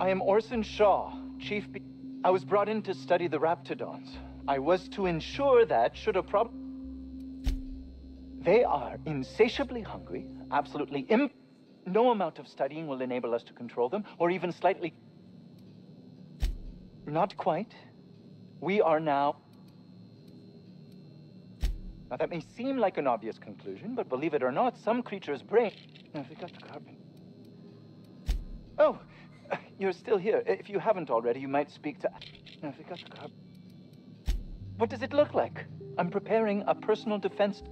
V: I am Orson Shaw, Chief B... I was brought in to study the raptidons. I was to ensure that, should a problem... They are insatiably hungry, absolutely No amount of studying will enable us to control them, or even slightly... Not quite. We are now... Now that may seem like an obvious conclusion, but believe it or not, some creatures' brain... No, they got the carbon. Oh! You're still here. If you haven't already, you might speak to... No, they got the carbon. What does it look like? I'm preparing a personal defense...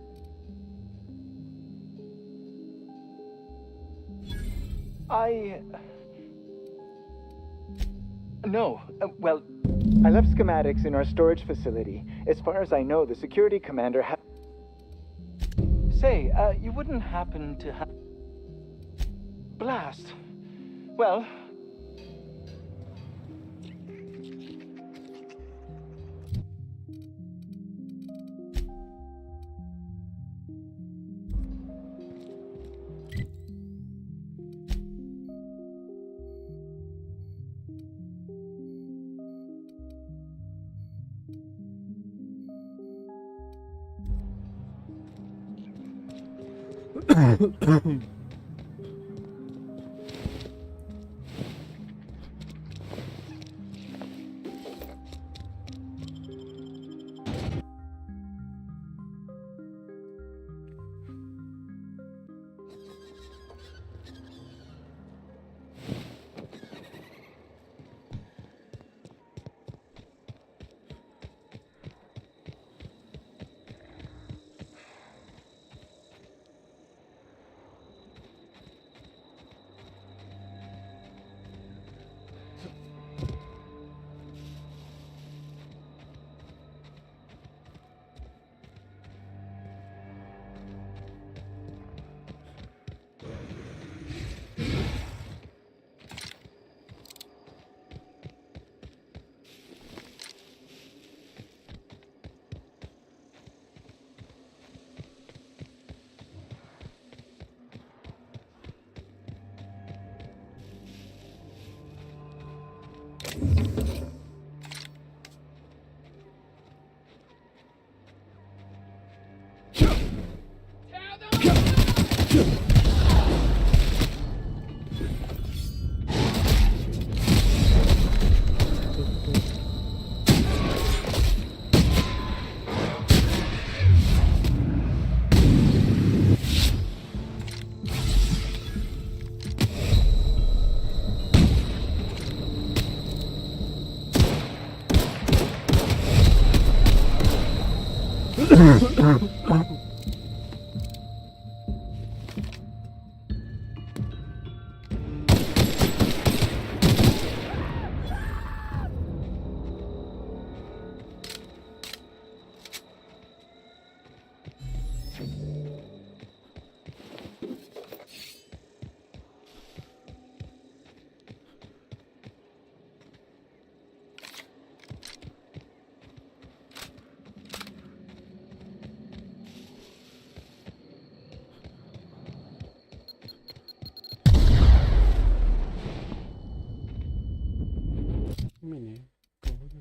V: No. Well, I left schematics in our storage facility. As far as I know, the security commander Say, you wouldn't happen to have... Blast. Well...
A: Mini. Pohoda.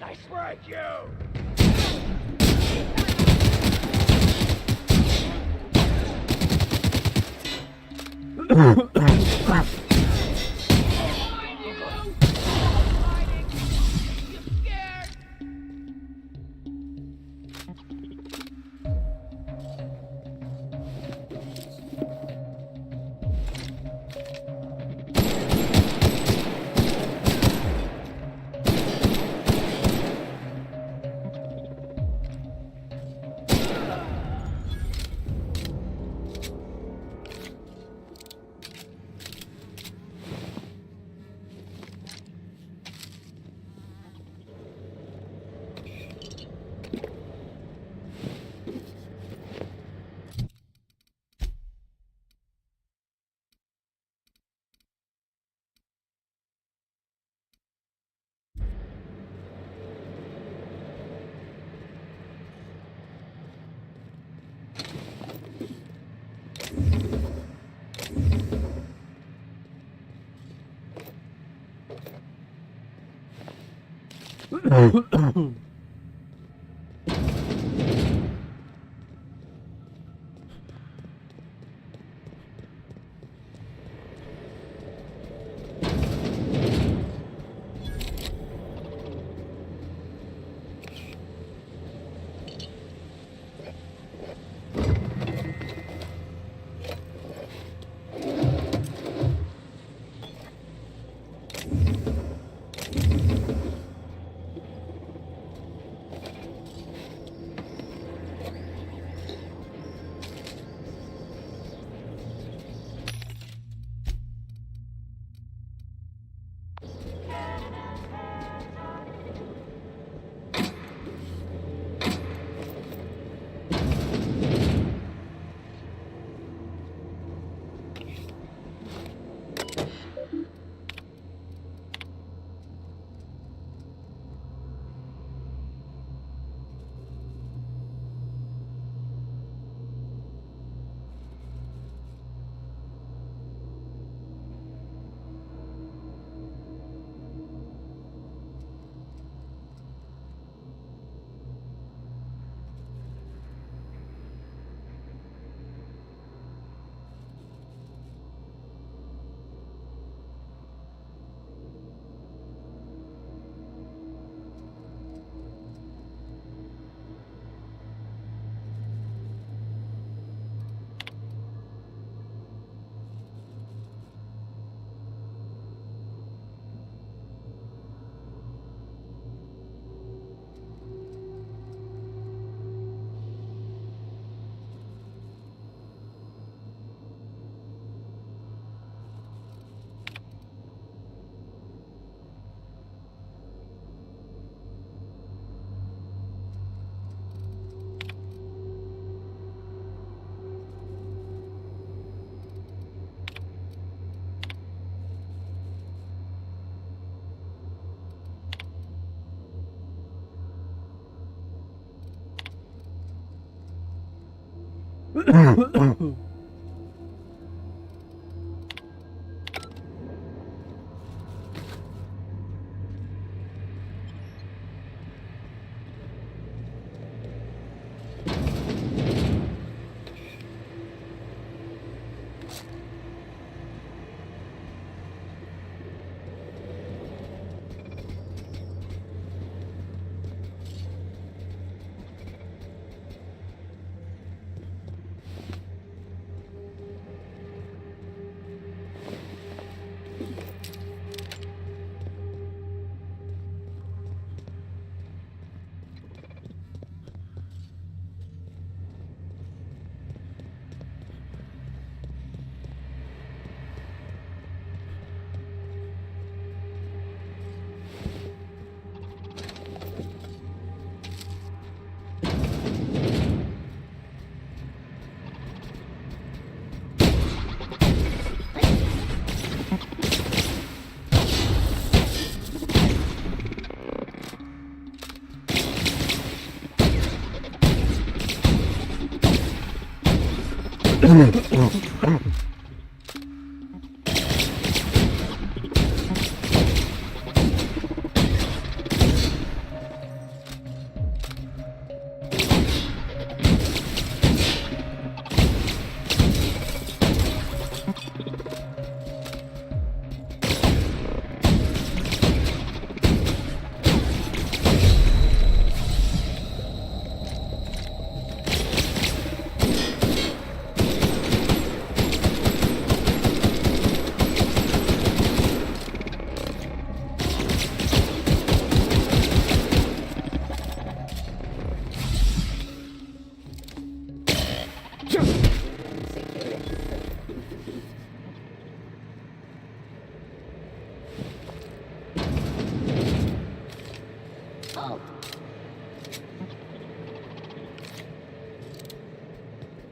P: Nice work, you!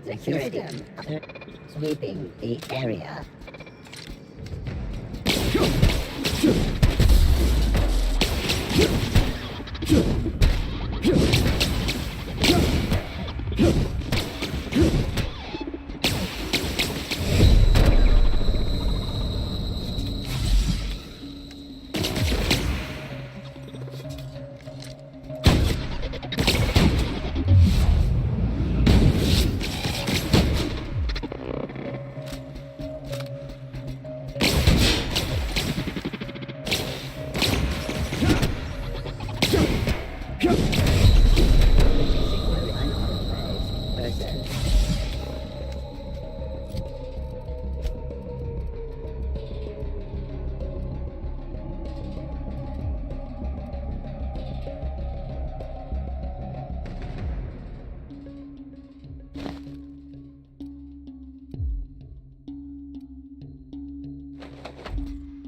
S: Security sweeping the area.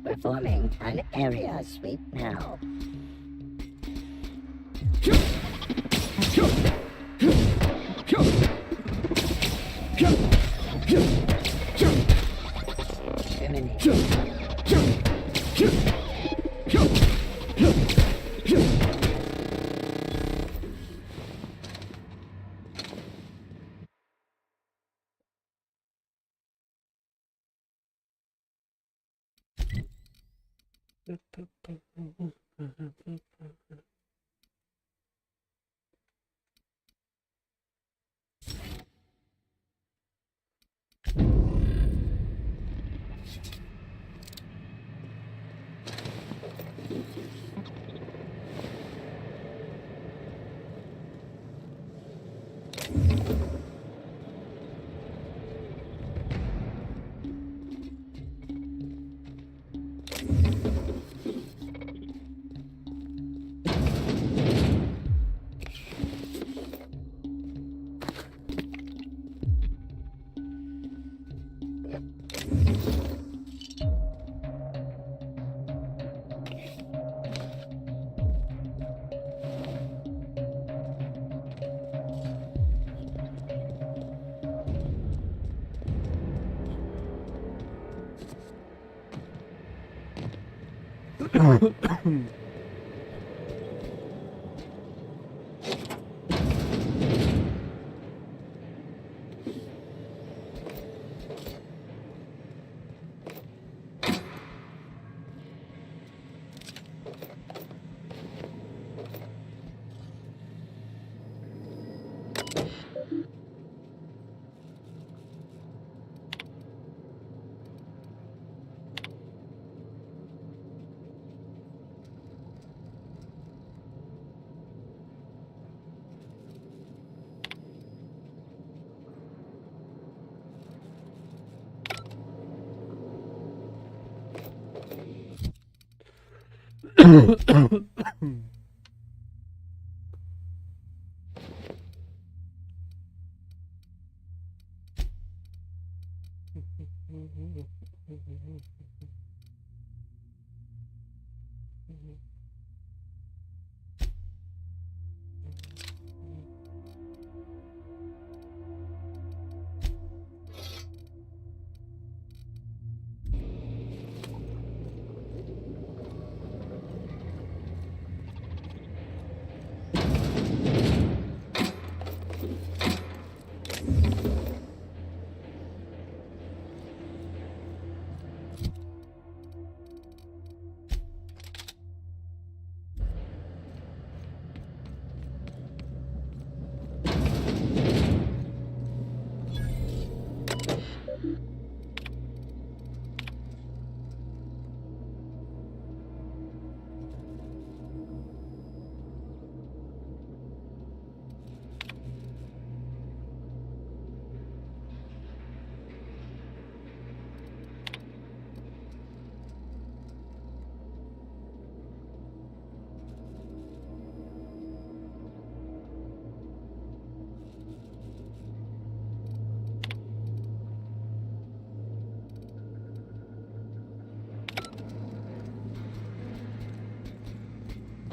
S: Performing an area sweep now.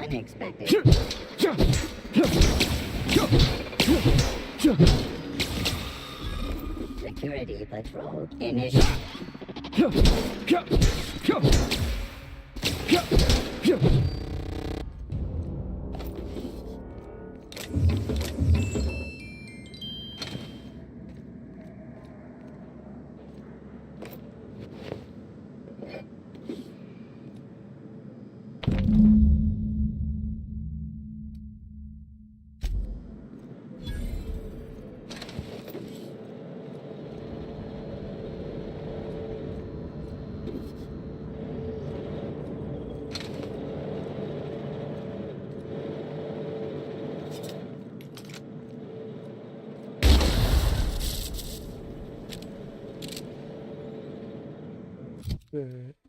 S: Unexpected. Security patrol initiated.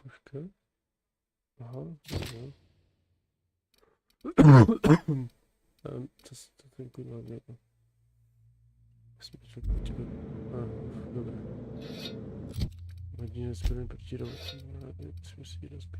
A: Başka? Aha. To ten kurwa nie. Dobra. Godzinę zbieramy parkierować. Musimy sobie rozbić.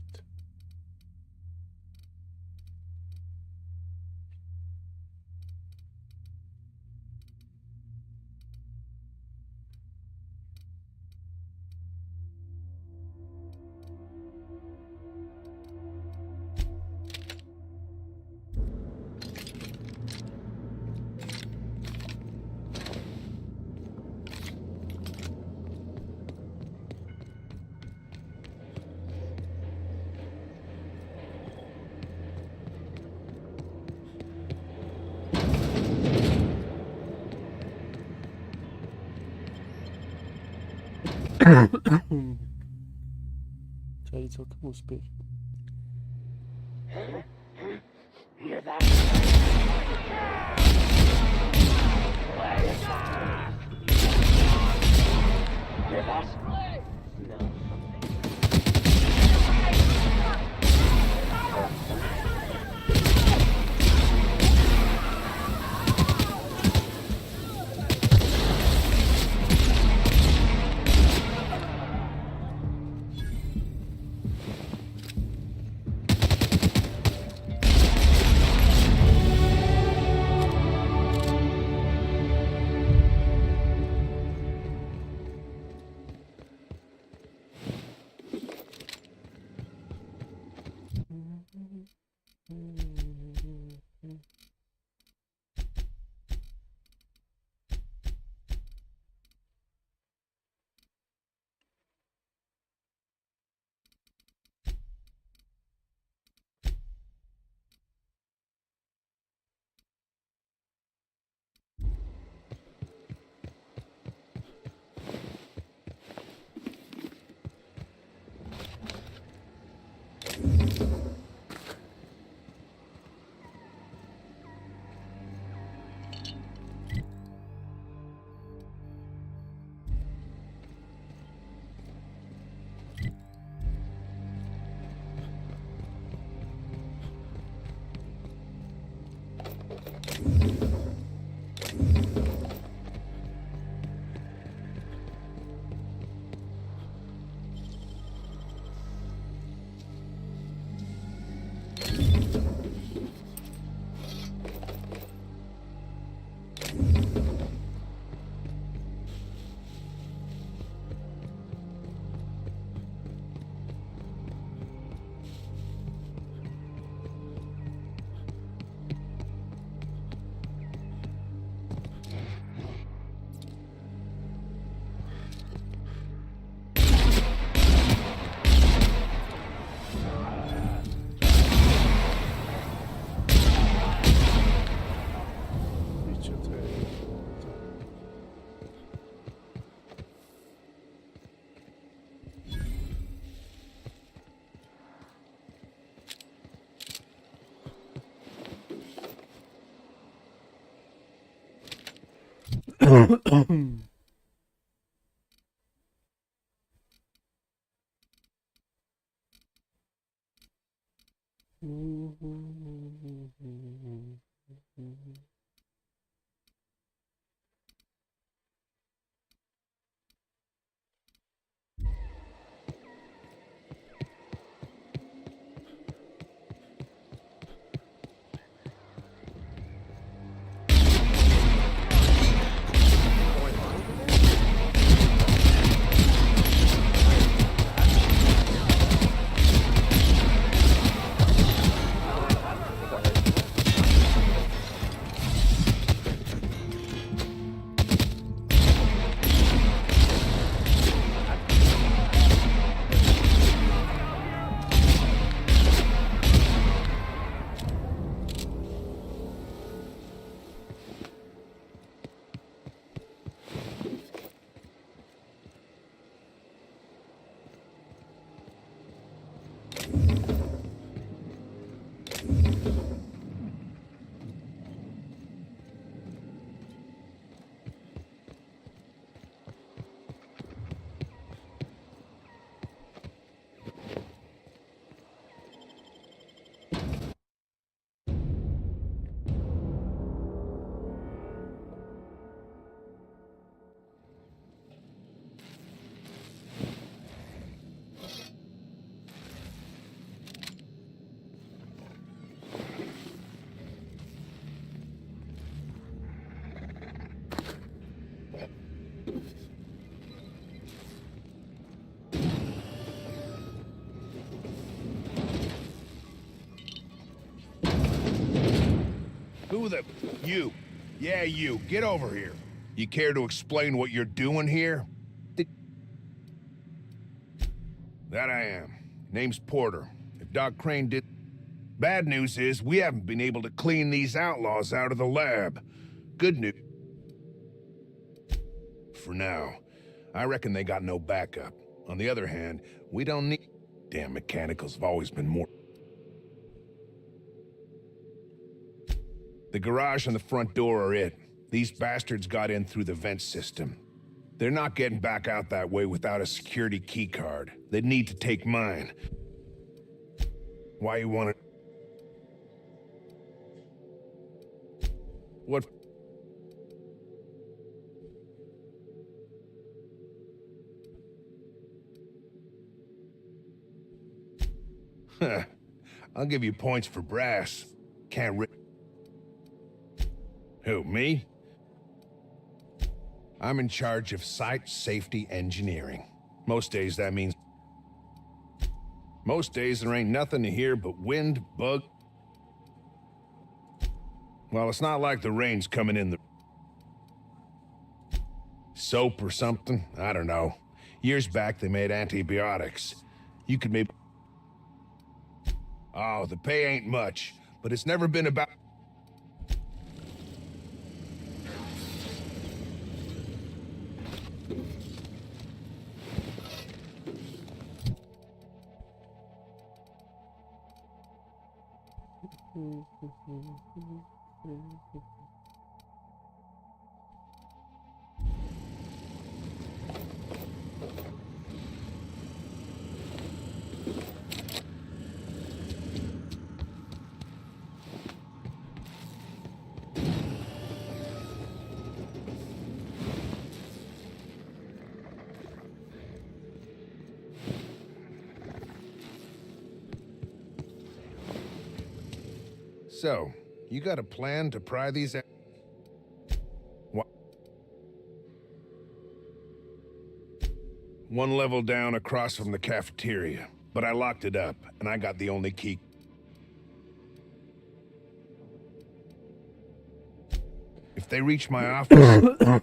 A: Trzeba całkiem uspieć.
P: Hear that? Hear that? No.
C: Who the... You. Yeah, you. Get over here. You care to explain what you're doing here? That I am. Name's Porter. If Doc Crane did... Bad news is, we haven't been able to clean these outlaws out of the lab. Good news... For now. I reckon they got no backup. On the other hand, we don't need... Damn mechanicals have always been more... The garage and the front door are it. These bastards got in through the vent system. They're not getting back out that way without a security keycard. They'd need to take mine. Why you want to... What... Huh. I'll give you points for brass. Can't Who, me? I'm in charge of site safety engineering. Most days that means... Most days there ain't nothing to hear but wind, bug... Well, it's not like the rain's coming in the... Soap or something? I don't know. Years back they made antibiotics. You could maybe... Oh, the pay ain't much, but it's never been about... So, you got a plan to pry these out? What? One level down across from the cafeteria, but I locked it up, and I got the only key. If they reach my office...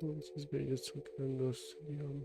A: Musím změnit celkem dost, dělám.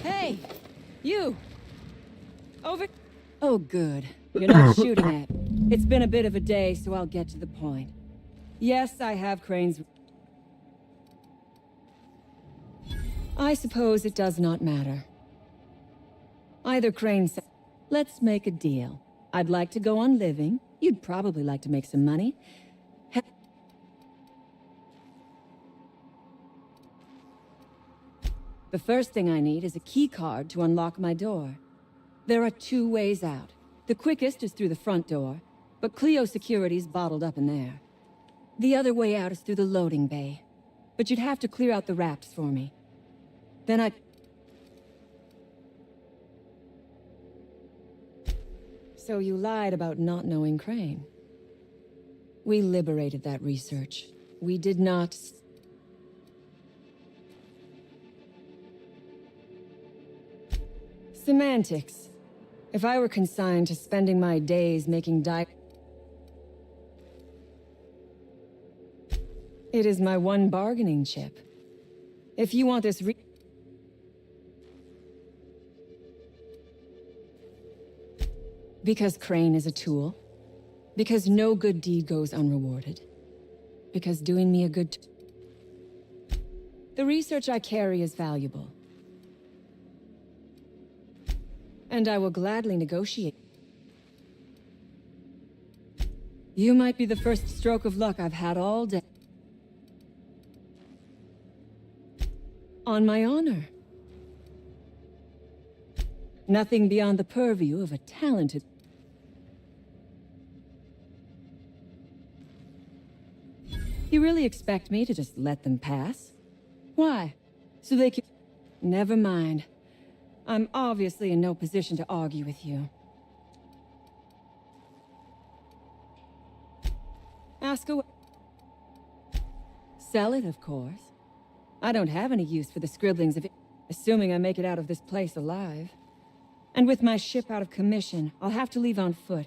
X: Hey! You! Over... Oh, good. You're not shooting at me. It's been a bit of a day, so I'll get to the point. Yes, I have Crane's... I suppose it does not matter. Either Crane said, let's make a deal. I'd like to go on living. You'd probably like to make some money. The first thing I need is a key card to unlock my door. There are 2 ways out. The quickest is through the front door, but Cleo security's bottled up in there. The other way out is through the loading bay, but you'd have to clear out the rafts for me. Then I'd... So you lied about not knowing Crane. We liberated that research. We did not... Semantics. If I were consigned to spending my days making It is my one bargaining chip. If you want this Because Crane is a tool. Because no good deed goes unrewarded. Because doing me a good... The research I carry is valuable. And I will gladly negotiate. You might be the first stroke of luck I've had all day. On my honor. Nothing beyond the purview of a talented... You really expect me to just let them pass? Why? So they can... Never mind. I'm obviously in no position to argue with you. Ask away. Sell it, of course. I don't have any use for the scribblings of it, assuming I make it out of this place alive. And with my ship out of commission, I'll have to leave on foot.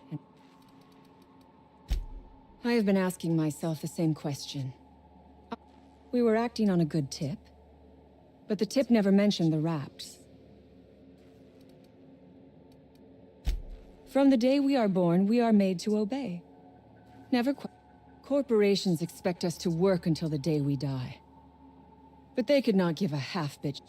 X: I have been asking myself the same question. We were acting on a good tip, but the tip never mentioned the rafts. From the day we are born, we are made to obey. Never Corporations expect us to work until the day we die. But they could not give a half-bitch.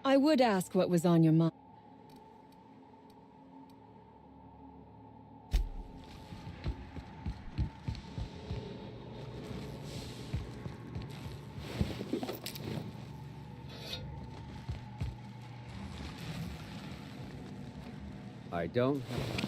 X: I would ask what was on your mind.
K: I don't have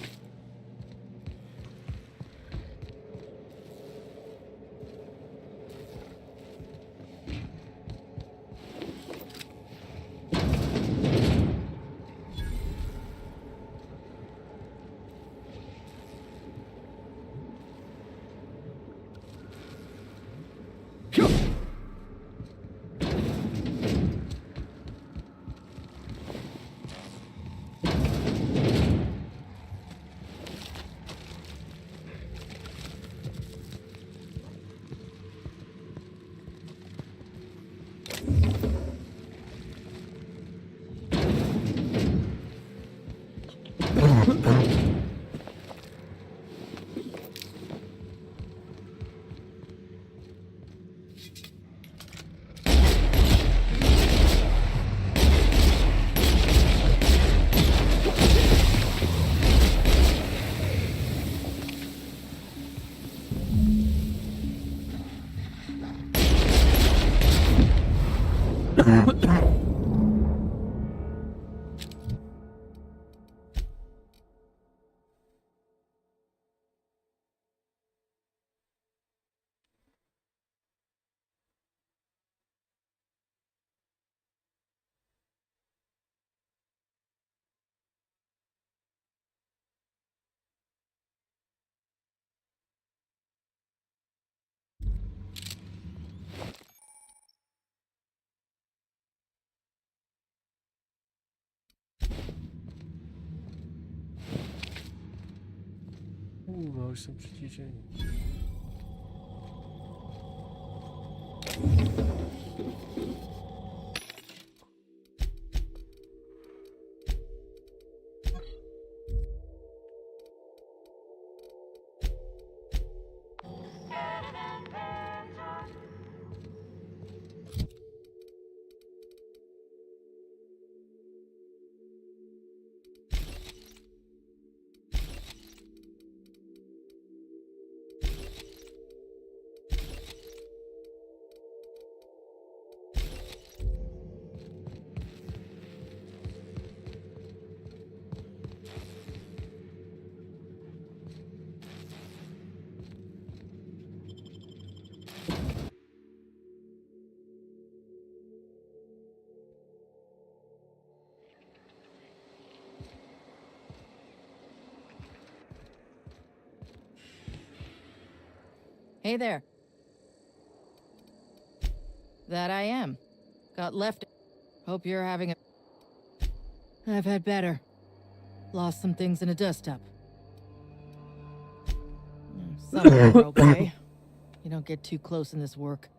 K: time.
A: Já už jsem přetížený.
H: Hey there. That I am. Got left. Hope you're having a... I've had better. Lost some things in a dust-up. Some are okay. You don't get too close in this work.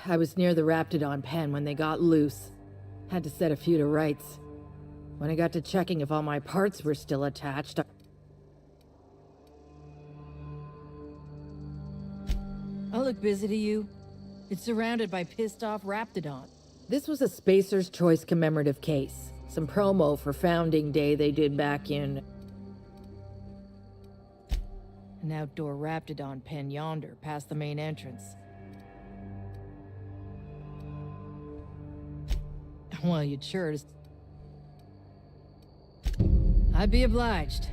H: I was near the Raptidon pen when they got loose. Had to set a few to rights. When I got to checking if all my parts were still attached, I look busy to you. It's surrounded by pissed-off Raptidon. This was a Spacer's Choice commemorative case. Some promo for Founding Day they did back in... An outdoor Raptidon pen yonder, past the main entrance. Well, you'd sure to... I'd be obliged.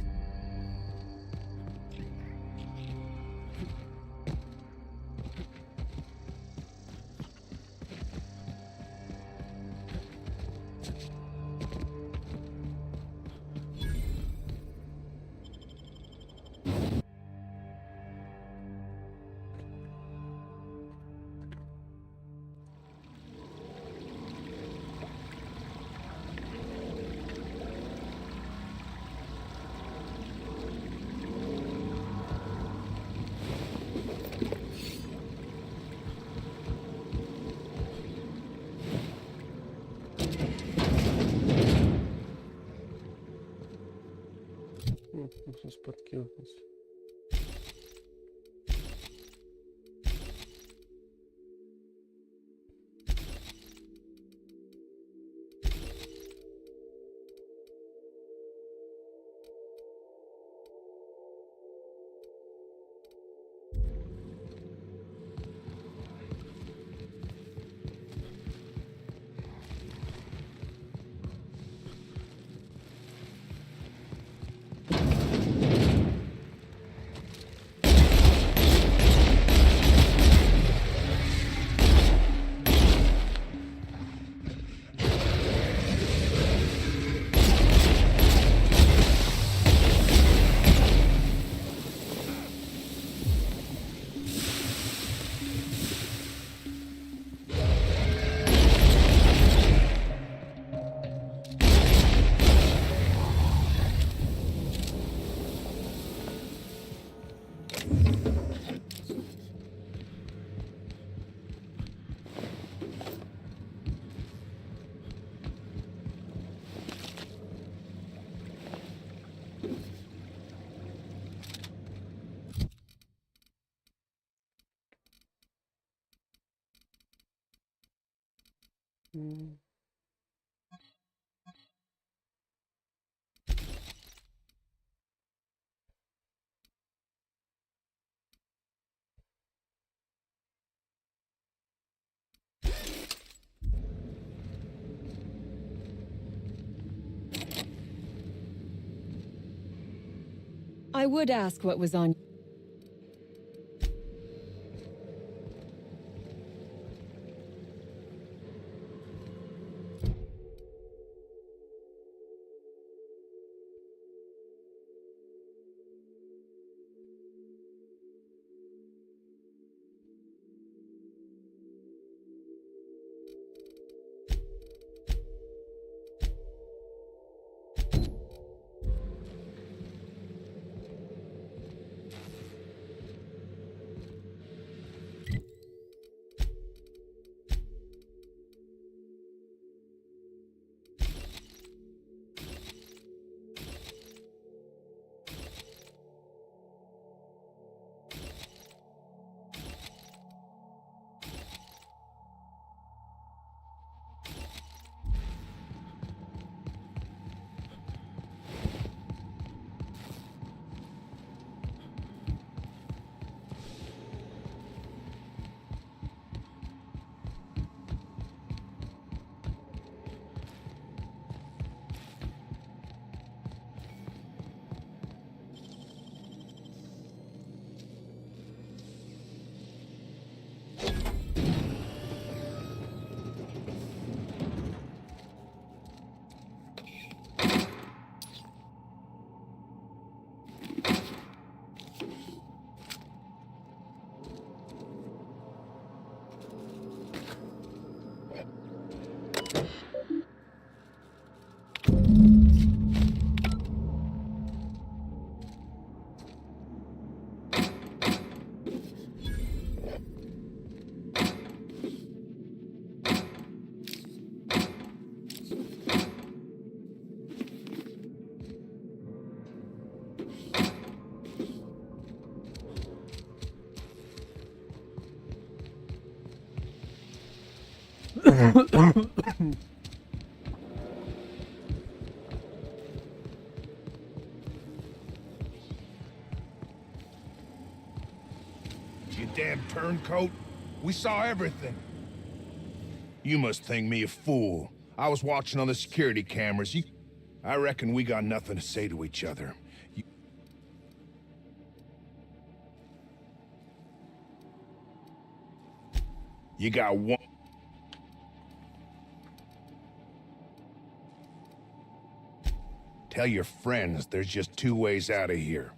A: Muszę sparkiować.
X: I would ask what was on...
C: You damn turncoat. We saw everything. You must think me a fool. I was watching on the security cameras. I reckon we got nothing to say to each other. You got one... Tell your friends there's just two ways out of here.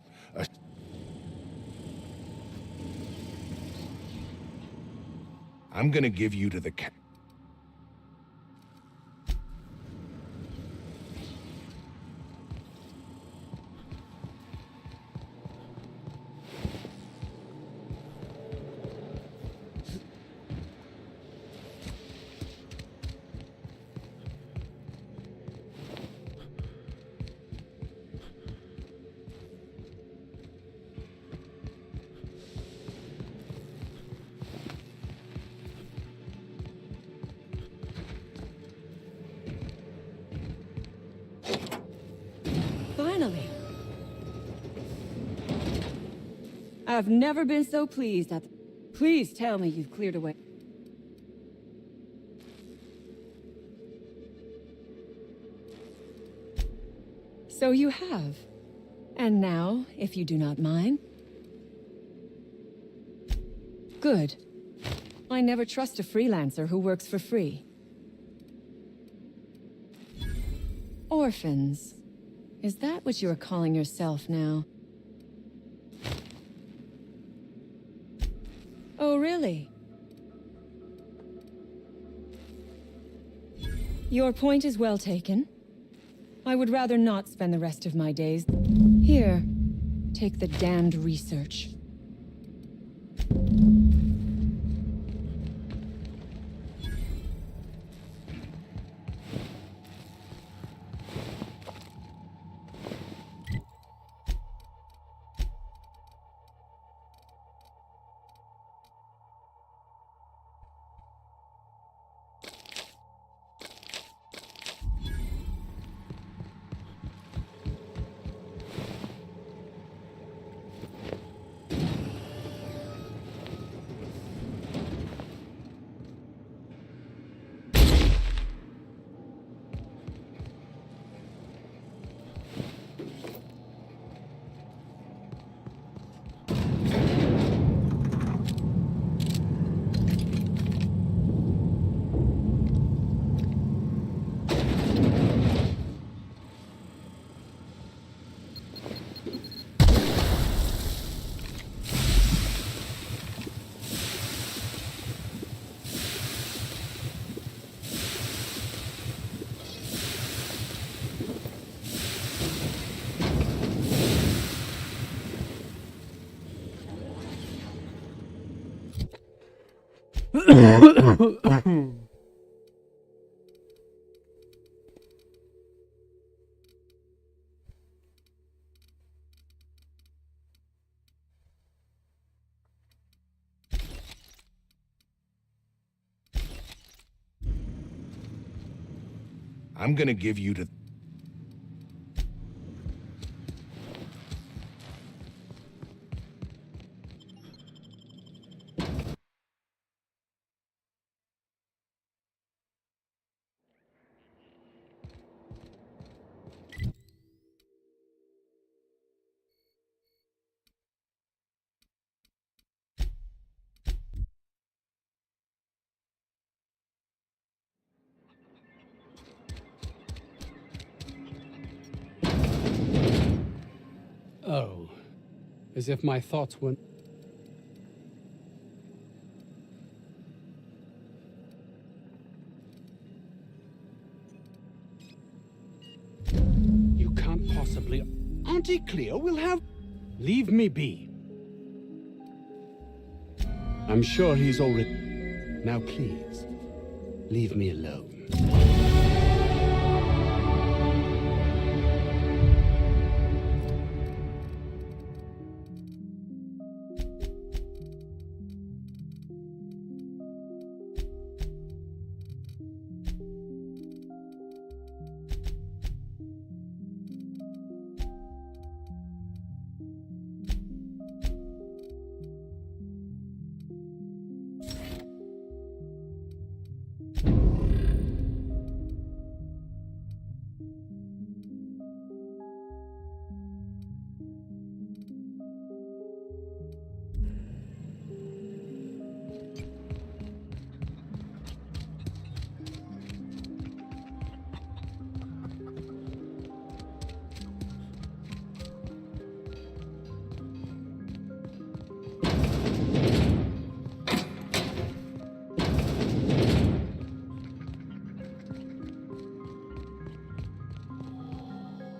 C: I'm gonna give you to the
X: Finally. I've never been so pleased at the... Please tell me you've cleared away. So you have. And now, if you do not mind... Good. I never trust a freelancer who works for free. Orphans. Is that what you are calling yourself now? Oh, really? Your point is well taken. I would rather not spend the rest of my days... Here, take the damned research.
C: I'm gonna give you to...
R: Oh. As if my thoughts weren't... You can't possibly... Auntie Cleo will have... Leave me be. I'm sure he's already... Now please, leave me alone.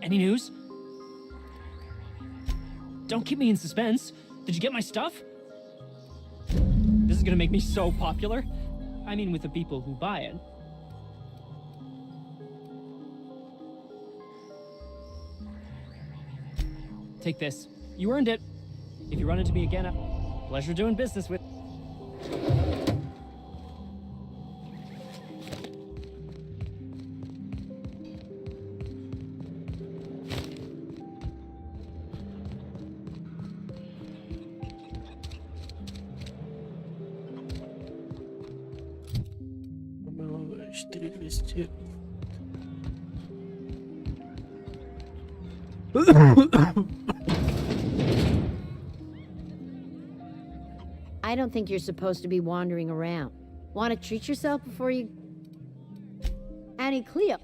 B: Any news? Don't keep me in suspense. Did you get my stuff? This is gonna make me so popular. I mean, with the people who buy it. Take this. You earned it. If you run into me again, pleasure doing business with.
A: Máme 4200.
D: I don't think you're supposed to be wandering around. Want to treat yourself before you... Annie Cleo.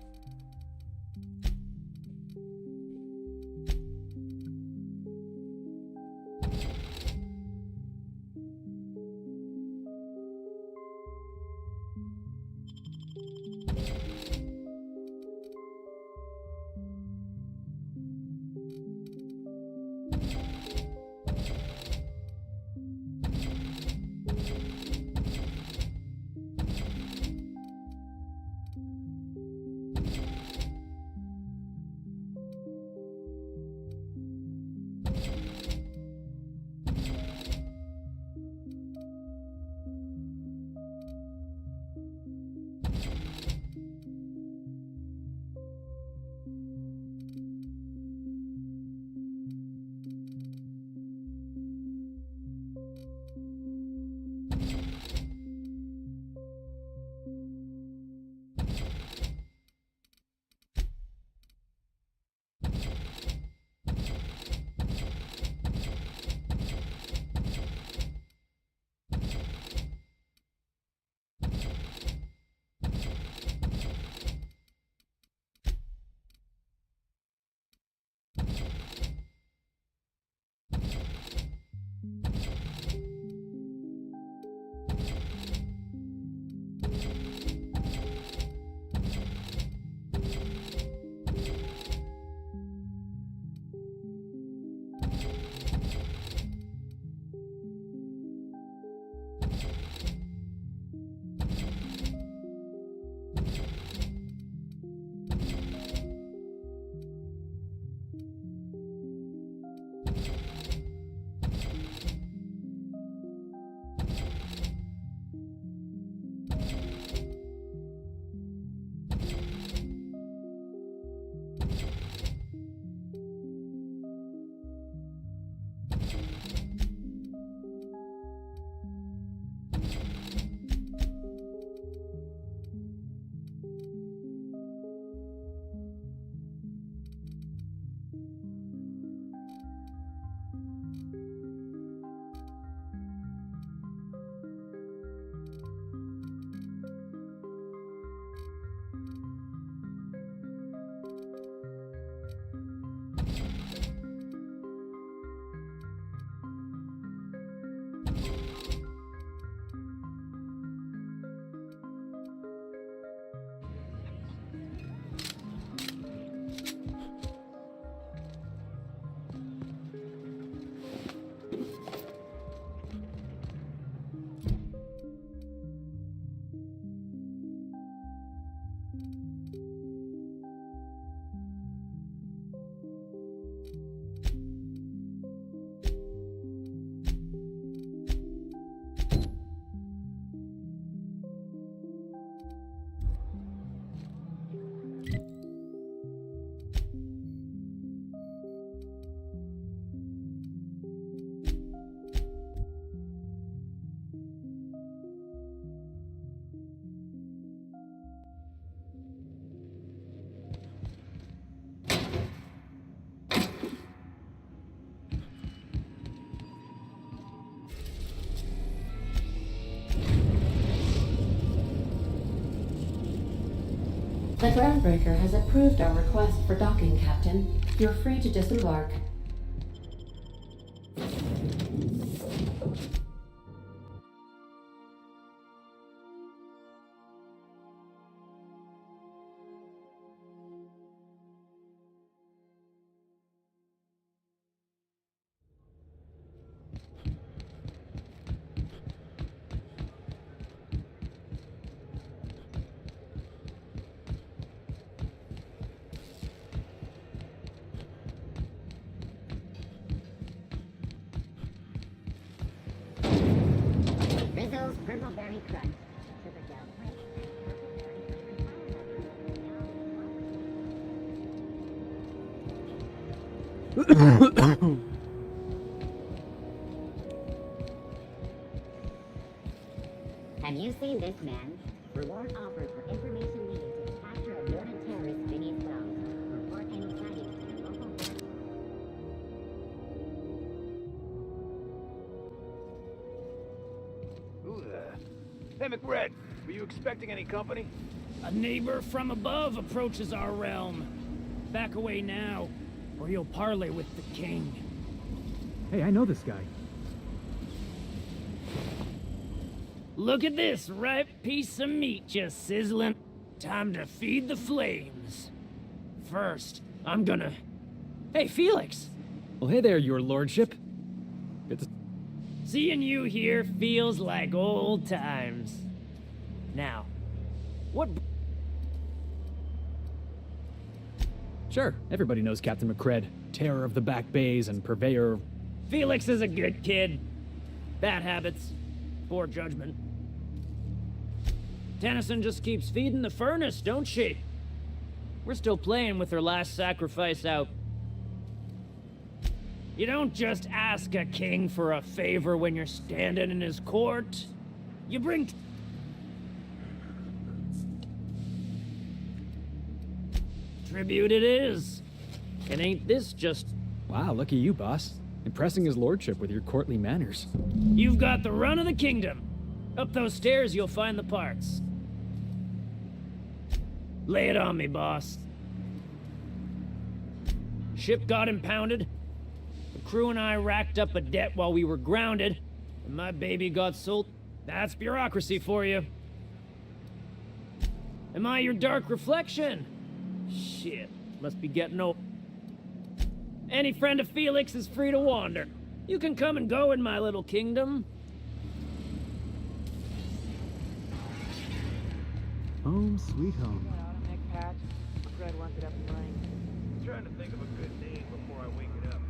I: The groundbreaker has approved our request for docking, Captain. You're free to disembark.
S: Purple-berry crunch. Sugar gel plate. Have you seen this man? Reward offered for information needed to capture a wanted terrorist beneath Wells. Report any sightings to your local board.
F: Who the? Hey, McRed, were you expecting any company?
B: A neighbor from above approaches our realm. Back away now, or you'll parley with the king.
L: Hey, I know this guy.
B: Look at this ripe piece of meat just sizzling. Time to feed the flames. First, I'm gonna... Hey, Felix!
L: Well, hey there, your lordship. Good to...
B: Seeing you here feels like old times. Now, what...
L: Sure, everybody knows Captain McCred. Terror of the Back Bays and purveyor of...
B: Felix is a good kid. Bad habits. Poor judgment. Tennyson just keeps feeding the furnace, don't she? We're still playing with her last sacrifice out. You don't just ask a king for a favor when you're standing in his court. You bring... Tribute it is. And ain't this just...
L: Wow, look at you, boss. Impressing his lordship with your courtly manners.
B: You've got the run of the kingdom. Up those stairs, you'll find the parts. Lay it on me, boss. Ship got impounded. The crew and I racked up a debt while we were grounded. And my baby got sold. That's bureaucracy for you. Am I your dark reflection? Shit, must be getting old. Any friend of Felix is free to wander. You can come and go in my little kingdom.
L: Home sweet home.
F: Fred wants it up and running. I'm trying to think of a good name before I wake it up.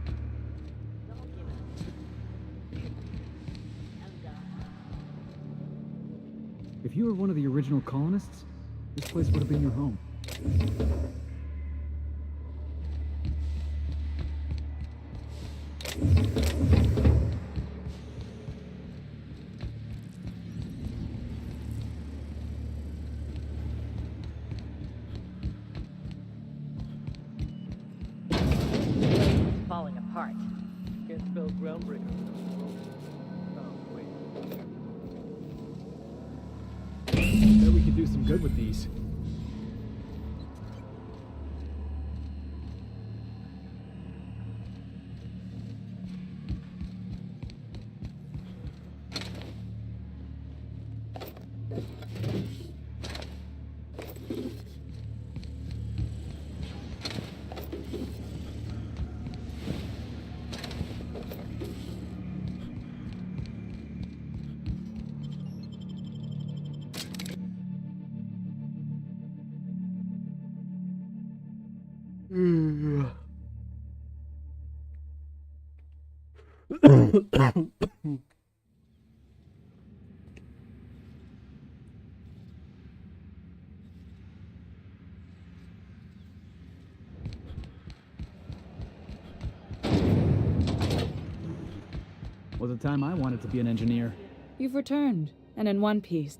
L: If you were one of the original colonists, this place would have been your home.
H: Falling apart.
F: Can't spell groundbreaker. Oh, wait.
L: Bet we could do some good with these. Was the time I wanted to be an engineer.
J: You've returned, and in one piece.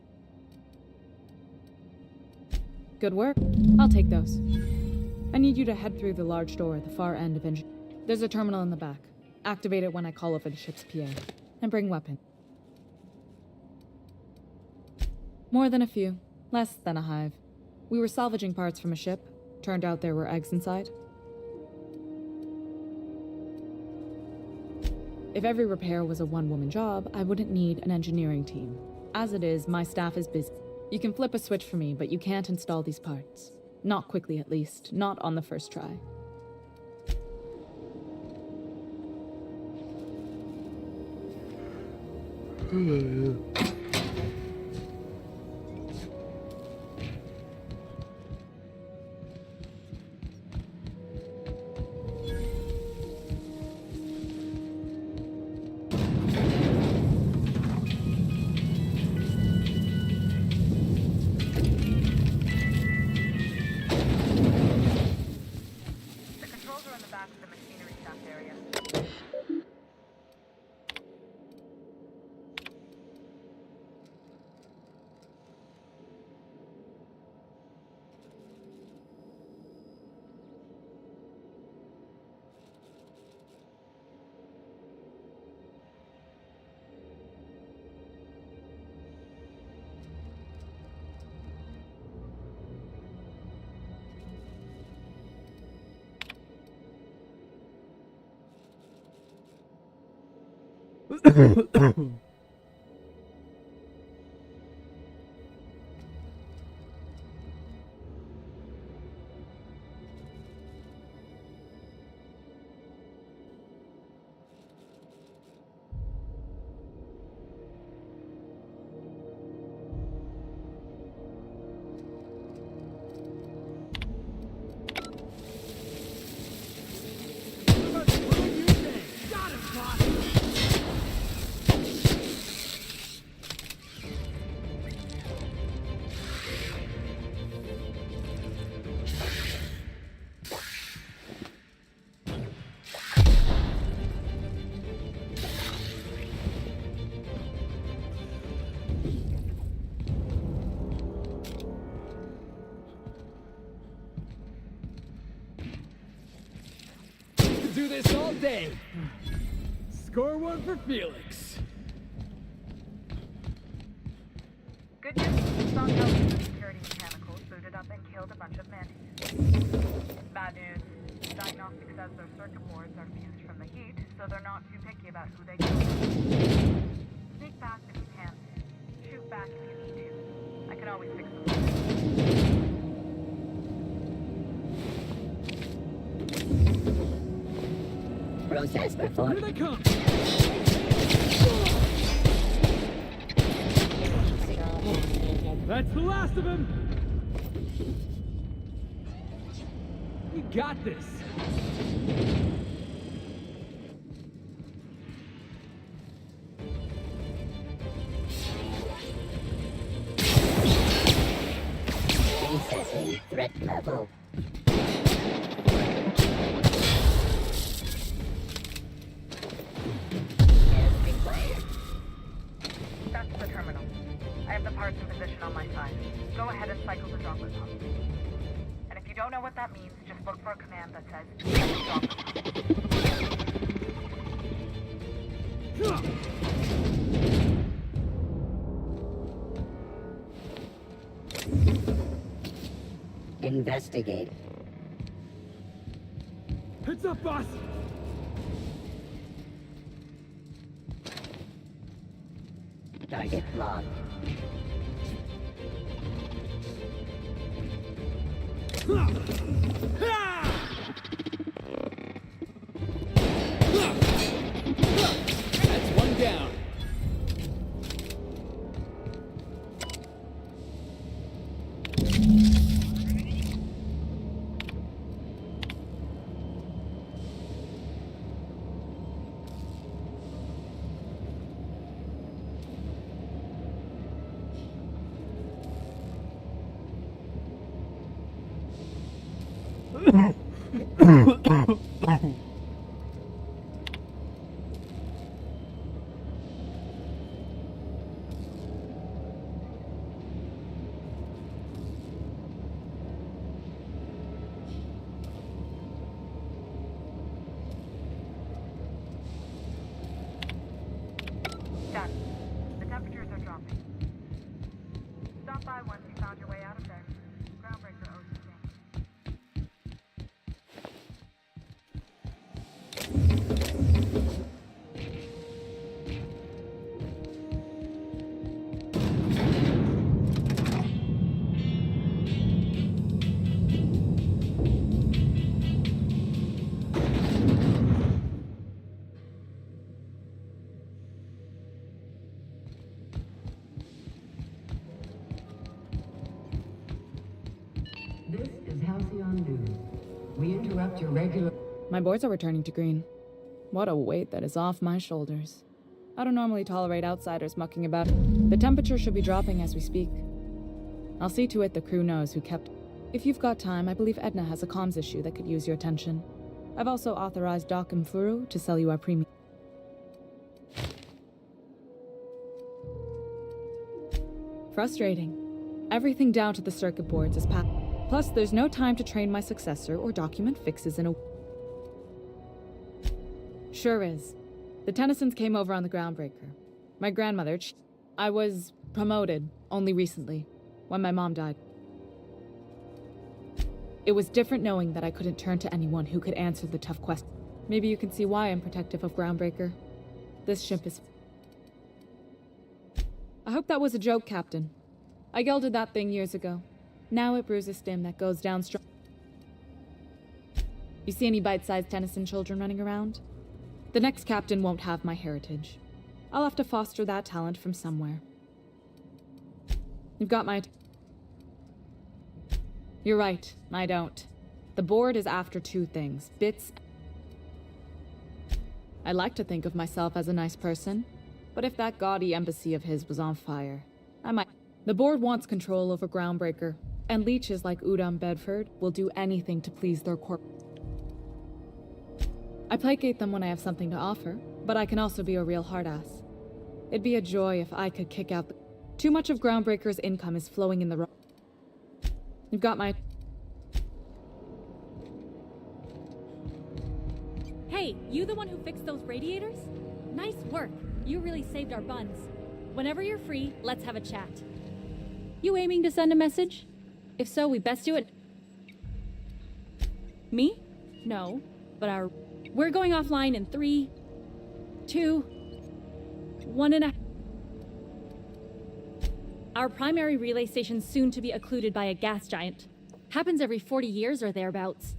J: Good work. I'll take those. I need you to head through the large door at the far end of engine. There's a terminal in the back. Activate it when I call over the ship's PA. And bring weapon. More than a few. Less than a hive. We were salvaging parts from a ship. Turned out there were eggs inside. If every repair was a one-woman job, I wouldn't need an engineering team. As it is, my staff is busy. You can flip a switch for me, but you can't install these parts. Not quickly, at least. Not on the first try.
B: Do this all day. Score one for Felix.
E: Good news, Song Health security mechanicals booted up and killed a bunch of mantis. Bad news, diagnostic says their circuit boards are fused from the heat, so they're not too picky about who they kill. Sneak back if you can. Shoot back if you need to. I can always fix them.
S: Process performed.
B: Here they come! That's the last of him! We got this!
S: Processing threat level.
E: That's the terminal. I have the parts in position on my side. Go ahead and cycle the droplet pump. And if you don't know what that means, just look for a command that says droplet pump.
S: Investigate.
B: Heads up, boss!
S: Target locked.
B: That's one down.
E: Done. The temperatures are dropping. Stop by once you found your way out of there. Groundbreaker owes you things.
O: This is Halcyon News. We interrupt your regular...
J: My boards are returning to green. What a weight that is off my shoulders. I don't normally tolerate outsiders mucking about. The temperature should be dropping as we speak. I'll see to it the crew knows who kept... If you've got time, I believe Edna has a comms issue that could use your attention. I've also authorized Doc and Furu to sell you our premium. Frustrating. Everything down to the circuit boards is packed. Plus, there's no time to train my successor or document fixes in a... Sure is. The Tennysons came over on the Groundbreaker. My grandmother... I was promoted only recently, when my mom died. It was different knowing that I couldn't turn to anyone who could answer the tough questions. Maybe you can see why I'm protective of Groundbreaker. This ship is... I hope that was a joke, Captain. I gelded that thing years ago. Now it brews a stem that goes down strong. You see any bite-sized Tennyson children running around? The next captain won't have my heritage. I'll have to foster that talent from somewhere. You've got my... You're right, I don't. The board is after two things, bits... I like to think of myself as a nice person, but if that gaudy embassy of his was on fire, I might... The board wants control over Groundbreaker, and leeches like Udom Bedford will do anything to please their corp... I placate them when I have something to offer, but I can also be a real hard-ass. It'd be a joy if I could kick out the... Too much of Groundbreaker's income is flowing in the wrong... You've got my...
M: Hey, you the one who fixed those radiators? Nice work. You really saved our buns. Whenever you're free, let's have a chat. You aiming to send a message? If so, we best do it... Me? No, but we're going offline in 3, 2, 1 and a... Our primary relay station's soon to be occluded by a gas giant. Happens every 40 years or thereabouts.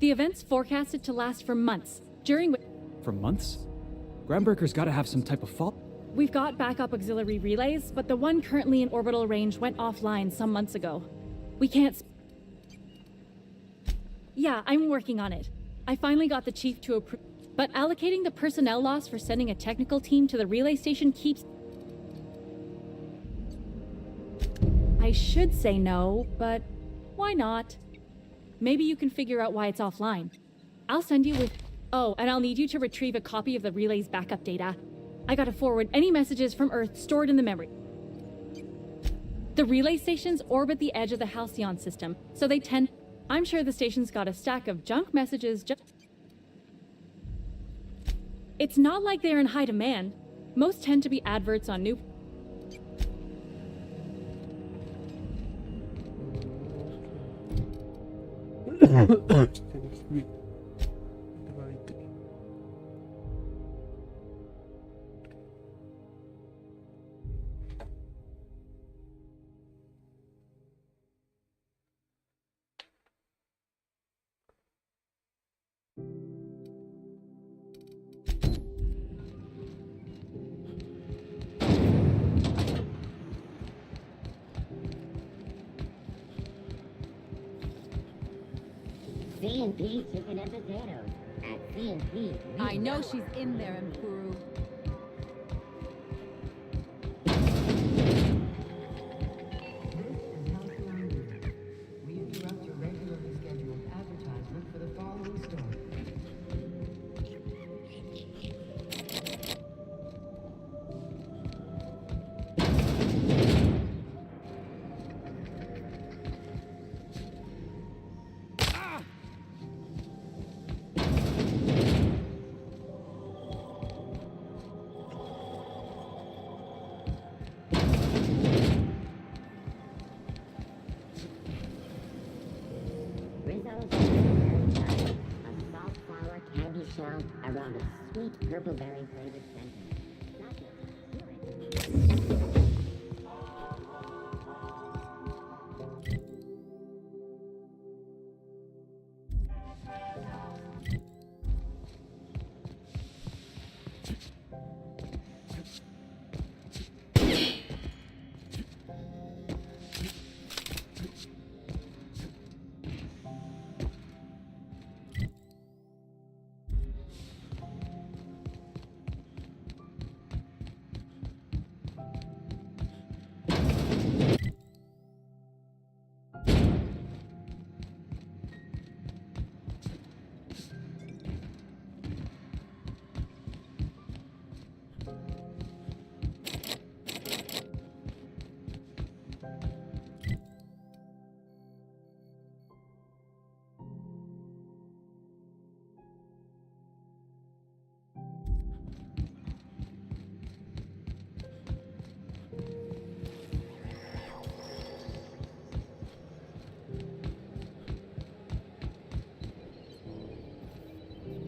M: The event's forecasted to last for months, during which...
L: For months? Groundbreaker's gotta have some type of fault.
M: We've got backup auxiliary relays, but the one currently in orbital range went offline some months ago. We can't... Yeah, I'm working on it. I finally got the chief to approve, but allocating the personnel loss for sending a technical team to the relay station keeps... I should say no, but why not? Maybe you can figure out why it's offline. I'll send you with... Oh, and I'll need you to retrieve a copy of the relay's backup data. I gotta forward any messages from Earth stored in the memory. The relay stations orbit the edge of the Halcyon system, so they tend... I'm sure the station's got a stack of junk messages just... It's not like they're in high demand. Most tend to be adverts on new...
S: C&P chicken and potatoes at C&P.
H: I know she's in there, Mpuru.
O: We interrupt your regularly scheduled advertisement for the following story.
S: Around a sweet purple-berry flavored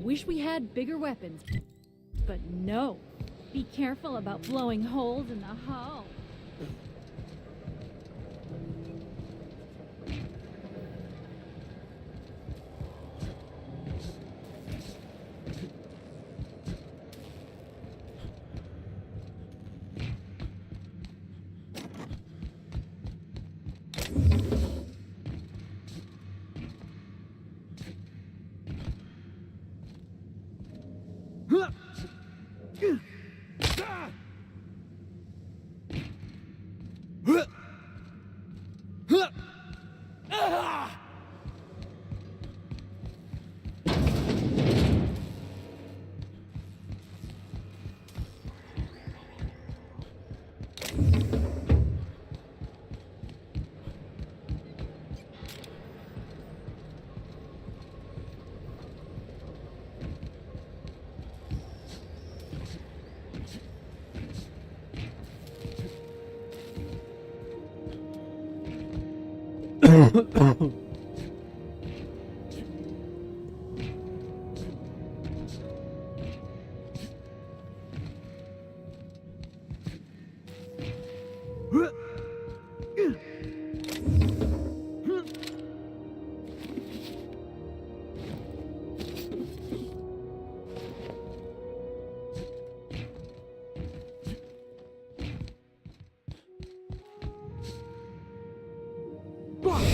M: Wish we had bigger weapons, but no. Be careful about blowing holes in the hull.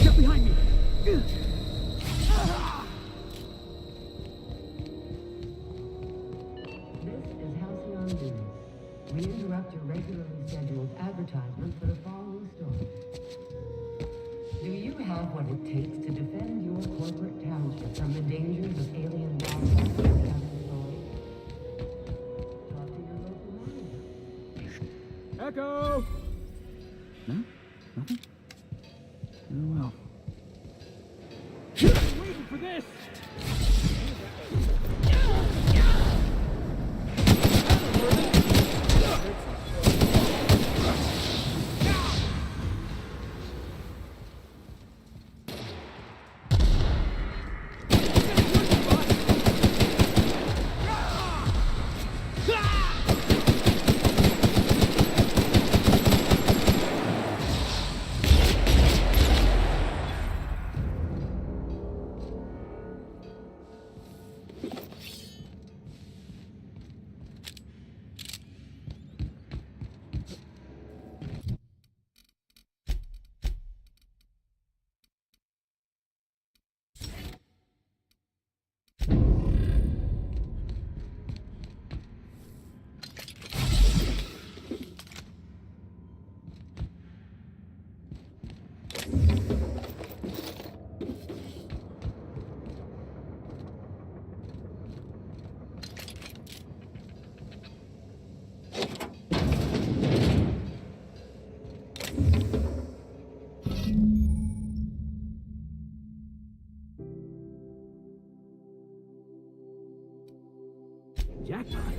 L: Get behind me!
O: This is Halcyon News. We interrupt your regularly scheduled advertisement for the following story. Do you have what it takes to defend your corporate township from the dangers of alien wildlife and unemployed? Talk to your local manager.
L: Echo!
V: No? Nothing? Oh well.
L: Waiting for this! Jackpot.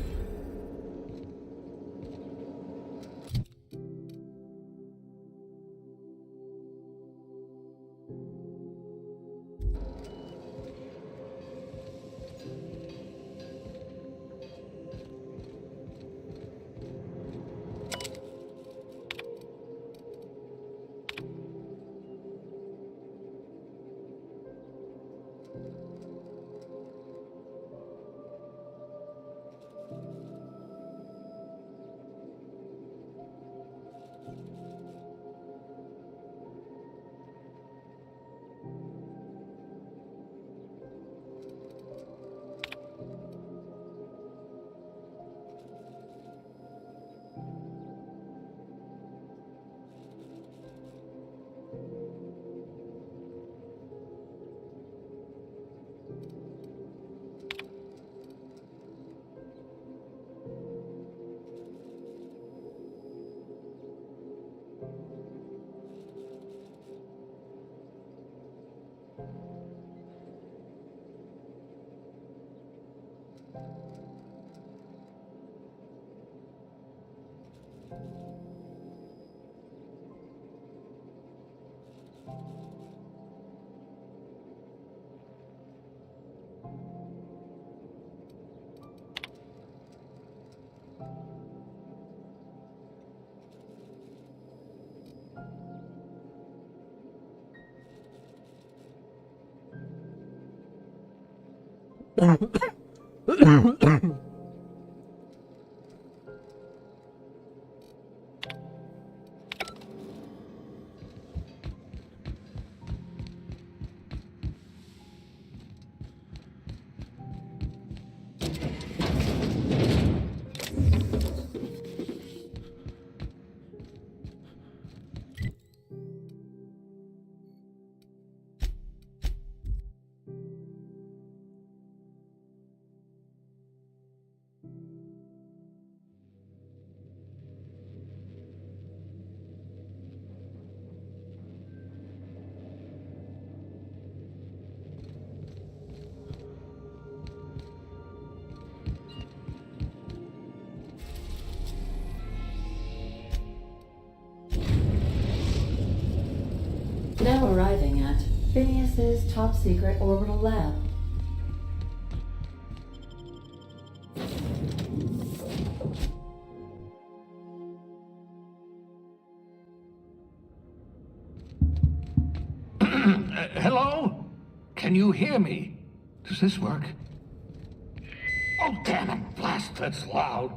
I: Now arriving at Phineas's top secret orbital lab.
N: Hello? Can you hear me? Does this work? Oh, damn it, blast, that's loud.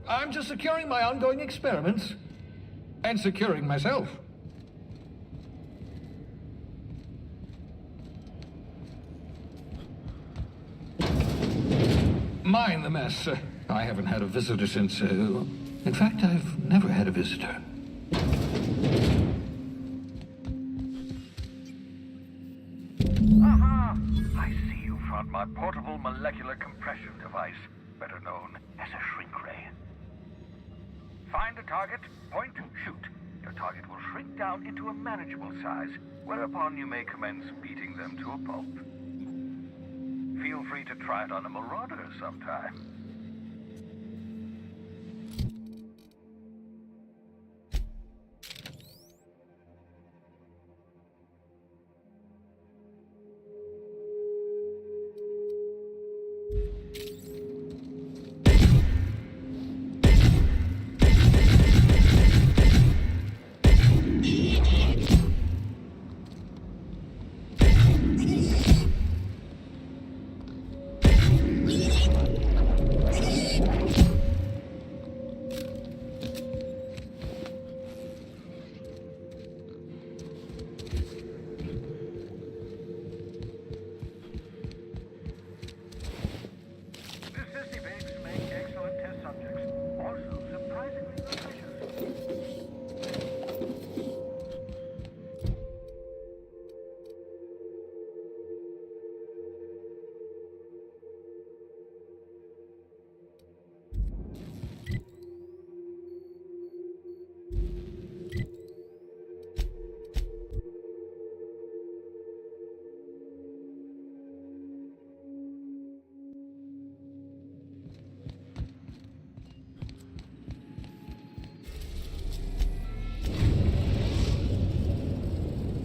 N: I'm just securing my ongoing experiments. And securing myself. Mind the mess. I haven't had a visitor since, in fact, I've never had a visitor.
G: Aha! I see you found my portable molecular compression device, better known as a shrink ray. Find a target, point, shoot. Your target will shrink down into a manageable size, whereupon you may commence beating them to a pulp. Feel free to try it on a marauder sometime.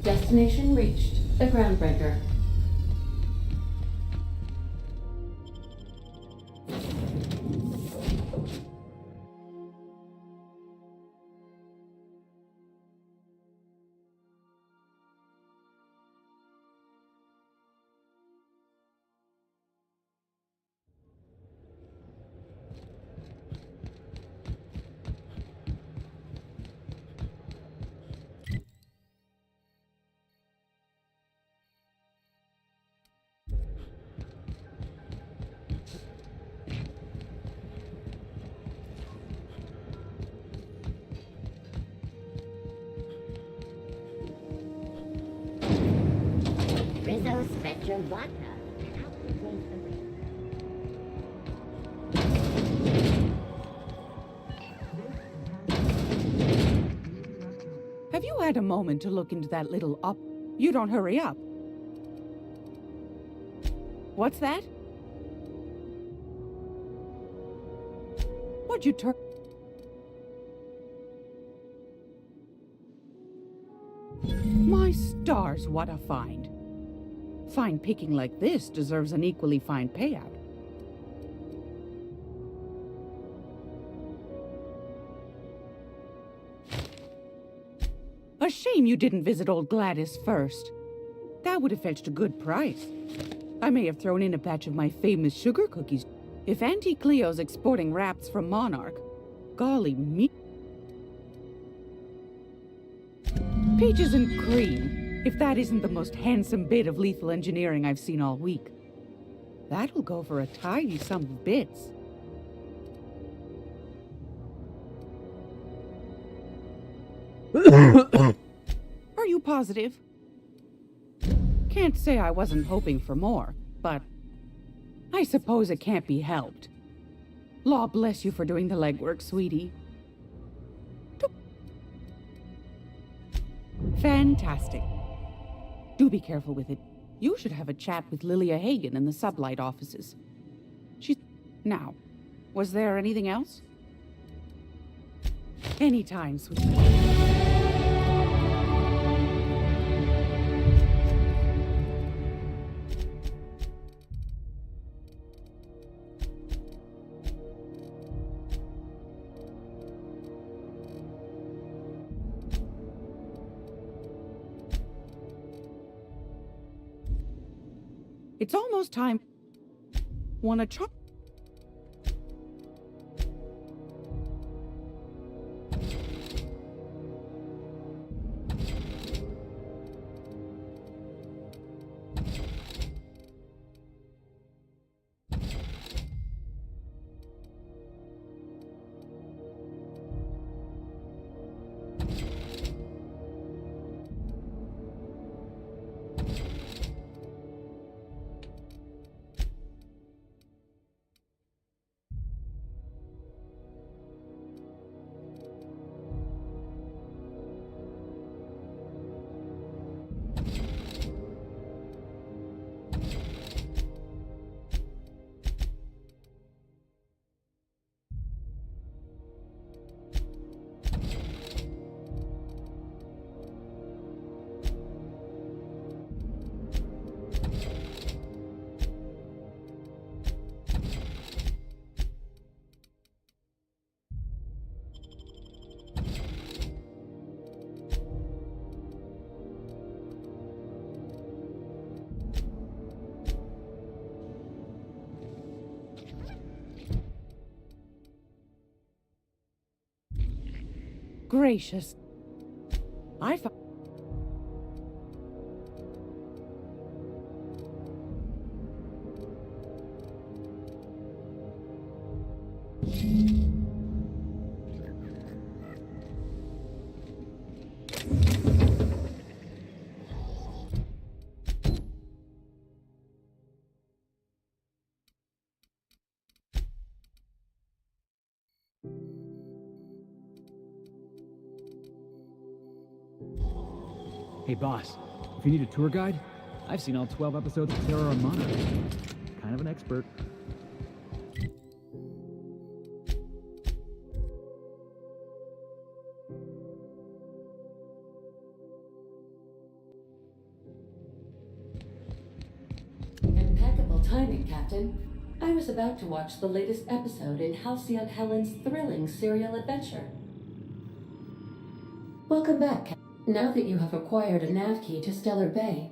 I: Destination reached. The Groundbreaker.
S: Rizzo Spectrum Vodka.
T: Have you had a moment to look into that little up? You don't hurry up. What's that? What'd you turn? My stars, what a find. Fine picking like this deserves an equally fine payout. A shame you didn't visit old Gladys first. That would have fetched a good price. I may have thrown in a batch of my famous sugar cookies. If Auntie Cleo's exporting wraps from Monarch, golly me. Peaches and cream, if that isn't the most handsome bit of lethal engineering I've seen all week. That'll go for a tidy sum of bits. Are you positive? Can't say I wasn't hoping for more, but I suppose it can't be helped. Law bless you for doing the legwork, sweetie. Fantastic. Do be careful with it. You should have a chat with Lilia Hagen in the Sublight offices. She's... Now, was there anything else? Anytime, sweetie. It's almost time. Wanna try? Gracious. I found...
L: Hey, boss. If you need a tour guide, I've seen all 12 episodes of Terror on Monarch. Kind of an expert.
I: Impeccable timing, Captain. I was about to watch the latest episode in Halcyon Helen's thrilling serial adventure. Welcome back, Captain. Now that you have acquired a nav key to Stellar Bay,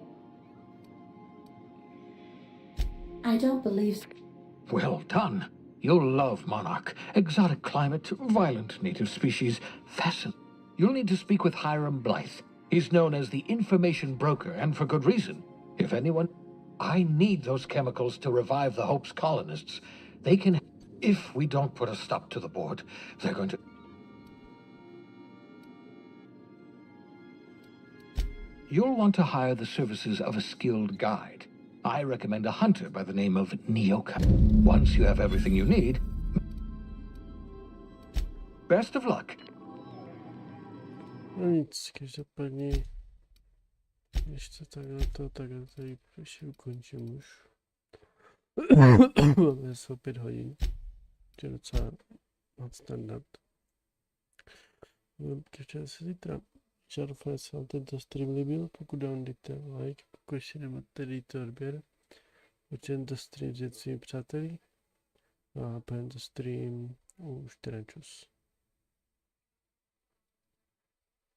I: I don't believe...
N: Well done. You'll love Monarch. Exotic climate, violent native species, fascinating. You'll need to speak with Hiram Blythe. He's known as the information broker, and for good reason. If anyone... I need those chemicals to revive the Hope's colonists. They can... If we don't put a stop to the board, they're going to... You'll want to hire the services of a skilled guide. I recommend a hunter by the name of Nyoka. Once you have everything you need, best of luck.
A: No nic, každopádně ještě takhle to tady si ukončím už. Máme zase o 5 hodin, to je docela nadstandard. Každá se zítra. Doufám, že se vám tento stream líbil, pokud vám dejte like, pokud si nebudete dejte odběr, určitě tento stream s svými přáteli a tento stream už teda čus.